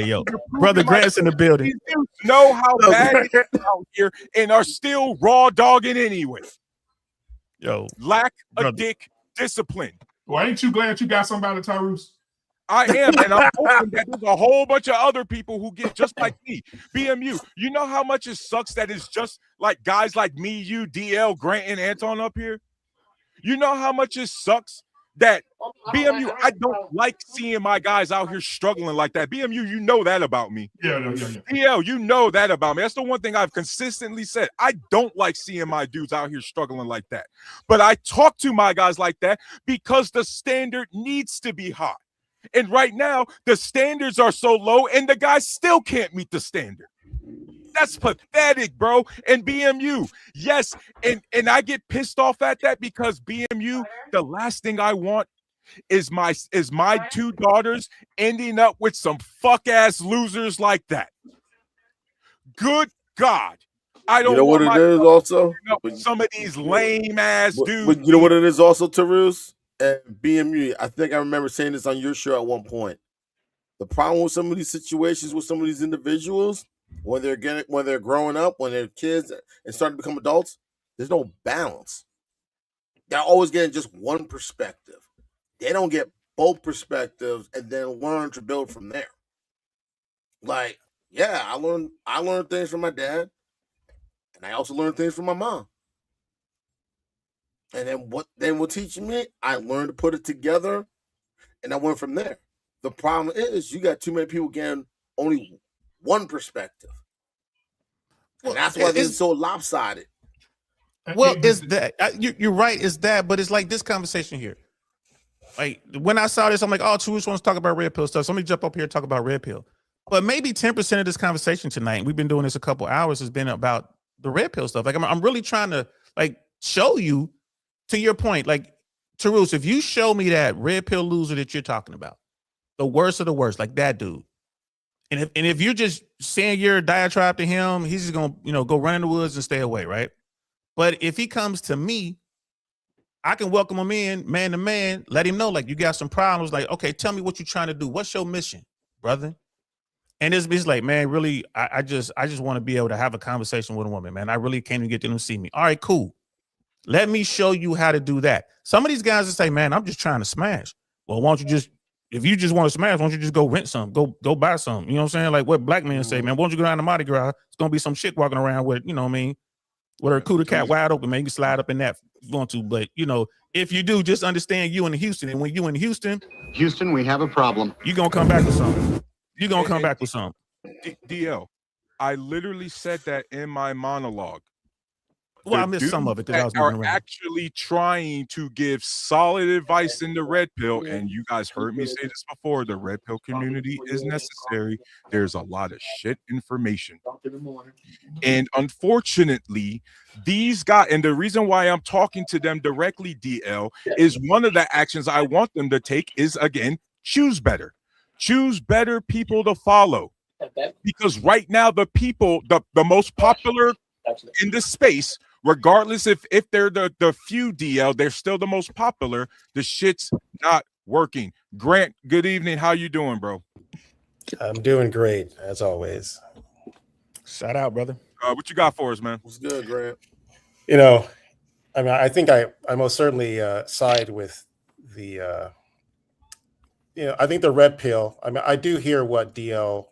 yo, brother Grant's in the building. These dudes know how bad it is out here and are still raw dogging anyway. Yo, lack of dick discipline. Well, ain't you glad you got somebody, Tyrus? I am, and I'm hoping that there's a whole bunch of other people who get just like me. BMU, you know how much it sucks that it's just like guys like me, you, DL, Grant, and Anton up here? You know how much it sucks that BMU, I don't like seeing my guys out here struggling like that. BMU, you know that about me. Yeah. DL, you know that about me. That's the one thing I've consistently said. I don't like seeing my dudes out here struggling like that. But I talk to my guys like that because the standard needs to be high. And right now, the standards are so low, and the guys still can't meet the standard. That's pathetic, bro. And BMU, yes, and I get pissed off at that because BMU, the last thing I want is my two daughters ending up with some fuck ass losers like that. Good God. I don't know what it is also with some of these lame ass dudes. But you know what it is also, Tarus and BMU. I think I remember saying this on your show at one point. The problem with some of these situations with some of these individuals, when they're growing up, when they're kids and starting to become adults, there's no balance. They're always getting just one perspective. They don't get both perspectives and then learn to build from there. Like, yeah, I learned things from my dad, and I also learned things from my mom. And then what they were teaching me, I learned to put it together, and I went from there. The problem is you got too many people getting only one perspective. And that's why they're so lopsided. Well, is that you're right? Is that? But it's like this conversation here. Like when I saw this, I'm like, oh, Truist wants to talk about red pill stuff. So let me jump up here and talk about red pill. But maybe 10% of this conversation tonight, and we've been doing this a couple hours, has been about the red pill stuff. Like I'm really trying to like show you, to your point, like Truist, if you show me that red pill loser that you're talking about, the worst of the worst, like that dude. And if you're just saying your diatribe to him, he's just gonna, go run in the woods and stay away, right? But if he comes to me, I can welcome him in, man to man, let him know, like, you got some problems. Like, okay, tell me what you're trying to do. What's your mission, brother? And it's like, man, really, I just want to be able to have a conversation with a woman, man. I really can't even get them to see me. All right, cool. Let me show you how to do that. Some of these guys will say, man, I'm just trying to smash. Well, why don't you just, if you just want to smash, why don't you just go rent some, go buy some? You know what I'm saying? Like what black men say, man, why don't you go down to Mardi Gras? It's going to be some chick walking around with, you know what I mean? With her cooter cat wide open, man, you can slide up in that if you want to. But, if you do, just understand you in Houston. And when you in Houston, we have a problem. You're going to come back with something. You're going to come back with something. DL, I literally said that in my monologue. Well, I missed some of it that I was are moving around. actually trying to give solid advice in the red pill, and you guys heard me say this before, the red pill community is necessary. There's a lot of shit information, and unfortunately these guys, and the reason why I'm talking to them directly, DL, is one of the actions I want them to take is, again, choose better people to follow, because right now the people, the most popular in this space, regardless if they're the few, DL, they're still the most popular. The shit's not working. Grant, good evening. How you doing, bro? I'm doing great, as always. Shout out, brother. What you got for us, man? What's good, Grant? I mean, I think I most certainly side with the, I think the red pill. I mean, I do hear what DL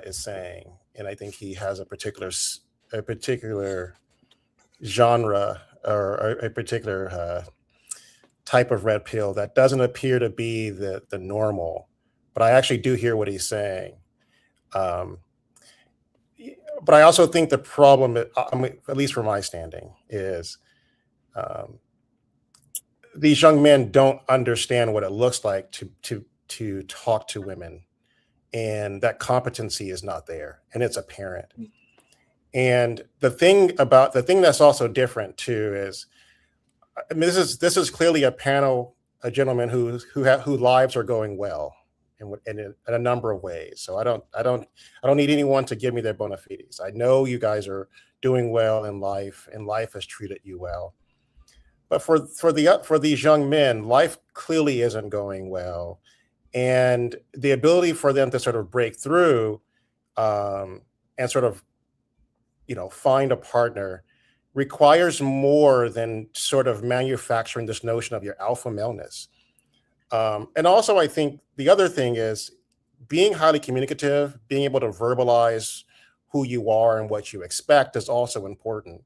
is saying, and I think he has a particular genre or a particular type of red pill that doesn't appear to be the normal. But I actually do hear what he's saying. But I also think the problem, at least from my standing, is these young men don't understand what it looks like to talk to women, and that competency is not there, and it's apparent. And the thing that's also different too is, I mean, this is clearly a gentleman who lives are going well in a number of ways. So I don't need anyone to give me their bona fides. I know you guys are doing well in life, and life has treated you well. But for these young men, life clearly isn't going well, and the ability for them to sort of break through and sort of find a partner requires more than sort of manufacturing this notion of your alpha maleness. And also, I think the other thing is being highly communicative, being able to verbalize who you are and what you expect is also important.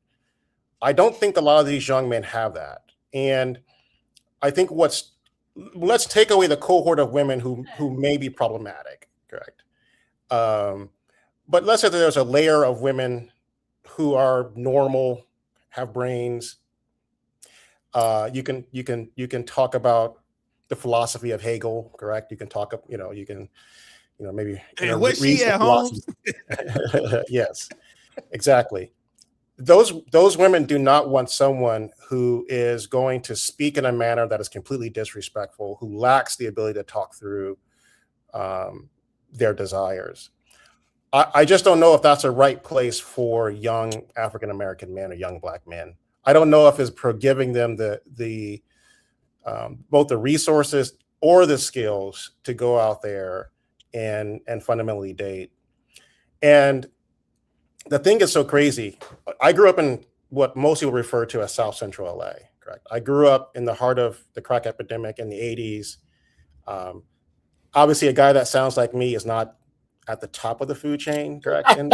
I don't think a lot of these young men have that. And I think let's take away the cohort of women who may be problematic, correct? But let's say that there's a layer of women who are normal, have brains. You can talk about the philosophy of Hegel, correct? You can talk, maybe. Hey, where's she at, Holmes? Yes, exactly. Those women do not want someone who is going to speak in a manner that is completely disrespectful, who lacks the ability to talk through their desires. I just don't know if that's a right place for young African-American men or young Black men. I don't know if it's giving them the both the resources or the skills to go out there and fundamentally date. And the thing is so crazy. I grew up in what most people refer to as South Central LA, correct? I grew up in the heart of the crack epidemic in the 80s. Obviously, a guy that sounds like me is not at the top of the food chain, correct? There's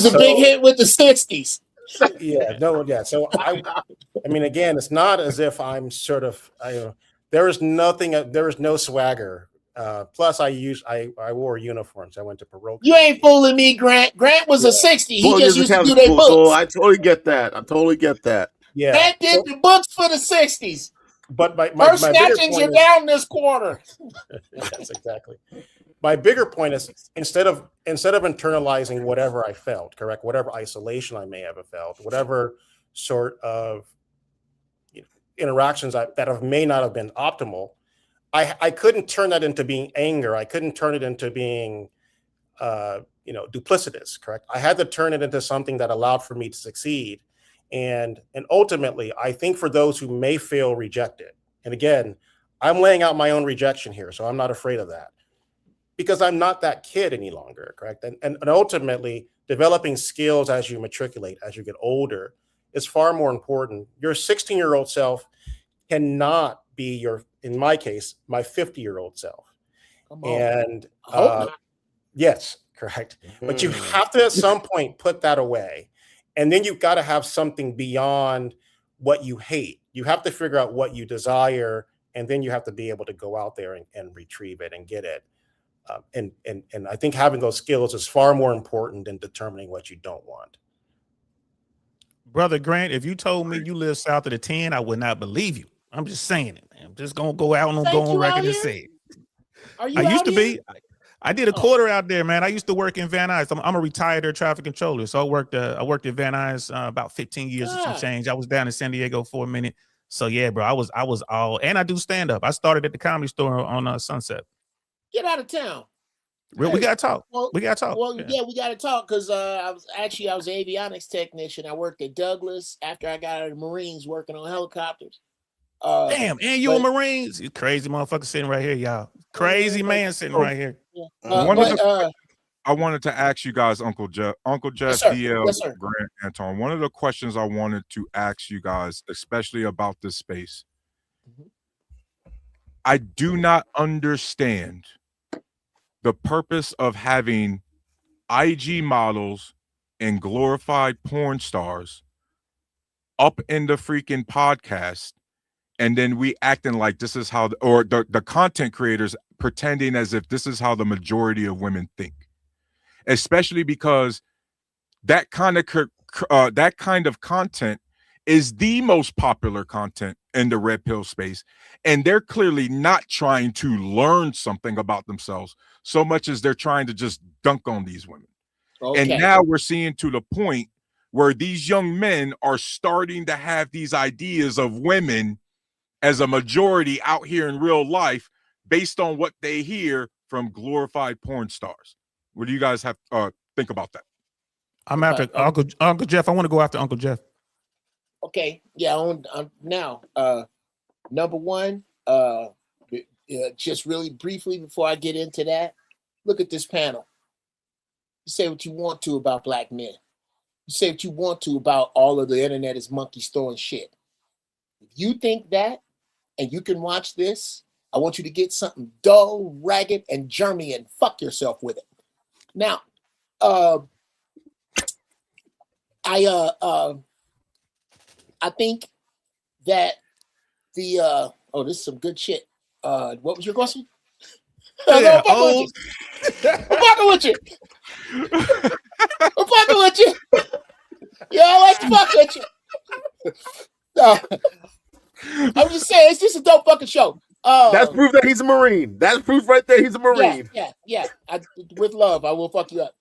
a big hit with the 60s. Yeah, no, yeah. So I mean, again, it's not as if I'm sort of, there is nothing, there is no swagger. Plus, I wore uniforms. I went to parochial. You ain't fooling me, Grant. Grant was a 60. He 12 just years used of to do Catholic their school, so books. I totally get that. I totally get that. Yeah. Grant did the books for the 60s. But my Purse bigger snatchings point are is, down this quarter. yes, exactly. My bigger point is instead of internalizing whatever I felt, correct, whatever isolation I may have felt, whatever sort of interactions that may not have been optimal, I couldn't turn that into being anger. I couldn't turn it into being duplicitous, correct? I had to turn it into something that allowed for me to succeed. And ultimately, I think for those who may feel rejected, and again, I'm laying out my own rejection here, so I'm not afraid of that because I'm not that kid any longer, correct? And ultimately, developing skills as you matriculate, as you get older, is far more important. Your 16-year-old self cannot be in my case, my 50-year-old self. Come on. And I hope not. yes, correct. But you have to at some point put that away. And then you've got to have something beyond what you hate. You have to figure out what you desire, and then you have to be able to go out there and retrieve it and get it. And I think having those skills is far more important than determining what you don't want. Brother Grant, if you told me you live south of the 10, I would not believe you. I'm just saying it, man. I'm just gonna go out and go on record and say it. Are you I used out to here? be. I did a quarter out there, man. I used to work in Van Nuys. I'm a retired air traffic controller, so I worked at Van Nuys about 15 years and some God. change. I was down in San Diego for a minute. So yeah, bro, I was all, and I do stand up. I started at the Comedy Store on Sunset. Get out of town. We gotta talk. Well, We gotta talk. Well, yeah, we got to talk because I was an avionics technician. I worked at Douglas after I got out of the Marines working on helicopters. Damn, and you a Marines? You crazy motherfucker sitting right here, y'all. Crazy man sitting right here. I wanted to ask you guys, Uncle Jeff, Yes, sir. DL, Yes, sir. Grant, Anton. One of the questions I wanted to ask you guys, especially about this space, I do not understand the purpose of having IG models and glorified porn stars up in the freaking podcast, and then we acting like this is how, or the content creators pretending as if this is how the majority of women think, especially because that kind of content is the most popular content in the red pill space, and they're clearly not trying to learn something about themselves so much as they're trying to just dunk on these women. Okay. And now we're seeing to the point where these young men are starting to have these ideas of women as a majority out here in real life based on what they hear from glorified porn stars. What do you guys have think about that? I'm after Uncle Jeff. I want to go after Uncle Jeff. Okay, yeah. Now, number one, just really briefly before I get into that, look at this panel. You say what you want to about black men. You say what you want to about all of the internet is monkey store and shit. If you think that, and you can watch this, I want you to get something dull, ragged, and germy and fuck yourself with it. Now, I think that the this is some good shit. What was your question? Yeah, I'm fucking with you. I'm fucking with you. Yeah, I like to fuck with you. No, I'm just saying, it's just a dope fucking show. That's proof that he's a Marine. That's proof right there. He's a Marine. Yeah. With love, I will fuck you up.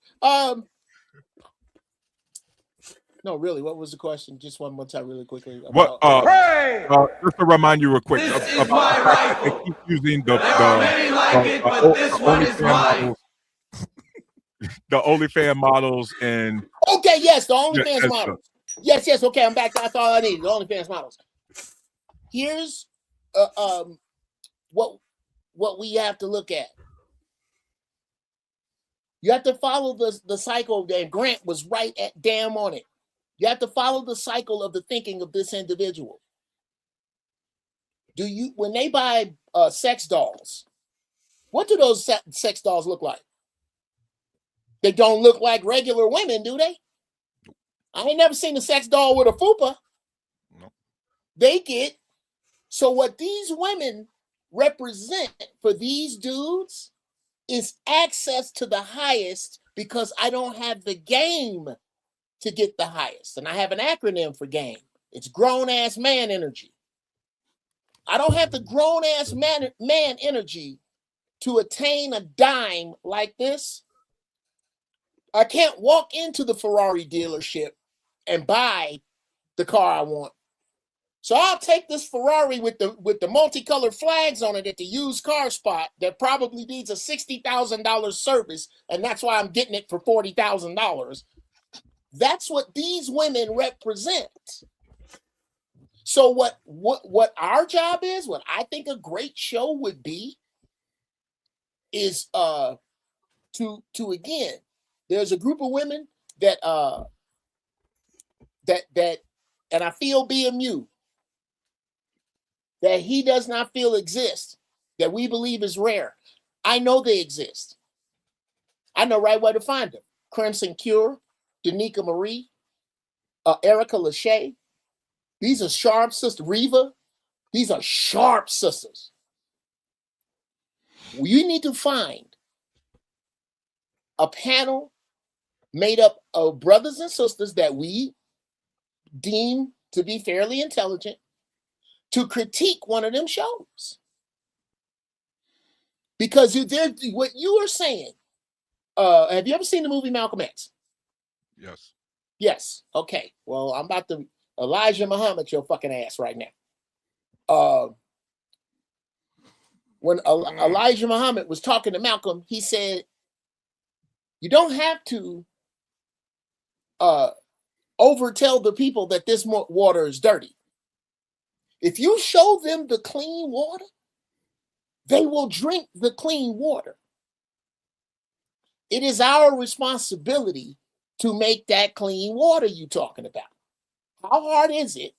No, really. What was the question? Just one more time, really quickly. What? Just to remind you real quick about they keep using the OnlyFans models and okay, yes, the OnlyFans Yeah, models. Yes. Okay, I'm back. That's all I need. The OnlyFans models. Here's what we have to look at. You have to follow the cycle. And Grant was right at damn on it. You have to follow the cycle of the thinking of this individual. When they buy sex dolls, what do those sex dolls look like? They don't look like regular women, do they? I ain't never seen a sex doll with a fupa. No. They get, so what these women represent for these dudes is access to the highest, because I don't have the game to get the highest. And I have an acronym for game. It's grown ass man energy. I don't have the grown ass man energy to attain a dime like this. I can't walk into the Ferrari dealership and buy the car I want. So I'll take this Ferrari with the multicolored flags on it at the used car spot that probably needs a $60,000 service, and that's why I'm getting it for $40,000. That's what these women represent. So what our job is, what I think a great show would be, is to again, there's a group of women that and I feel BMU, that he does not feel exist, that we believe is rare. I know they exist. I know right where to find them. Crimson Cure, Danica Marie, Erica Lachey. These are sharp sisters. Reva, these are sharp sisters. You need to find a panel made up of brothers and sisters that we deem to be fairly intelligent to critique one of them shows. Because what you are saying, have you ever seen the movie Malcolm X? Yes. Yes. Okay. Well, I'm about to Elijah Muhammad your fucking ass right now. When Elijah Muhammad was talking to Malcolm, he said, you don't have to overtell the people that this water is dirty. If you show them the clean water, they will drink the clean water. It is our responsibility to make that clean water you're talking about. How hard is it?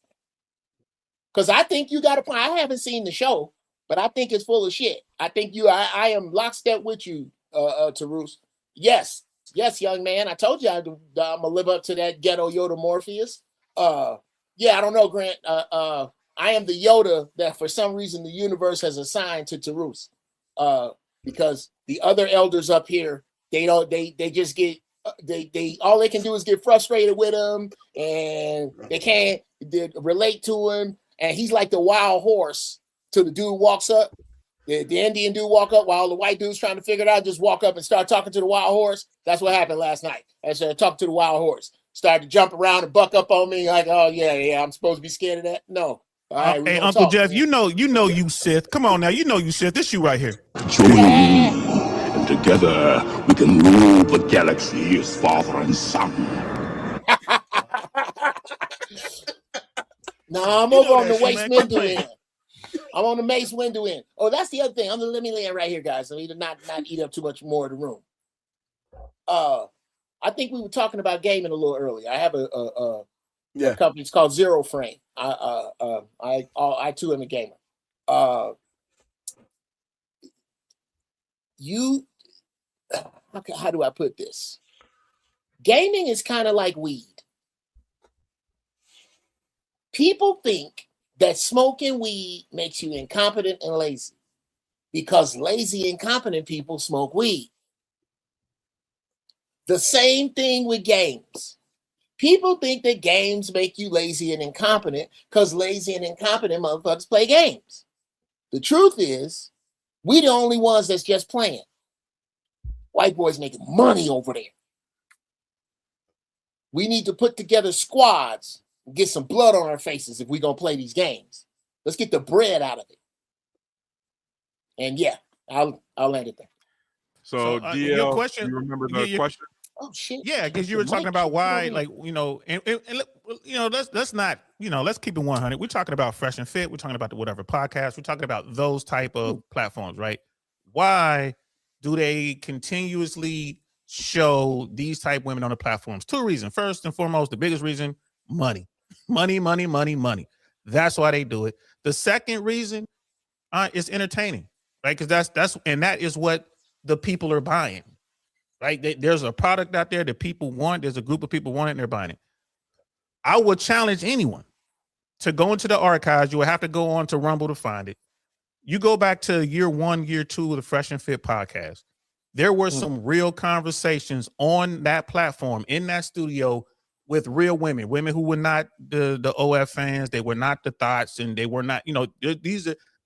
Because I think you got a point. I haven't seen the show, but I think it's full of shit. I think I am lockstep with you, Tarus. Yes, young man. I told you I'm gonna live up to that ghetto Yoda Morpheus. Yeah, I don't know, Grant. I am the Yoda that for some reason the universe has assigned to Tarus. Because the other elders up here, they just get they all they can do is get frustrated with him, and they can't relate to him, and he's like the wild horse till the dude walks up. The Indian dude walk up while the white dude's trying to figure it out, just walk up and start talking to the wild horse. That's what happened last night. I started talking to the wild horse. Started to jump around and buck up on me like, oh yeah, I'm supposed to be scared of that. No. All right, hey, Uncle Jeff, man. you know you Sith. Come on now, you know you Sith. This you right here. Join me, and together we can rule the galaxy as father and son. No, I'm over on the Mace Windu end. I'm on the Mace Windu end. Oh, that's the other thing. Let me land right here, guys. I need to not eat up too much more of the room. I think we were talking about gaming a little earlier. I have a company. It's called Zero Frame. I too am a gamer. How do I put this? Gaming is kind of like weed. People think that smoking weed makes you incompetent and lazy because lazy, incompetent people smoke weed. The same thing with games. People think that games make you lazy and incompetent because lazy and incompetent motherfuckers play games. The truth is, we the only ones that's just playing. White boys making money over there. We need to put together squads and get some blood on our faces if we're going to play these games. Let's get the bread out of it. And yeah, I'll land it there. So DL, your question, you remember the question? Oh shit! Yeah, because you were talking about why, like, you know, and you know, let's not, you know, let's keep it 100. We're talking about Fresh and Fit. We're talking about the whatever podcast. We're talking about those type of platforms, right? Why do they continuously show these type women on the platforms? Two reasons. First and foremost, the biggest reason: money. That's why they do it. The second reason is entertaining, right? Because that is what the people are buying. Right, there's a product out there that people want. There's a group of people want it, and they're buying it. I would challenge anyone to go into the archives. You will have to go on to Rumble to find it. You go back to year 1, year 2 of the Fresh and Fit podcast. There were some real conversations on that platform, in that studio, with real women who were not the OF fans. They were not the thoughts, and they were not,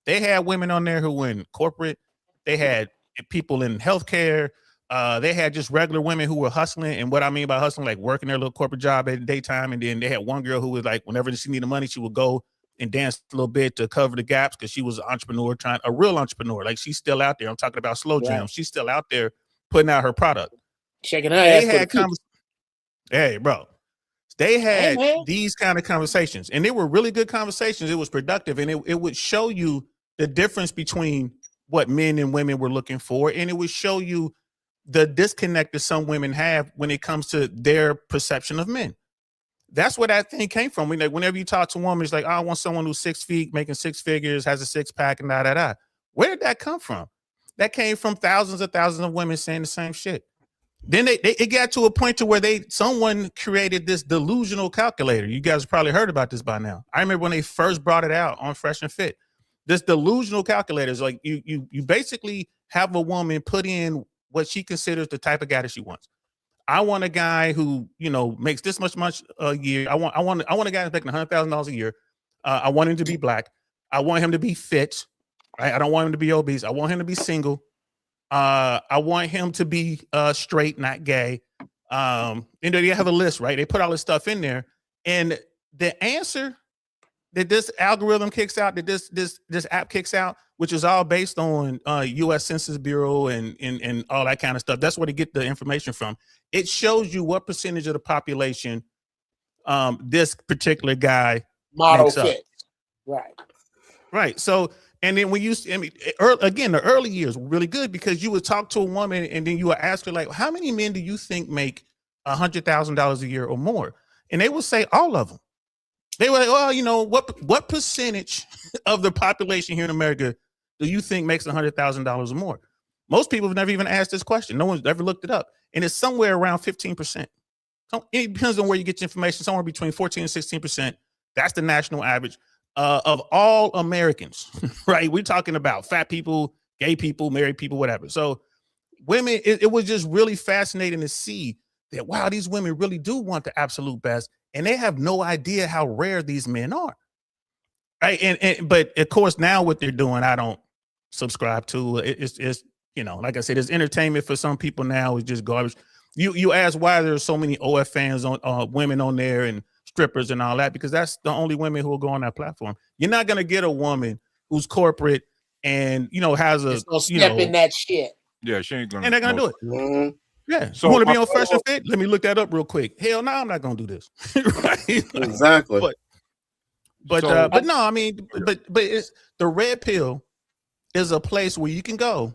they had women on there who were in corporate. They had people in healthcare. They had just regular women who were hustling. And what I mean by hustling, like working their little corporate job at the daytime. And then they had one girl who was like, whenever she needed money, she would go and dance a little bit to cover the gaps, because she was an entrepreneur, a real entrepreneur. Like, she's still out there. I'm talking about Slow Jam. She's still out there putting out her product. Checking her ass. Hey, bro. They had these kind of conversations, and they were really good conversations. It was productive, and it would show you the difference between what men and women were looking for, and it would show you the disconnect that some women have when it comes to their perception of men. That's where that thing came from. Whenever you talk to a woman, it's like, oh, I want someone who's 6 feet, making 6 figures, has a 6-pack, and da. Where did that come from? That came from thousands of women saying the same shit. Then it got to a point to where someone created this delusional calculator. You guys have probably heard about this by now. I remember when they first brought it out on Fresh and Fit. This delusional calculator is like, you basically have a woman put in what she considers the type of guy that she wants. I want a guy who, makes this much a year. I want a guy that's making $100,000 a year. I want him to be black. I want him to be fit. Right? I don't want him to be obese. I want him to be single. I want him to be straight, not gay. They have a list, right? They put all this stuff in there, and the answer that this algorithm kicks out, that this app kicks out, which is all based on U.S. Census Bureau and all that kind of stuff. That's where they get the information from. It shows you what percentage of the population this particular guy model fits. Right. So, and then when again, the early years were really good, because you would talk to a woman and then you would ask her, like, how many men do you think make $100,000 a year or more? And they would say all of them. They were like, well, what percentage of the population here in America do you think makes $100,000 or more? Most people have never even asked this question. No one's ever looked it up. And it's somewhere around 15%. So it depends on where you get your information, somewhere between 14 and 16%. That's the national average of all Americans, right? We're talking about fat people, gay people, married people, whatever. So women, it was just really fascinating to see that, wow, these women really do want the absolute best, and they have no idea how rare these men are. Right. But of course, now what they're doing, I don't subscribe to. It's like I said, it's entertainment for some people now. It's just garbage. You ask why there's so many OF fans on women on there and strippers and all that, because that's the only women who will go on that platform. You're not going to get a woman who's corporate and, has a step in that shit. Yeah, she ain't going to. And they're going to do it. Mm-hmm. Yeah. So you want to be on Fresh and Fit? Let me look that up real quick. Hell no, I'm not going to do this. Right? Exactly. But no, I mean, but it's the Red Pill is a place where you can go,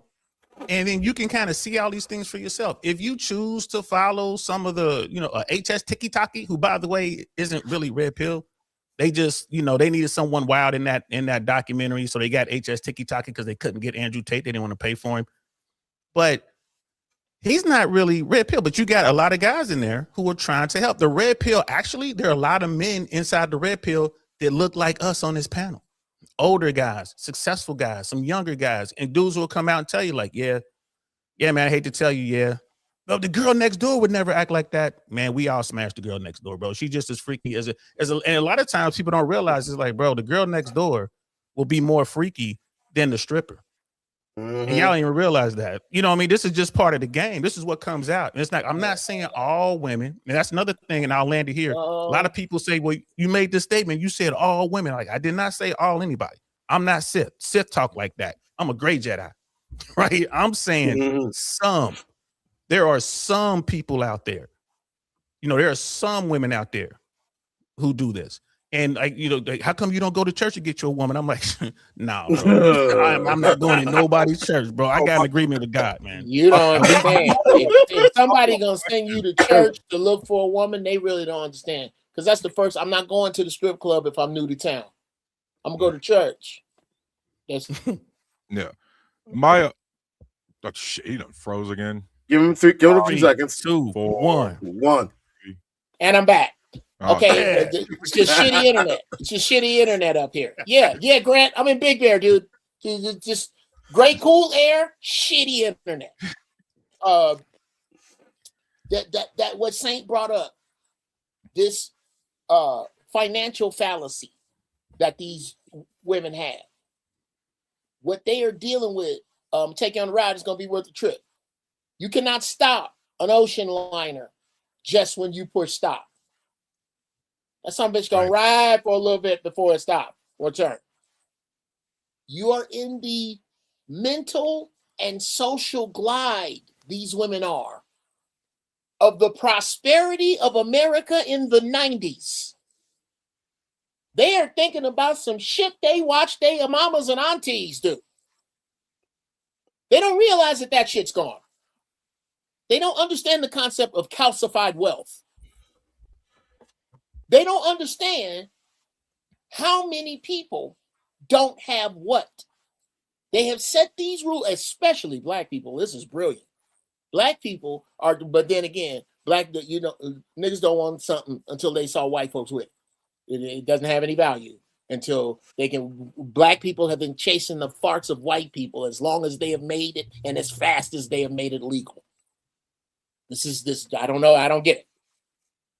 and then you can kind of see all these things for yourself. If you choose to follow some of the, HS Tiki Taki, who, by the way, isn't really Red Pill. They just, they needed someone wild in that documentary, so they got HS Tiki Taki because they couldn't get Andrew Tate. They didn't want to pay for him, but he's not really Red Pill. But you got a lot of guys in there who are trying to help. The Red Pill, actually, there are a lot of men inside the Red Pill that look like us on this panel. Older guys, successful guys, some younger guys, and dudes will come out and tell you, like, yeah, man, I hate to tell you, yeah. No, the girl next door would never act like that. Man, we all smashed the girl next door, bro. She just as freaky as and a lot of times people don't realize, it's like, bro, the girl next door will be more freaky than the stripper. Mm-hmm. And y'all don't even realize that. This is just part of the game. This is what comes out. And it's not, I'm not saying all women, and that's another thing, and I'll land it here. A lot of people say, well, you made this statement, you said all women. Like, I did not say all anybody. I'm not Sith. Sith talk like that. I'm a gray Jedi, right? I'm saying some. There are some people out there. There are some women out there who do this. And how come you don't go to church and get you a woman? I'm like, no, I'm not going to nobody's church, bro. I got an agreement with God, man. You don't understand. if somebody gonna send you to church to look for a woman, they really don't understand. Because that's the first. I'm not going to the strip club if I'm new to town. I'm gonna go to church. That's yeah. My shit, he done froze again. Give him a few seconds. 2, 1. And I'm back. Okay, Yeah. it's just shitty internet. It's just shitty internet up here. Yeah, Grant. I'm in Big Bear, dude. Just great cool air, shitty internet. That what Saint brought up, this financial fallacy that these women have. What they are dealing with, taking on the ride is going to be worth the trip. You cannot stop an ocean liner just when you push stop. That some bitch gonna ride for a little bit before it stops or turn. You are in the mental and social glide, these women are, of the prosperity of America in the 90s. They are thinking about some shit they watch their mamas and aunties do. They don't realize that that shit's gone. They don't understand the concept of calcified wealth. They don't understand how many people don't have what. They have set these rules, especially black people. This is brilliant. Black people are, but then again, niggas don't want something until they saw white folks with it. It doesn't have any value until they can. Black people have been chasing the farts of white people as long as they have made it and as fast as they have made it legal. This. I don't know. I don't get it.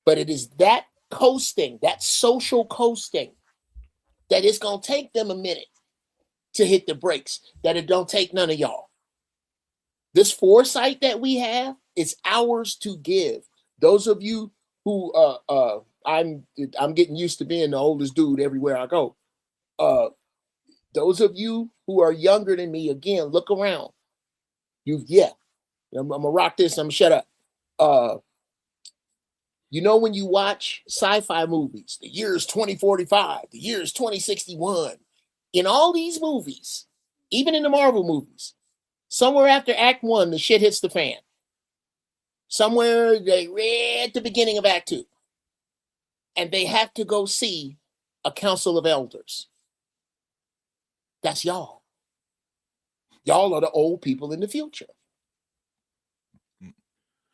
But it is that coasting, that social coasting, that it's going to take them a minute to hit the brakes, that it don't take none of y'all. This foresight that we have is ours to give. Those of you who I'm getting used to being the oldest dude everywhere I go. Those of you who are younger than me, again, look around. I'm gonna rock this. I'm gonna shut up. You know, when you watch sci-fi movies, the year is 2045, the year is 2061. In all these movies, even in the Marvel movies, somewhere after Act 1, the shit hits the fan. Somewhere at the beginning of Act 2. And they have to go see a council of elders. That's y'all. Y'all are the old people in the future.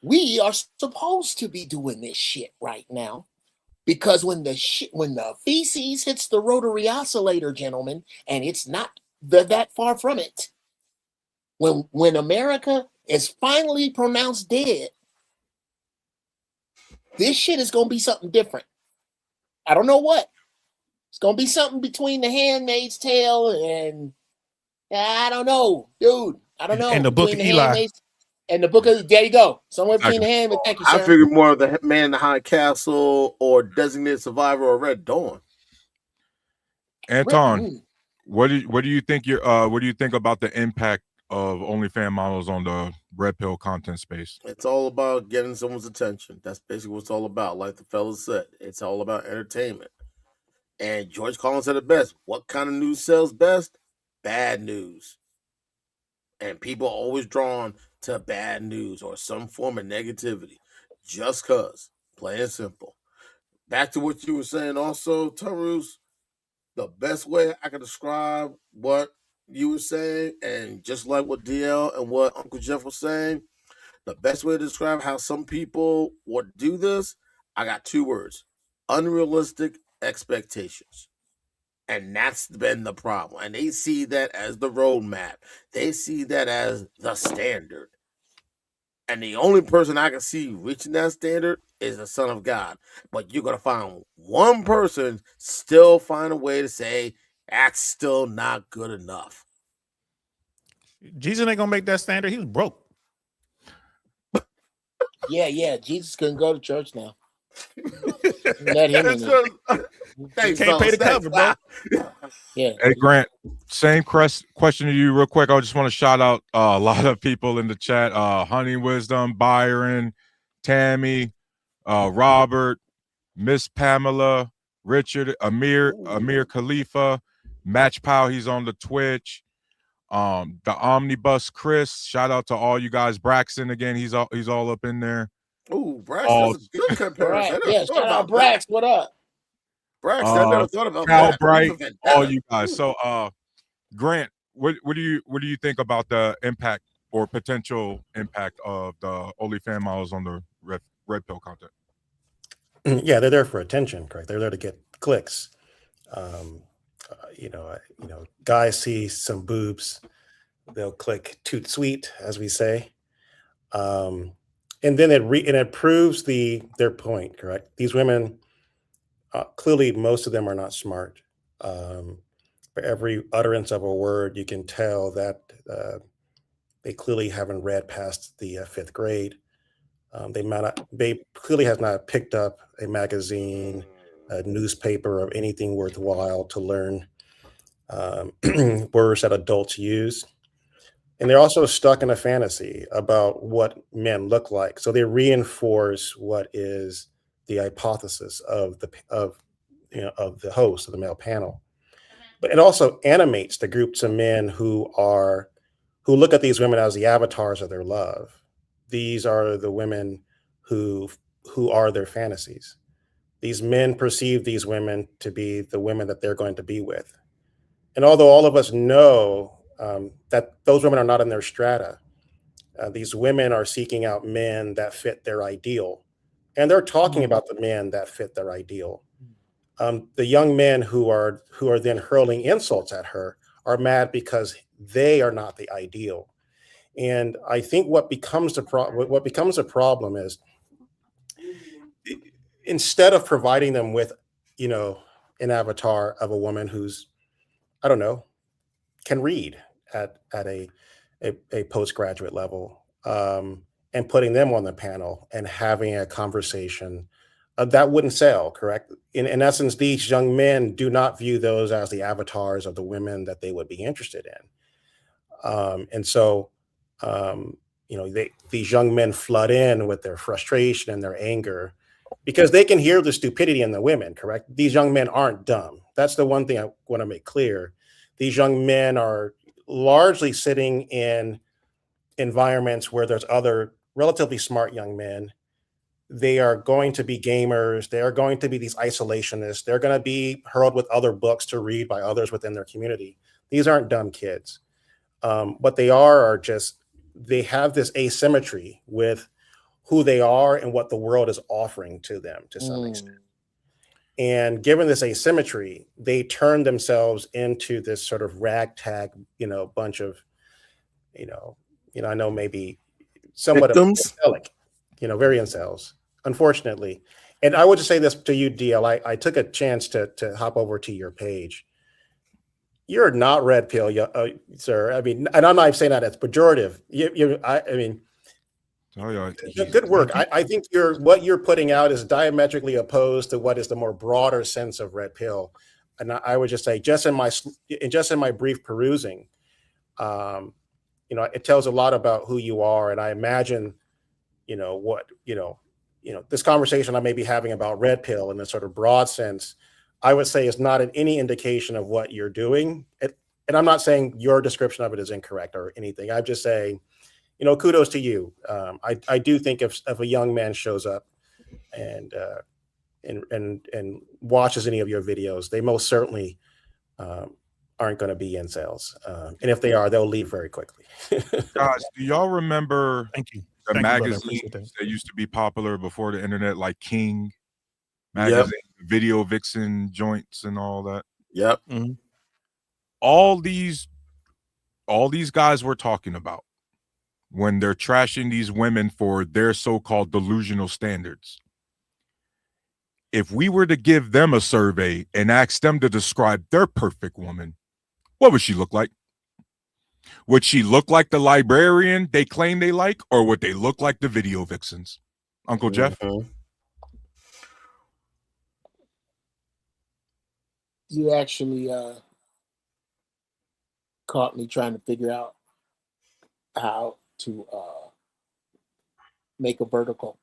We are supposed to be doing this shit right now, because when the feces hits the rotary oscillator, gentlemen, and it's not that far from it, when America is finally pronounced dead, this shit is gonna be something different. I don't know what. It's gonna be something between The Handmaid's Tale and I don't know, dude. I don't know. And the Book of Eli. And the book of, there you go. Somewhere between the hand. Thank you, sir. I figured more of the Man in the High Castle or Designated Survivor or Red Dawn. Anton, what do you think about the impact of OnlyFans models on the red pill content space? It's all about getting someone's attention. That's basically what it's all about. Like the fellas said, it's all about entertainment. And George Carlin said it best. What kind of news sells best? Bad news. And people are always drawn to bad news or some form of negativity. Just cause. Plain and simple. Back to what you were saying also, Tarus, the best way I can describe what you were saying, and just like what DL and what Uncle Jeff was saying, the best way to describe how some people would do this, I got 2 words: unrealistic expectations. And that's been the problem. And they see that as the roadmap. They see that as the standard. And the only person I can see reaching that standard is the Son of God. But you're going to find one person still find a way to say, that's still not good enough. Jesus ain't going to make that standard. He was broke. Yeah. Jesus couldn't go to church now. Let him in there. Thanks, Can't pay the cover, bro. Yeah. Hey, Grant, same question to you real quick. I just want to shout out a lot of people in the chat. Honey Wisdom, Byron, Tammy, Robert, Miss Pamela, Richard, Amir Khalifa, Match Pow, he's on the Twitch. The Omnibus Chris, shout out to all you guys. Braxton again, he's all up in there. Ooh, Brax, that's a good comparison. Yeah, shout out Brax. What up? Brax, I never thought about Cal that. Bright, all you guys. So, Grant, what do you think about the impact or potential impact of the OnlyFans models on the red pill content? Yeah, they're there for attention, correct? They're there to get clicks. Guys see some boobs, they'll click toot sweet, as we say, and then it proves their point, correct? These women, clearly, most of them are not smart. For every utterance of a word, you can tell that they clearly haven't read past the 5th grade. They clearly have not picked up a magazine, a newspaper, or anything worthwhile to learn words that adults use. And they're also stuck in a fantasy about what men look like. So they reinforce what is the hypothesis of the host of the male panel. But it also animates the groups of men who look at these women as the avatars of their love. These are the women who are their fantasies. These men perceive these women to be the women that they're going to be with. And although all of us know that those women are not in their strata, these women are seeking out men that fit their ideal. And they're talking about the men that fit their ideal. The young men who are then hurling insults at her are mad because they are not the ideal. And I think what becomes a problem is, instead of providing them with, an avatar of a woman who's, I don't know, can read at a postgraduate level, and putting them on the panel and having a conversation, that wouldn't sell, correct? In essence, these young men do not view those as the avatars of the women that they would be interested in. And so, these young men flood in with their frustration and their anger because they can hear the stupidity in the women, correct? These young men aren't dumb. That's the one thing I want to make clear. These young men are largely sitting in environments where there's other relatively smart young men. They are going to be gamers. They are going to be these isolationists. They're going to be hurled with other books to read by others within their community. These aren't dumb kids. What they are just, they have this asymmetry with who they are and what the world is offering to them to some extent. And given this asymmetry, they turn themselves into this sort of ragtag, bunch of, I know maybe somewhat victims, of angelic, very incels, unfortunately. And I would just say this to you, DL. I took a chance to hop over to your page. You're not red pill, sir. I mean, and I'm not saying that as pejorative. Good work. I think what you're putting out is diametrically opposed to what is the more broader sense of red pill. And I would just say, just in my brief perusing, it tells a lot about who you are. And I imagine, this conversation I may be having about red pill in a sort of broad sense, I would say is not any indication of what you're doing. And I'm not saying your description of it is incorrect or anything. I'm just saying, kudos to you. I do think if a young man shows up and watches any of your videos, they most certainly aren't going to be incels. And if they are, they'll leave very quickly. Guys, do y'all remember Thank you. the Thank you, brother. magazines Appreciate that. that used to be popular before the internet, like King magazine, Video Vixen joints and all that? Yep. Mhm. All these guys we're talking about, when they're trashing these women for their so-called delusional standards, if we were to give them a survey and ask them to describe their perfect woman, what would she look like? Would she look like the librarian they claim they like, or would they look like the video vixens? Uncle Jeff? You actually caught me trying to figure out how to make a vertical.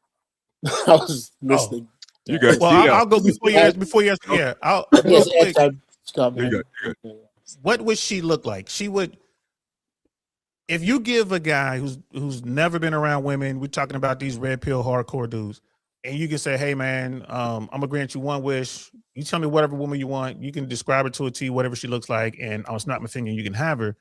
I was listening. You good. Well, I'll go before you ask. Yeah, I'll real quick. You're good. What would she look like? She would, if you give a guy who's never been around women, we're talking about these red pill hardcore dudes, and you can say, hey man, I'm gonna grant you one wish. You tell me whatever woman you want. You can describe her to a T, whatever she looks like, and I'll snap my finger and you can have her.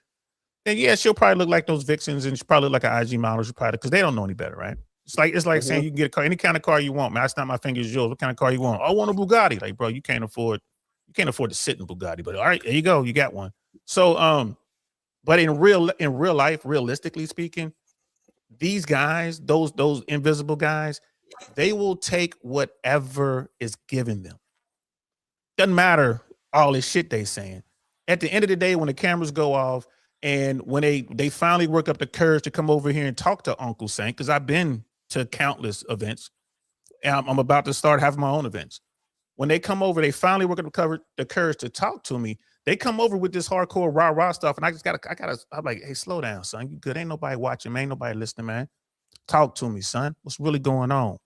And yeah, she'll probably look like those vixens, and she'll probably look like an IG model. She'll probably, because they don't know any better, right? It's like saying you can get a car, any kind of car you want, man. I snap my fingers, yours. What kind of car you want? I want a Bugatti. Like, bro, you can't afford to sit in Bugatti. But all right, there you go, you got one. So, but in real life, realistically speaking, these guys, those invisible guys, they will take whatever is given them. Doesn't matter all this shit they saying. At the end of the day, when the cameras go off and when they finally work up the courage to come over here and talk to Uncle Saint, because I've been to countless events, and I'm about to start having my own events. When they come over, they finally work up the courage to talk to me. They come over with this hardcore rah-rah stuff, and I'm like, hey, slow down, son. You good? Ain't nobody watching, man. Ain't nobody listening, man. Talk to me, son. What's really going on?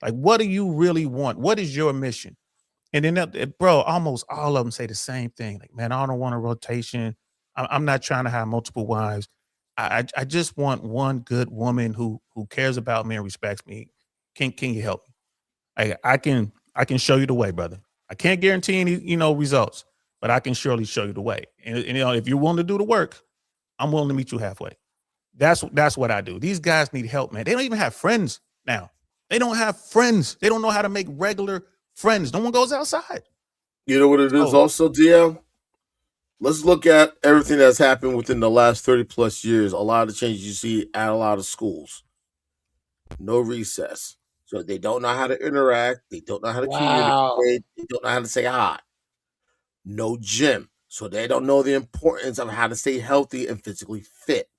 Like, what do you really want? What is your mission? And then, bro, almost all of them say the same thing. Like, man, I don't want a rotation. I'm not trying to have multiple wives. I just want one good woman who cares about me and respects me. Can you help me? I can show you the way, brother. I can't guarantee any results, but I can surely show you the way. And if you're willing to do the work, I'm willing to meet you halfway. That's what I do. These guys need help, man. They don't even have friends now. They don't have friends. They don't know how to make regular friends. No one goes outside. You know what it is also, DL? Let's look at everything that's happened within the last 30 plus years. A lot of the changes you see at a lot of schools. No recess. So they don't know how to interact. They don't know how to communicate. They don't know how to say hi. No gym. So they don't know the importance of how to stay healthy and physically fit.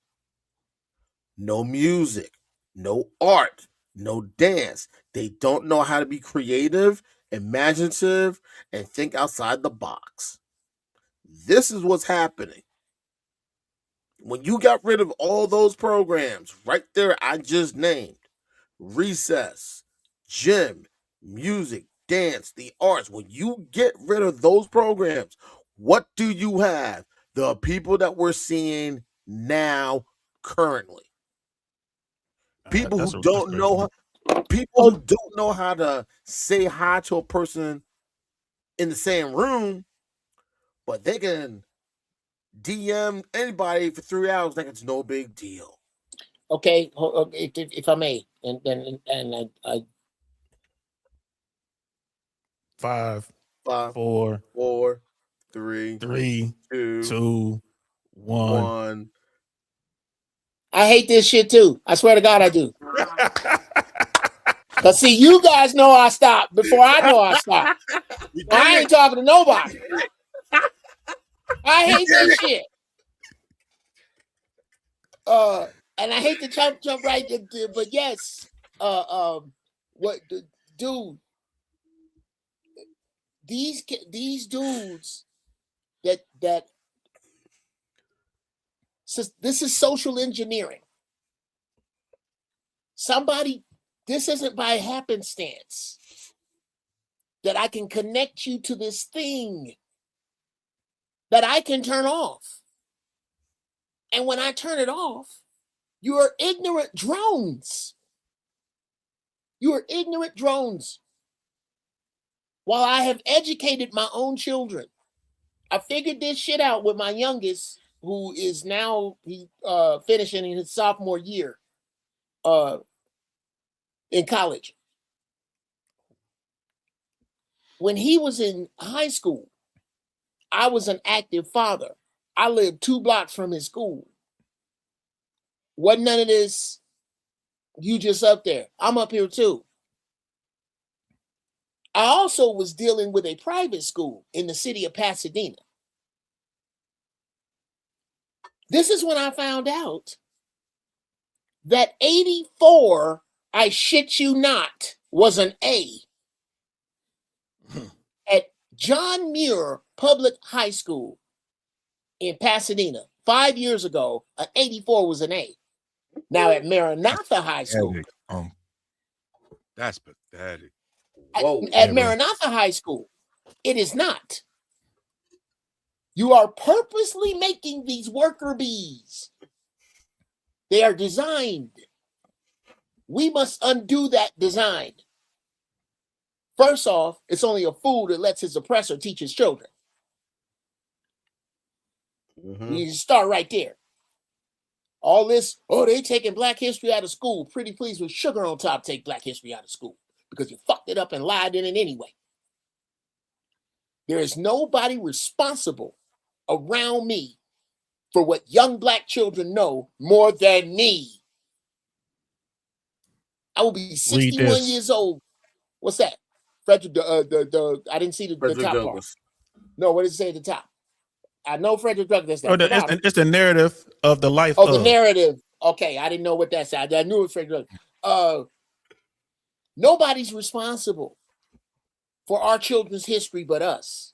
No music. No art. No dance. They don't know how to be creative, imaginative, and think outside the box. This is what's happening. When you got rid of all those programs right there I just named, recess, gym, music, dance, the arts, when you get rid of those programs, what do you have? The people that we're seeing now currently. People who don't know how to say hi to a person in the same room, but they can DM anybody for 3 hours like it's no big deal. Okay, if I may, and I 5, 5, 4, 3, 2, 1. I hate this shit too. I swear to God, I do. Cause see, you guys know I stopped before I know I stopped. I ain't talking to nobody. I hate this shit. And I hate to jump right into, but yes, dude? These dudes that this is social engineering. This isn't by happenstance that I can connect you to this thing that I can turn off. And when I turn it off, you are ignorant drones. You are ignorant drones. While I have educated my own children, I figured this shit out with my youngest, who is now finishing in his sophomore year in college. When he was in high school, I was an active father. I lived 2 blocks from his school. Wasn't none of this, you just up there. I'm up here too. I also was dealing with a private school in the city of Pasadena. This is when I found out that 84, I shit you not, was an A at John Muir Public High School in Pasadena. 5 years ago, an 84 was an A. Now at Maranatha High School. That's pathetic. At Maranatha High School, it is not. You are purposely making these worker bees. They are designed. We must undo that design. First off, it's only a fool that lets his oppressor teach his children. You start right there. All this, oh, they taking Black history out of school. Pretty please with sugar on top take Black history out of school because you fucked it up and lied in it anyway. There is nobody responsible around me for what young Black children know more than me. I will be 61 years old. What's that? Frederick, I didn't see the top Douglass. part. No, what does it say at the top? I know Frederick Douglass. It's the narrative of the life. Oh, the narrative. Okay, I didn't know what that said. I knew it was Frederick Douglass. Nobody's responsible for our children's history but us.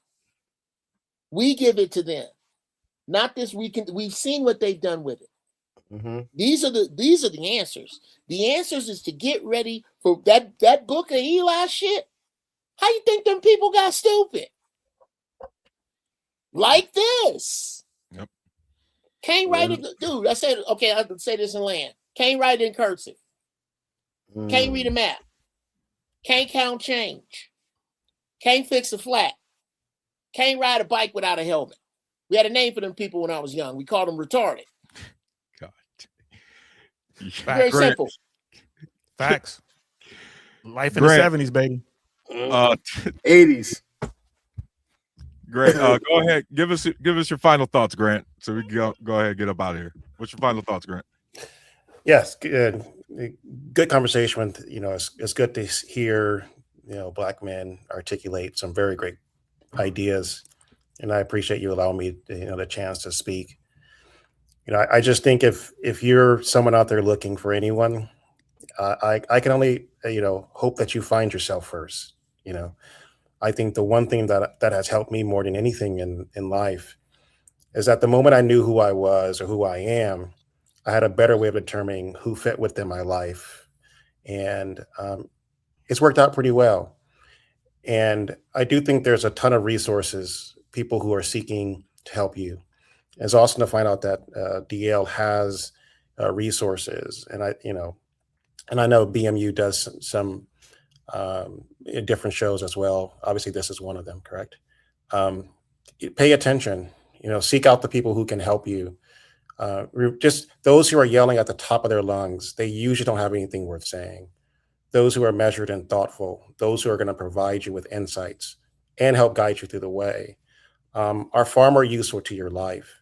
We give it to them. Not this weekend. We've seen what they've done with it. Mm-hmm. These are the answers. The answers is to get ready for that book of Eli shit. How you think them people got stupid? Like this. Yep. Can't write it, dude. I said, okay, I can say this in land. Can't write it in cursive. Can't read a map. Can't count change. Can't fix a flat. Can't ride a bike without a helmet. We had a name for them people when I was young. We called them retarded. God. Very simple. Facts. Life in the 70s, baby. 80s. Grant, go ahead. Give us your final thoughts, Grant. So we can go ahead and get up out of here. What's your final thoughts, Grant? Yes, good conversation. With it's good to hear Black men articulate some very great ideas, and I appreciate you allowing me the chance to speak. I just think if you're someone out there looking for anyone, I can only hope that you find yourself first. I think the one thing that has helped me more than anything in life is that the moment I knew who I was or who I am, I had a better way of determining who fit within my life. And it's worked out pretty well. And I do think there's a ton of resources, people who are seeking to help you. It's awesome to find out that DL has resources. And I know BMU does some different shows as well. Obviously, this is one of them, correct? Pay attention, seek out the people who can help you. Just those who are yelling at the top of their lungs, they usually don't have anything worth saying. Those who are measured and thoughtful, those who are going to provide you with insights and help guide you through the way, are far more useful to your life.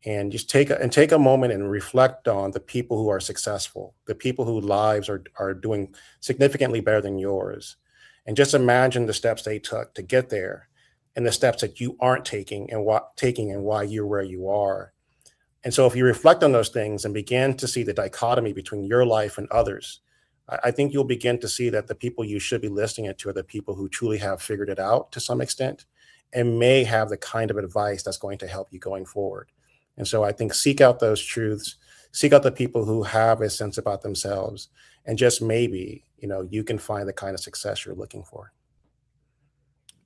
And just take a moment and reflect on the people who are successful, the people whose lives are doing significantly better than yours. And just imagine the steps they took to get there and the steps that you aren't taking and why you're where you are. And so if you reflect on those things and begin to see the dichotomy between your life and others, I think you'll begin to see that the people you should be listening to are the people who truly have figured it out to some extent and may have the kind of advice that's going to help you going forward. And so I think seek out those truths, seek out the people who have a sense about themselves, and just maybe, you can find the kind of success you're looking for.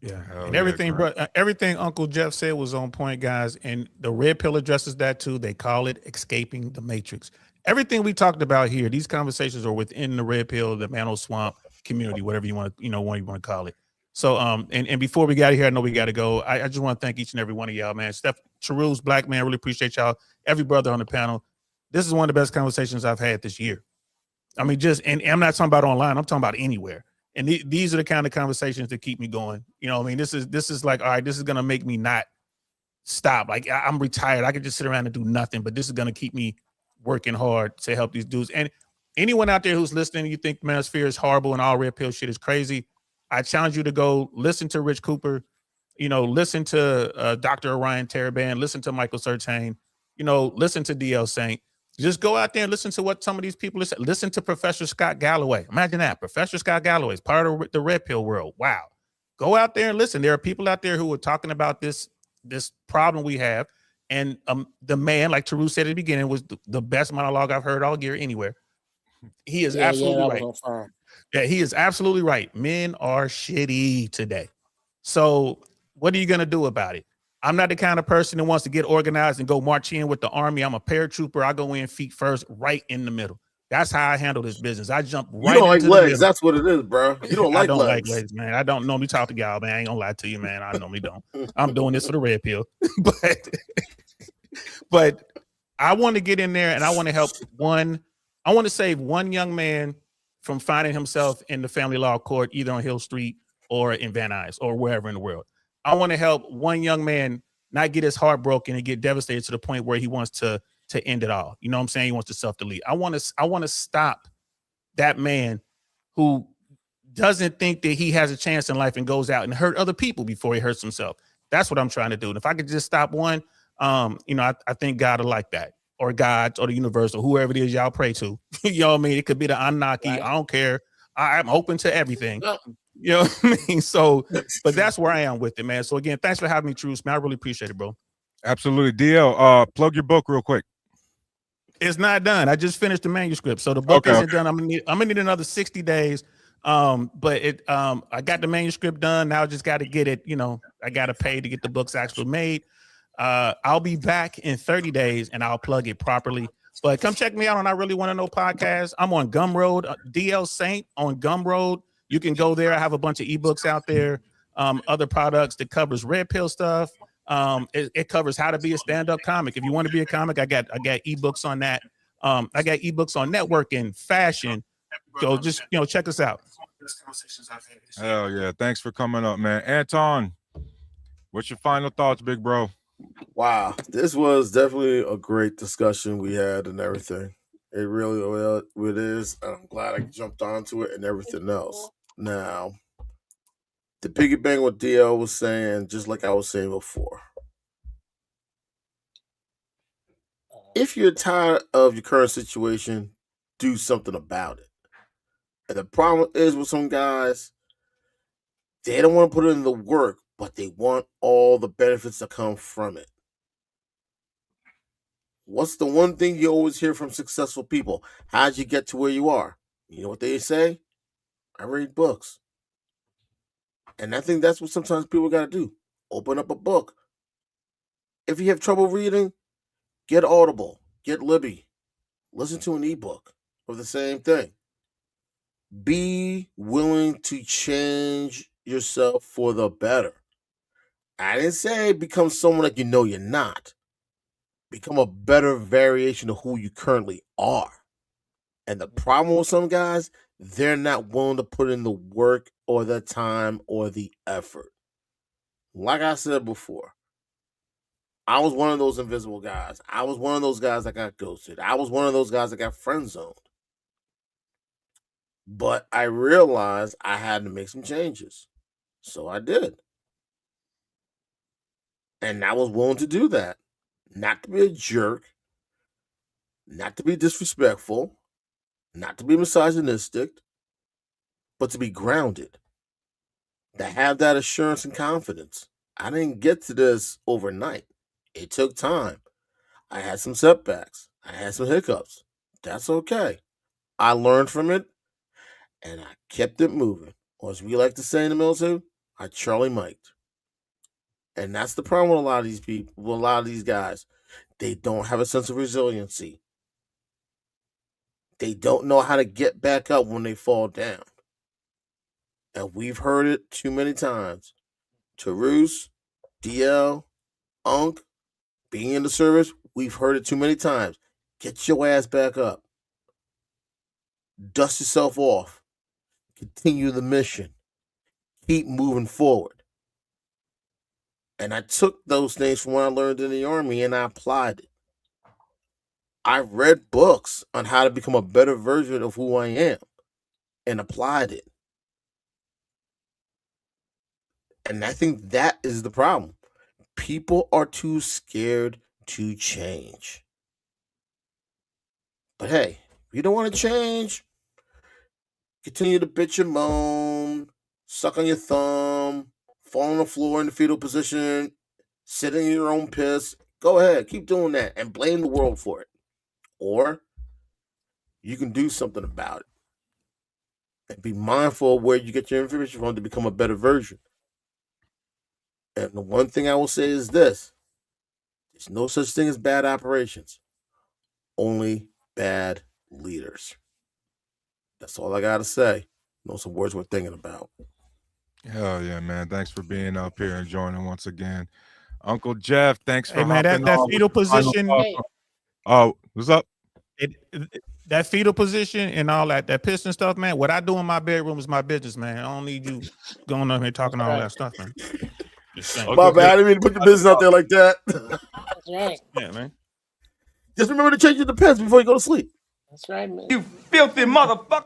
Yeah. And everything Uncle Jeff said was on point, guys. And the Red Pill addresses that too. They call it escaping the matrix. Everything we talked about here, these conversations are within the Red Pill, the Mantle Swamp community, whatever you want to call it. So, and before we get out of here, I know we got to go. I just want to thank each and every one of y'all, man. Steph, Charus, Black Man, really appreciate y'all. Every brother on the panel. This is one of the best conversations I've had this year. I mean, and I'm not talking about online. I'm talking about anywhere. And these are the kind of conversations that keep me going. This is like, all right, this is going to make me not stop. Like I'm retired. I could just sit around and do nothing, but this is going to keep me working hard to help these dudes. And anyone out there who's listening, you think Manosphere is horrible and all Red Pill shit is crazy, I challenge you to go listen to Rich Cooper, listen to Dr. Orion Taraban, listen to Michael Sertain, listen to DL Saint. Just go out there and listen to what some of these people listen. Listen to Professor Scott Galloway. Imagine that. Professor Scott Galloway is part of the Red Pill world. Wow. Go out there and listen. There are people out there who are talking about this problem we have. And the man, like Taru said at the beginning, was the best monologue I've heard all year anywhere. He is absolutely right. Yeah, he is absolutely right. Men are shitty today. So what are you going to do about it? I'm not the kind of person that wants to get organized and go march in with the army. I'm a paratrooper. I go in feet first, right in the middle. That's how I handle this business. I jump right. You don't like into legs. the middle. That's what it is, bro. You don't like I don't legs. like legs, man. I don't normally talk to y'all, man. I ain't gonna lie to you, man. I normally don't. I'm doing this for the Red Pill, but I want to get in there and I want to help I want to save one young man from finding himself in the family law court, either on Hill Street or in Van Nuys or wherever in the world. I want to help one young man not get his heart broken and get devastated to the point where he wants to end it all. You know what I'm saying? He wants to self-delete. I want to stop that man who doesn't think that he has a chance in life and goes out and hurt other people before he hurts himself. That's what I'm trying to do. And if I could just stop one, I think God will like that, or God, or the universe, or whoever it is y'all pray to. You know what I mean? It could be the Anunnaki. Right. I don't care. I'm open to everything. You know what I mean? So, but that's where I am with it, man. So again, thanks for having me, Truce, man. I really appreciate it, bro. Absolutely. DL, plug your book real quick. It's not done. I just finished the manuscript, so the book isn't done. I'm gonna need another 60 days. But I got the manuscript done. Now I just got to get it. I got to pay to get the books actually made. I'll be back in 30 days and I'll plug it properly. But come check me out on I Really Want to Know podcast. I'm on Gumroad, DL Saint on Gumroad. You can go there. I have a bunch of ebooks out there. Other products that covers red pill stuff. It covers how to be a stand-up comic. If you want to be a comic, I got ebooks on that. I got ebooks on networking, fashion. So just check us out. Hell yeah. Thanks for coming up, man. Anton, what's your final thoughts, big bro? Wow, this was definitely a great discussion we had and everything. It really it is. I'm glad I jumped onto it and everything else. Now, the piggy bang what DL was saying, just like I was saying before. If you're tired of your current situation, do something about it. And the problem is with some guys, they don't want to put in the work, but they want all the benefits that come from it. What's the one thing you always hear from successful people? How'd you get to where you are? You know what they say? I read books. And I think that's what sometimes people got to do. Open up a book. If you have trouble reading, get Audible, get Libby, listen to an ebook of the same thing. Be willing to change yourself for the better. I didn't say become someone that you know you're not. Become a better variation of who you currently are. And the problem with some guys, they're not willing to put in the work or the time or the effort. Like I said before, I was one of those invisible guys. I was one of those guys that got ghosted. I was one of those guys that got friend zoned. But I realized I had to make some changes. So I did. And I was willing to do that. Not to be a jerk, not to be disrespectful, not to be misogynistic, but to be grounded. To have that assurance and confidence. I didn't get to this overnight. It took time. I had some setbacks. I had some hiccups. That's okay. I learned from it, and I kept it moving. Or as we like to say in the military, I Charlie Miked. And that's the problem with a lot of these people, with a lot of these guys. They don't have a sense of resiliency. They don't know how to get back up when they fall down. And we've heard it too many times. Tarus, DL, Unc, being in the service, we've heard it too many times. Get your ass back up. Dust yourself off. Continue the mission. Keep moving forward. And I took those things from what I learned in the Army and I applied it. I read books on how to become a better version of who I am and applied it. And I think that is the problem. People are too scared to change. But hey, if you don't want to change, continue to bitch and moan, suck on your thumb, fall on the floor in the fetal position, sit in your own piss. Go ahead, keep doing that and blame the world for it. Or you can do something about it. And be mindful of where you get your information from to become a better version. And the one thing I will say is this. There's no such thing as bad operations. Only bad leaders. That's all I got to say. Know some words we're thinking about. Hell yeah, man. Thanks for being up here and joining once again. Uncle Jeff, thanks for man, that fetal position. Oh, what's up? That fetal position and all that piston stuff, man. What I do in my bedroom is my business, man. I don't need you going up here talking all that stuff, man. Just saying. My bad. I didn't mean to put your business out there like that. That's right. Yeah, man. Just remember to change your depends before you go to sleep. That's right, man. You filthy motherfucker.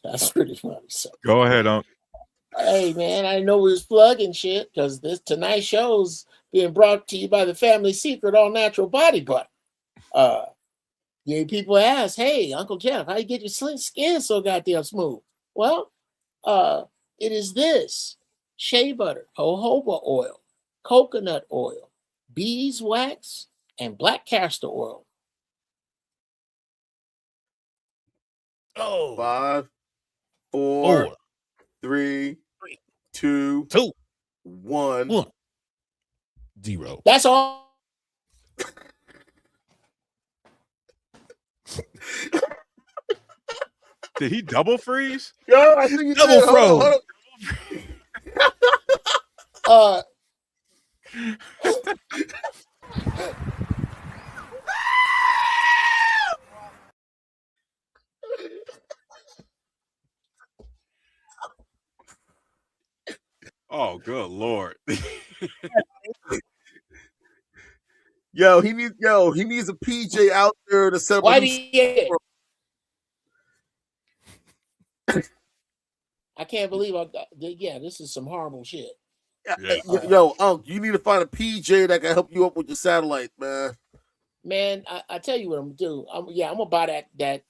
That's pretty funny. So, Go ahead, Unc. hey, man, I know we was plugging shit because this tonight's show's being brought to you by the Family Secret All Natural Body Butter. People ask, hey, Uncle Jeff, how you get your skin so goddamn smooth? Well, it is this: shea butter, jojoba oil, coconut oil, beeswax, and black castor oil. Oh, 5, 4, 3, 2, 1. 0. That's all. Did he double freeze? Yo, I think you Double did. Hold on, hold Oh, good Lord. Yo, he needs a PJ out there to set up. Why a do new- you? I can't believe this is some horrible shit. Yo, you need to find a PJ that can help you up with your satellite, man. Man, I tell you what I'm gonna do. I'm gonna buy that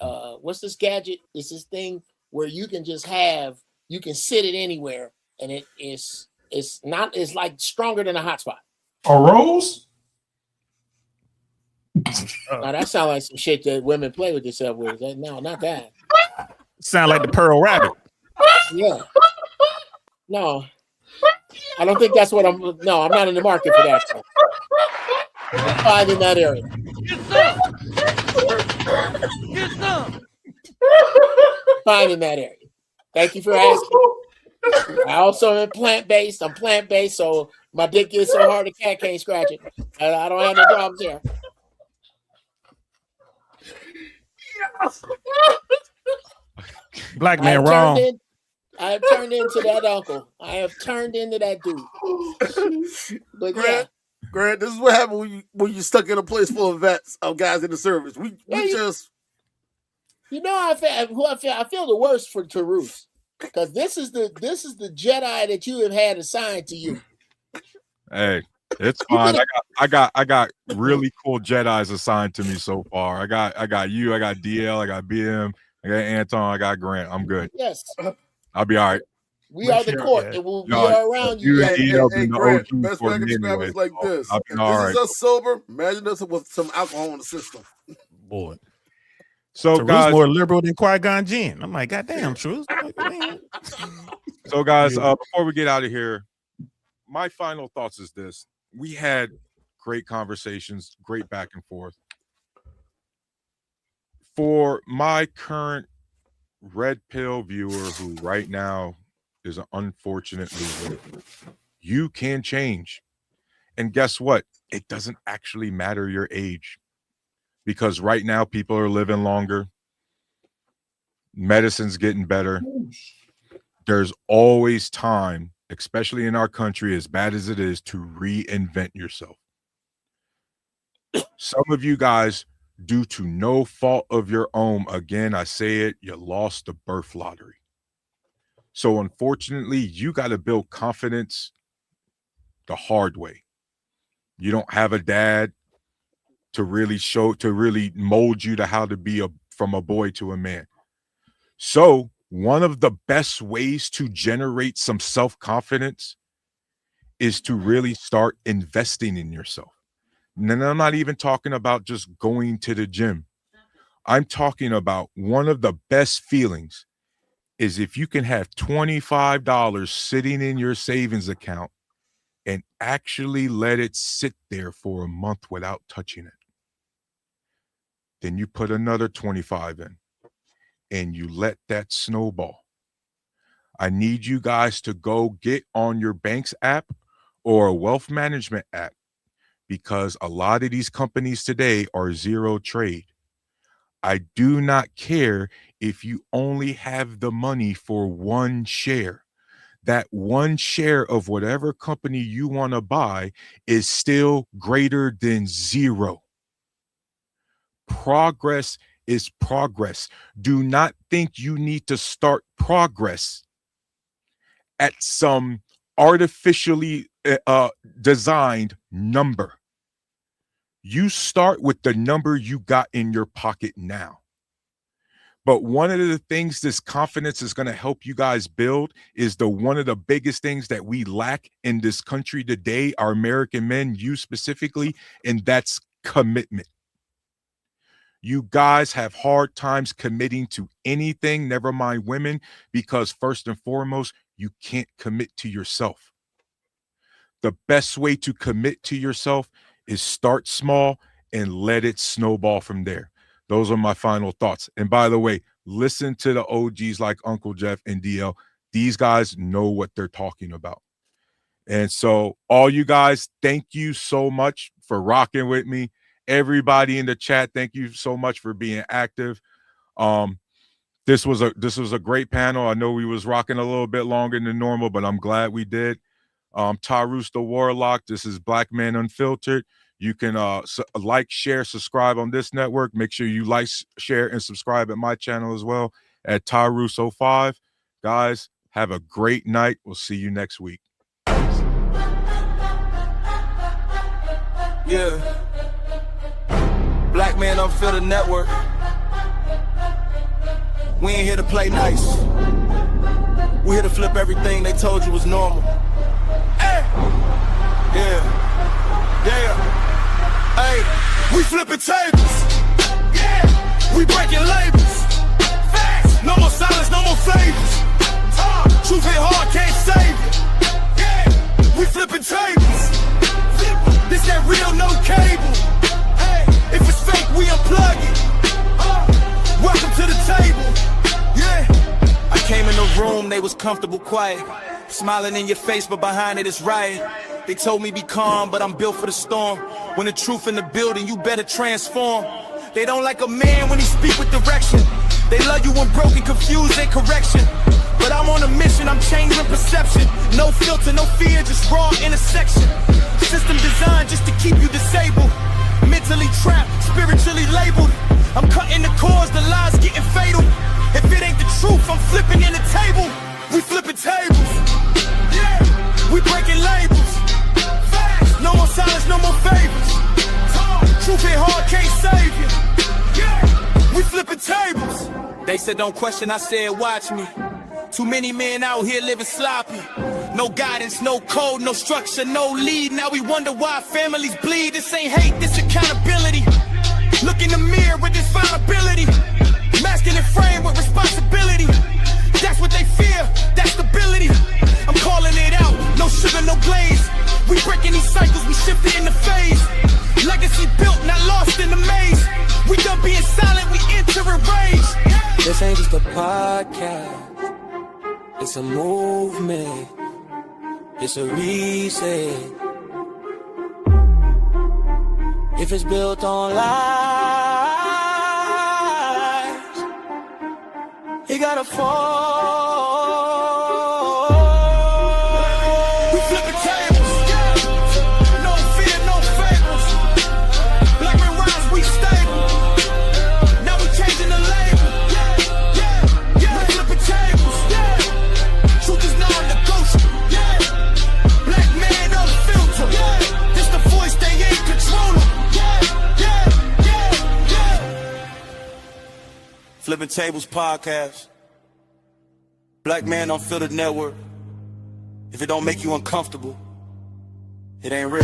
what's this gadget? It's this thing where you can just you can sit it anywhere and it's like stronger than a hotspot. A rose? Now that sounds like some shit that women play with themselves with. No, not that. Sound like the Pearl Rabbit. Yeah. No. I don't think that's what I'm not in the market for that. So. I'm fine in that area. Get some. Fine in that area. Thank you for asking. I also am plant-based. I'm plant-based, so my dick gets so hard the cat can't scratch it. I don't have no problems there. Black man wrong. I have turned into that uncle. I have turned into that dude. But Grant, this is what happened when you stuck in a place full of vets of guys in the service. We just, I feel the worst for Tarus because this is the Jedi that you have had assigned to you. Hey, it's fine. I got really cool Jedis assigned to me so far. I got you, I got DL, I got BM, I got Anton, I got Grant. I'm good. Yes. I'll be all right. We are the court, and we are around you. Hey, Grant, best way I can describe it is like this. I'll be If all this right. is us sober, imagine us with some alcohol in the system. Boy. So Tarus guys, more liberal than Qui-Gon Jinn. I'm like, goddamn, Tarus. So guys, before we get out of here, my final thoughts is this: we had great conversations, great back and forth. For my current red pill viewer who right now is unfortunately living, you can change. And guess what? It doesn't actually matter your age, because right now people are living longer. Medicine's getting better. There's always time, especially in our country, as bad as it is, to reinvent yourself. Some of you guys, due to no fault of your own, again, I say it, you lost the birth lottery. So unfortunately, you got to build confidence the hard way. You don't have a dad to really mold you to how to be from a boy to a man. So one of the best ways to generate some self-confidence is to really start investing in yourself. And I'm not even talking about just going to the gym. I'm talking about one of the best feelings is if you can have $25 sitting in your savings account and actually let it sit there for a month without touching it. Then you put another 25 in and you let that snowball. I need you guys to go get on your bank's app or a wealth management app, because a lot of these companies today are zero trade. I do not care if you only have the money for one share. That one share of whatever company you want to buy is still greater than zero. Progress is progress. Do not think you need to start progress at some artificially designed number. You start with the number you got in your pocket now. But one of the things this confidence is going to help you guys build is one of the biggest things that we lack in this country today, our American men, you specifically, and that's commitment. You guys have hard times committing to anything, never mind women, because first and foremost, you can't commit to yourself. The best way to commit to yourself is start small and let it snowball from there. Those are my final thoughts. And by the way, listen to the OGs like Uncle Jeff and DL. These guys know what they're talking about. And so all you guys, thank you so much for rocking with me. Everybody in the chat, thank you so much for being active. This was a great panel. I know we was rocking a little bit longer than normal, but I'm glad we did. Tarus the Warlock, this is Black Man Unfiltered. You can like, share, subscribe on this network. Make sure you like, share, and subscribe at my channel as well at Tarus05. Guys, have a great night. We'll see you next week. Yeah. Black Man Unfiltered Network. We ain't here to play nice. We here to flip everything they told you was normal. Hey! Yeah. Yeah. Hey, we flipping tables. Yeah. We breaking labels. Facts. No more silence, no more favors. Truth hit hard, can't save it. Yeah. We flipping tables. This that real, no cable. Hey, if it's fake, we unplug it. Welcome to the table. Yeah. I came in the room, they was comfortable, quiet. Smiling in your face, but behind it is riot. They told me be calm, but I'm built for the storm. When the truth in the building, you better transform. They don't like a man when he speak with direction. They love you when broken, confused, and correction. But I'm on a mission, I'm changing perception. No filter, no fear, just raw intersection. System designed just to keep you disabled. Mentally trapped, spiritually labeled. I'm cutting the cords, the lies getting fatal. If it ain't the truth, I'm flipping in the table. We flipping tables. Yeah, we breaking labels. Facts. No more silence, no more favors. Truth hit hard, can't save you. Yeah, we flipping tables. They said don't question, I said watch me. Too many men out here living sloppy. No guidance, no code, no structure, no lead. Now we wonder why families bleed. This ain't hate, this accountability. Look in the mirror with this vulnerability. Masculine frame with responsibility. That's what they fear, that's stability. I'm calling it out, no sugar, no glaze. We breaking these cycles, we shifted in the phase. Legacy built, not lost in the maze. We done being silent, we enter a rage. This ain't just a podcast. It's a movement, it's a reset. If it's built on lies, it gotta fall. We flipping tables, no fear, no fables. Black men rise, we stable. Now we changing the label. We flipping tables. Truth is non-negotiable. Black man unfiltered. This the voice they ain't controlling. Flipping Tables Podcast. Black Man Unfiltered Network. If it don't make you uncomfortable, it ain't real.